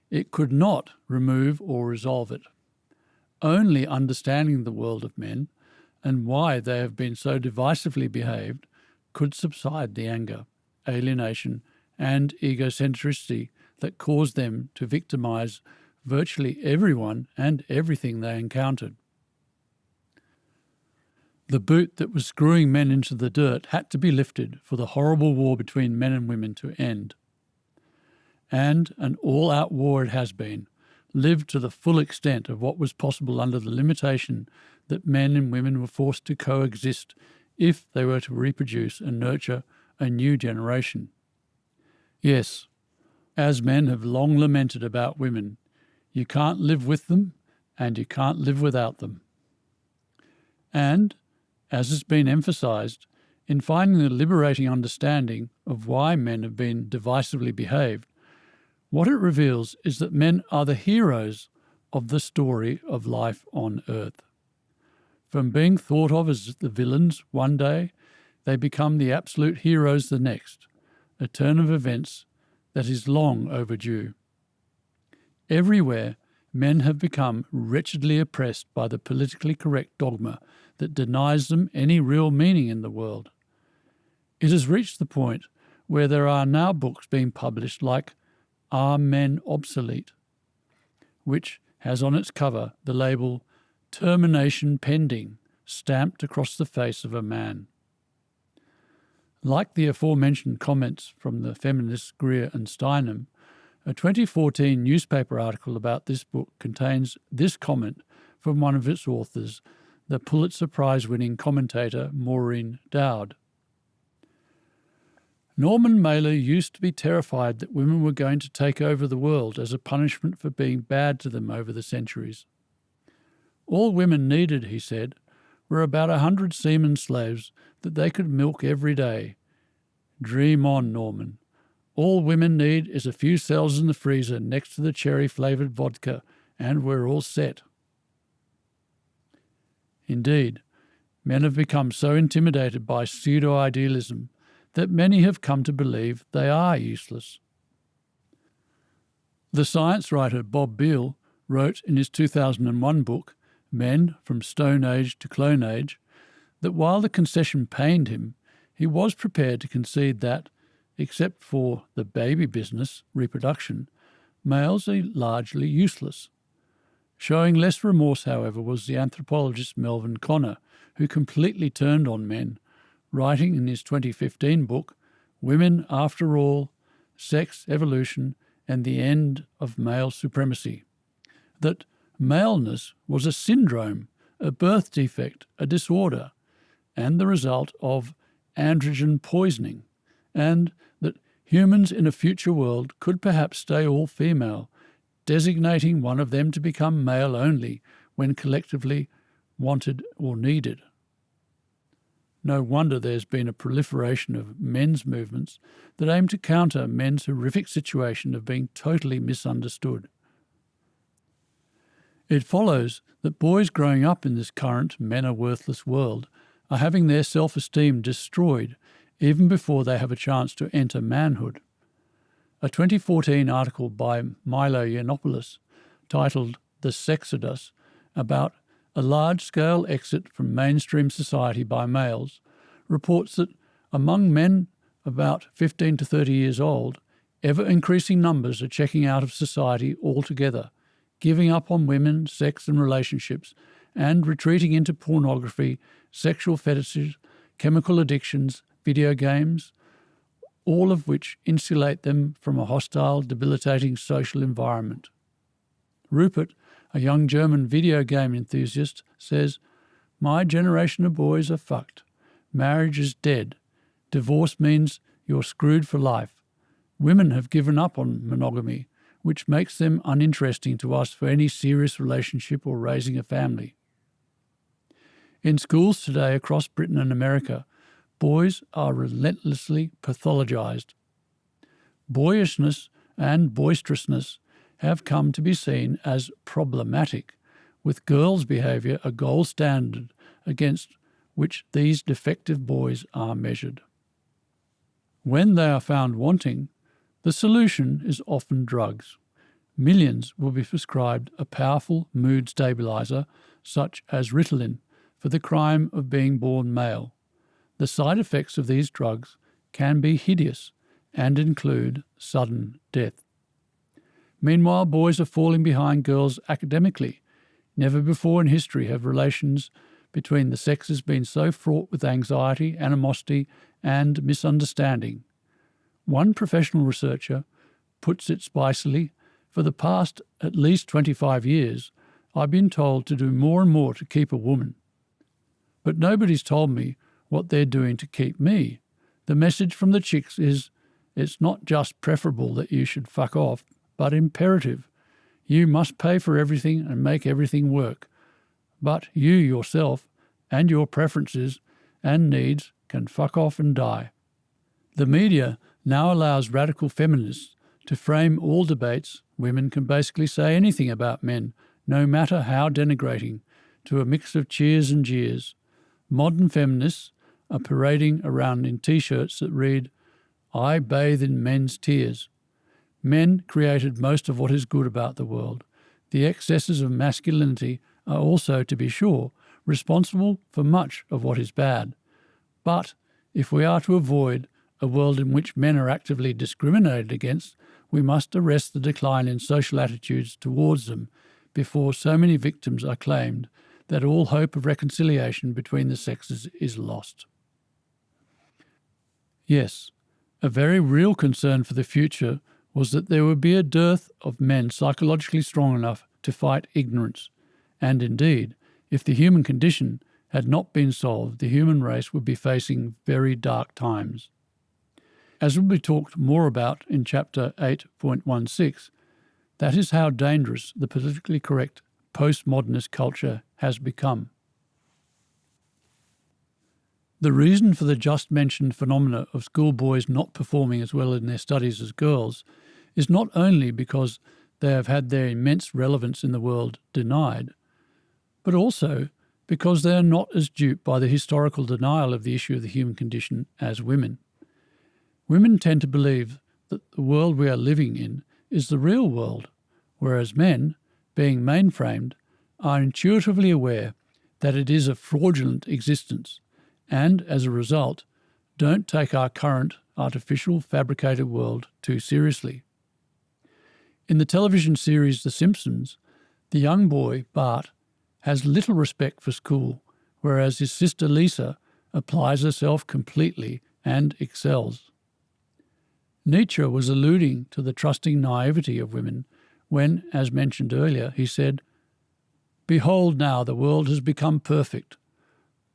S1: it could not remove or resolve it. Only understanding the world of men and why they have been so divisively behaved could subside the anger, alienation, and egocentricity that caused them to victimize virtually everyone and everything they encountered. The boot that was screwing men into the dirt had to be lifted for the horrible war between men and women to end. And an all-out war it has been, lived to the full extent of what was possible under the limitation that men and women were forced to coexist if they were to reproduce and nurture a new generation. Yes, as men have long lamented about women, you can't live with them and you can't live without them. And, as has been emphasised, in finding the liberating understanding of why men have been divisively behaved, what it reveals is that men are the heroes of the story of life on Earth. From being thought of as the villains one day, they become the absolute heroes the next, a turn of events that is long overdue. Everywhere, men have become wretchedly oppressed by the politically correct dogma that denies them any real meaning in the world. It has reached the point where there are now books being published like Are Men Obsolete?, which has on its cover the label Termination Pending stamped across the face of a man. Like the aforementioned comments from the feminists Greer and Steinem, a 2014 newspaper article about this book contains this comment from one of its authors, the Pulitzer Prize-winning commentator Maureen Dowd. Norman Mailer used to be terrified that women were going to take over the world as a punishment for being bad to them over the centuries. All women needed, he said, were about 100 seaman slaves that they could milk every day. Dream on, Norman. All women need is a few cells in the freezer next to the cherry-flavoured vodka, and we're all set. Indeed, men have become so intimidated by pseudo-idealism that many have come to believe they are useless. The science writer Bob Beale wrote in his 2001 book, Men from Stone Age to Clone Age, that while the concession pained him, he was prepared to concede that, except for the baby business, reproduction, males are largely useless. Showing less remorse, however, was the anthropologist Melvin Connor, who completely turned on men, writing in his 2015 book, Women After All, Sex, Evolution, and the End of Male Supremacy, that maleness was a syndrome, a birth defect, a disorder, and the result of androgen poisoning, and that humans in a future world could perhaps stay all female, designating one of them to become male only when collectively wanted or needed. No wonder there's been a proliferation of men's movements that aim to counter men's horrific situation of being totally misunderstood. It follows that boys growing up in this current men-are-worthless world are having their self-esteem destroyed even before they have a chance to enter manhood. A 2014 article by Milo Yiannopoulos titled The Sexodus about a large-scale exit from mainstream society by males reports that among men about 15 to 30 years old, ever-increasing numbers are checking out of society altogether, giving up on women, sex and relationships, and retreating into pornography, sexual fetishes, chemical addictions, video games, all of which insulate them from a hostile, debilitating social environment. Rupert, a young German video game enthusiast, says, "My generation of boys are fucked. Marriage is dead. Divorce means you're screwed for life. Women have given up on monogamy, which makes them uninteresting to us for any serious relationship or raising a family." In schools today across Britain and America, boys are relentlessly pathologized. Boyishness and boisterousness have come to be seen as problematic, with girls' behaviour a gold standard against which these defective boys are measured. When they are found wanting, the solution is often drugs. Millions will be prescribed a powerful mood stabiliser such as Ritalin for the crime of being born male. The side effects of these drugs can be hideous and include sudden death. Meanwhile, boys are falling behind girls academically. Never before in history have relations between the sexes been so fraught with anxiety, animosity, and misunderstanding. One professional researcher puts it spicily, "For the past at least 25 years, I've been told to do more and more to keep a woman. But nobody's told me what they're doing to keep me. The message from the chicks is, it's not just preferable that you should fuck off, but imperative. You must pay for everything and make everything work. But you yourself and your preferences and needs can fuck off and die." The media now allows radical feminists to frame all debates. Women can basically say anything about men, no matter how denigrating, to a mix of cheers and jeers. Modern feminists are parading around in T-shirts that read, "I bathe in men's tears." Men created most of what is good about the world. The excesses of masculinity are also, to be sure, responsible for much of what is bad. But if we are to avoid a world in which men are actively discriminated against, we must arrest the decline in social attitudes towards them before so many victims are claimed that all hope of reconciliation between the sexes is lost. Yes, a very real concern for the future was that there would be a dearth of men psychologically strong enough to fight ignorance, and indeed, if the human condition had not been solved, the human race would be facing very dark times. As will be talked more about in Chapter 8.16, that is how dangerous the politically correct postmodernist culture has become. The reason for the just mentioned phenomena of schoolboys not performing as well in their studies as girls is not only because they have had their immense relevance in the world denied, but also because they are not as duped by the historical denial of the issue of the human condition as women. Women tend to believe that the world we are living in is the real world, whereas men, being mainframed, are intuitively aware that it is a fraudulent existence, and, as a result, don't take our current artificial fabricated world too seriously. In the television series The Simpsons, the young boy, Bart, has little respect for school, whereas his sister Lisa applies herself completely and excels. Nietzsche was alluding to the trusting naivety of women when, as mentioned earlier, he said, "Behold now the world has become perfect.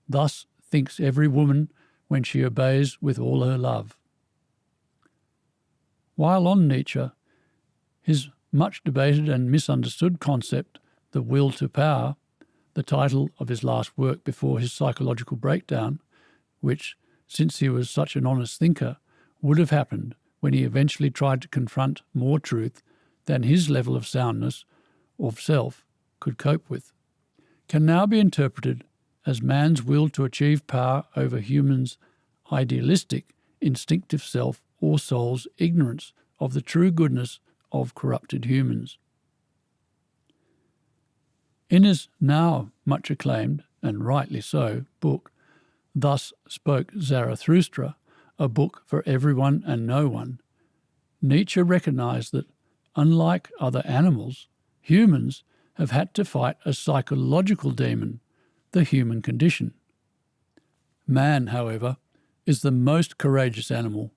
S1: Thus thinks every woman when she obeys with all her love." While on Nietzsche, his much debated and misunderstood concept, the will to power, the title of his last work before his psychological breakdown, which, since he was such an honest thinker, would have happened when he eventually tried to confront more truth than his level of soundness of self could cope with, can now be interpreted as man's will to achieve power over humans' idealistic, instinctive self or soul's ignorance of the true goodness of corrupted humans. In his now much acclaimed, and rightly so, book, Thus Spoke Zarathustra, a book for everyone and no one, Nietzsche recognized that, unlike other animals, humans have had to fight a psychological demon, the human condition. Man, however, is the most courageous animal.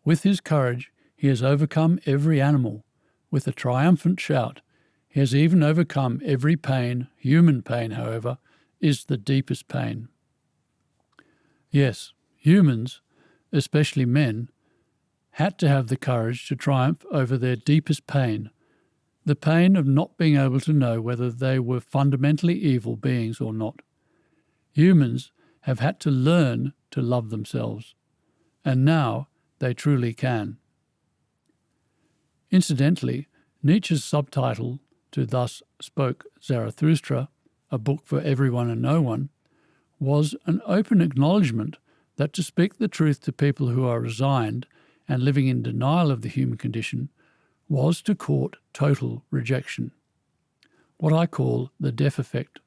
S1: With his courage, he has overcome every animal. With a triumphant shout, he has even overcome every pain. Human pain, however, is the deepest pain. Yes, humans, especially men, had to have the courage to triumph over their deepest pain, the pain of not being able to know whether they were fundamentally evil beings or not. Humans have had to learn to love themselves, and now they truly can. Incidentally, Nietzsche's subtitle to Thus Spoke Zarathustra, a book for everyone and no one, was an open acknowledgement that to speak the truth to people who are resigned and living in denial of the human condition was to court total rejection, what I call the deaf effect.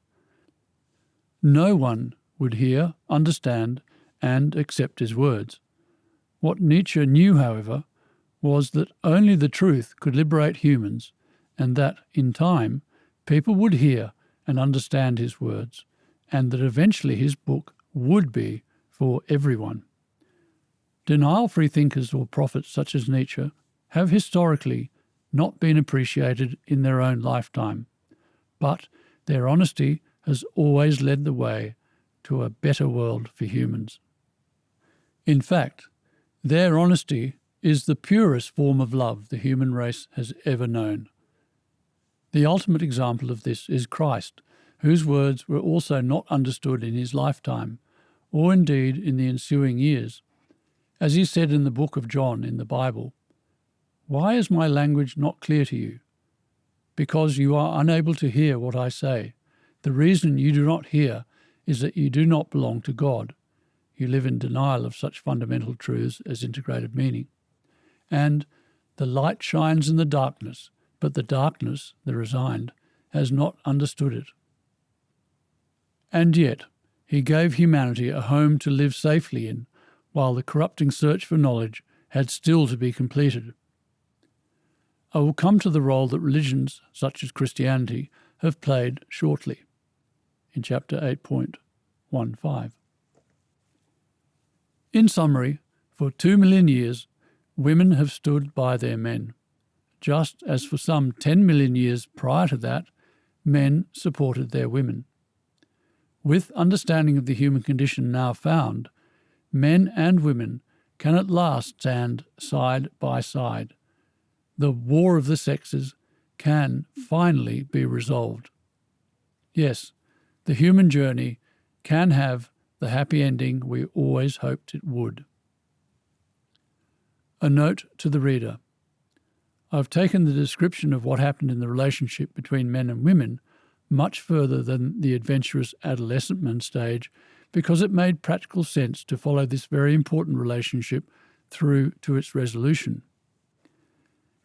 S1: No one would hear, understand, and accept his words. What Nietzsche knew, however, was that only the truth could liberate humans, and that, in time, people would hear and understand his words, and that eventually his book would be for everyone. Denial-free thinkers or prophets such as Nietzsche have historically not been appreciated in their own lifetime, but their honesty has always led the way to a better world for humans. In fact, their honesty is the purest form of love the human race has ever known. The ultimate example of this is Christ, whose words were also not understood in his lifetime, or indeed in the ensuing years. As he said in the book of John in the Bible, "Why is my language not clear to you? Because you are unable to hear what I say. The reason you do not hear is that you do not belong to God. You live in denial of such fundamental truths as integrated meaning. And the light shines in the darkness, but the darkness, the resigned, has not understood it." And yet, he gave humanity a home to live safely in, while the corrupting search for knowledge had still to be completed. I will come to the role that religions, such as Christianity, have played shortly, in chapter 8.15. In summary, for 2 million years, women have stood by their men, just as for some 10 million years prior to that, men supported their women. With understanding of the human condition now found, men and women can at last stand side by side. The war of the sexes can finally be resolved. Yes, the human journey can have the happy ending we always hoped it would. A note to the reader. I've taken the description of what happened in the relationship between men and women much further than the adventurous adolescent stage because it made practical sense to follow this very important relationship through to its resolution.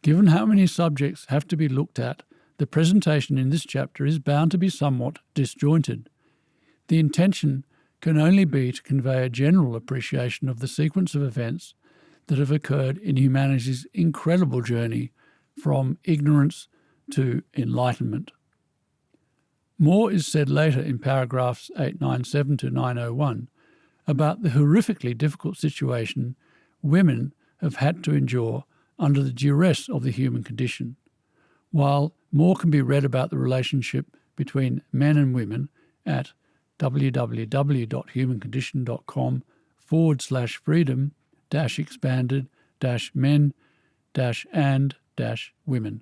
S1: Given how many subjects have to be looked at, the presentation in this chapter is bound to be somewhat disjointed. The intention can only be to convey a general appreciation of the sequence of events that have occurred in humanity's incredible journey from ignorance to enlightenment. More is said later in paragraphs 897 to 901 about the horrifically difficult situation women have had to endure under the duress of the human condition, while more can be read about the relationship between men and women at www.humancondition.com/freedom-expanded-men-and-women.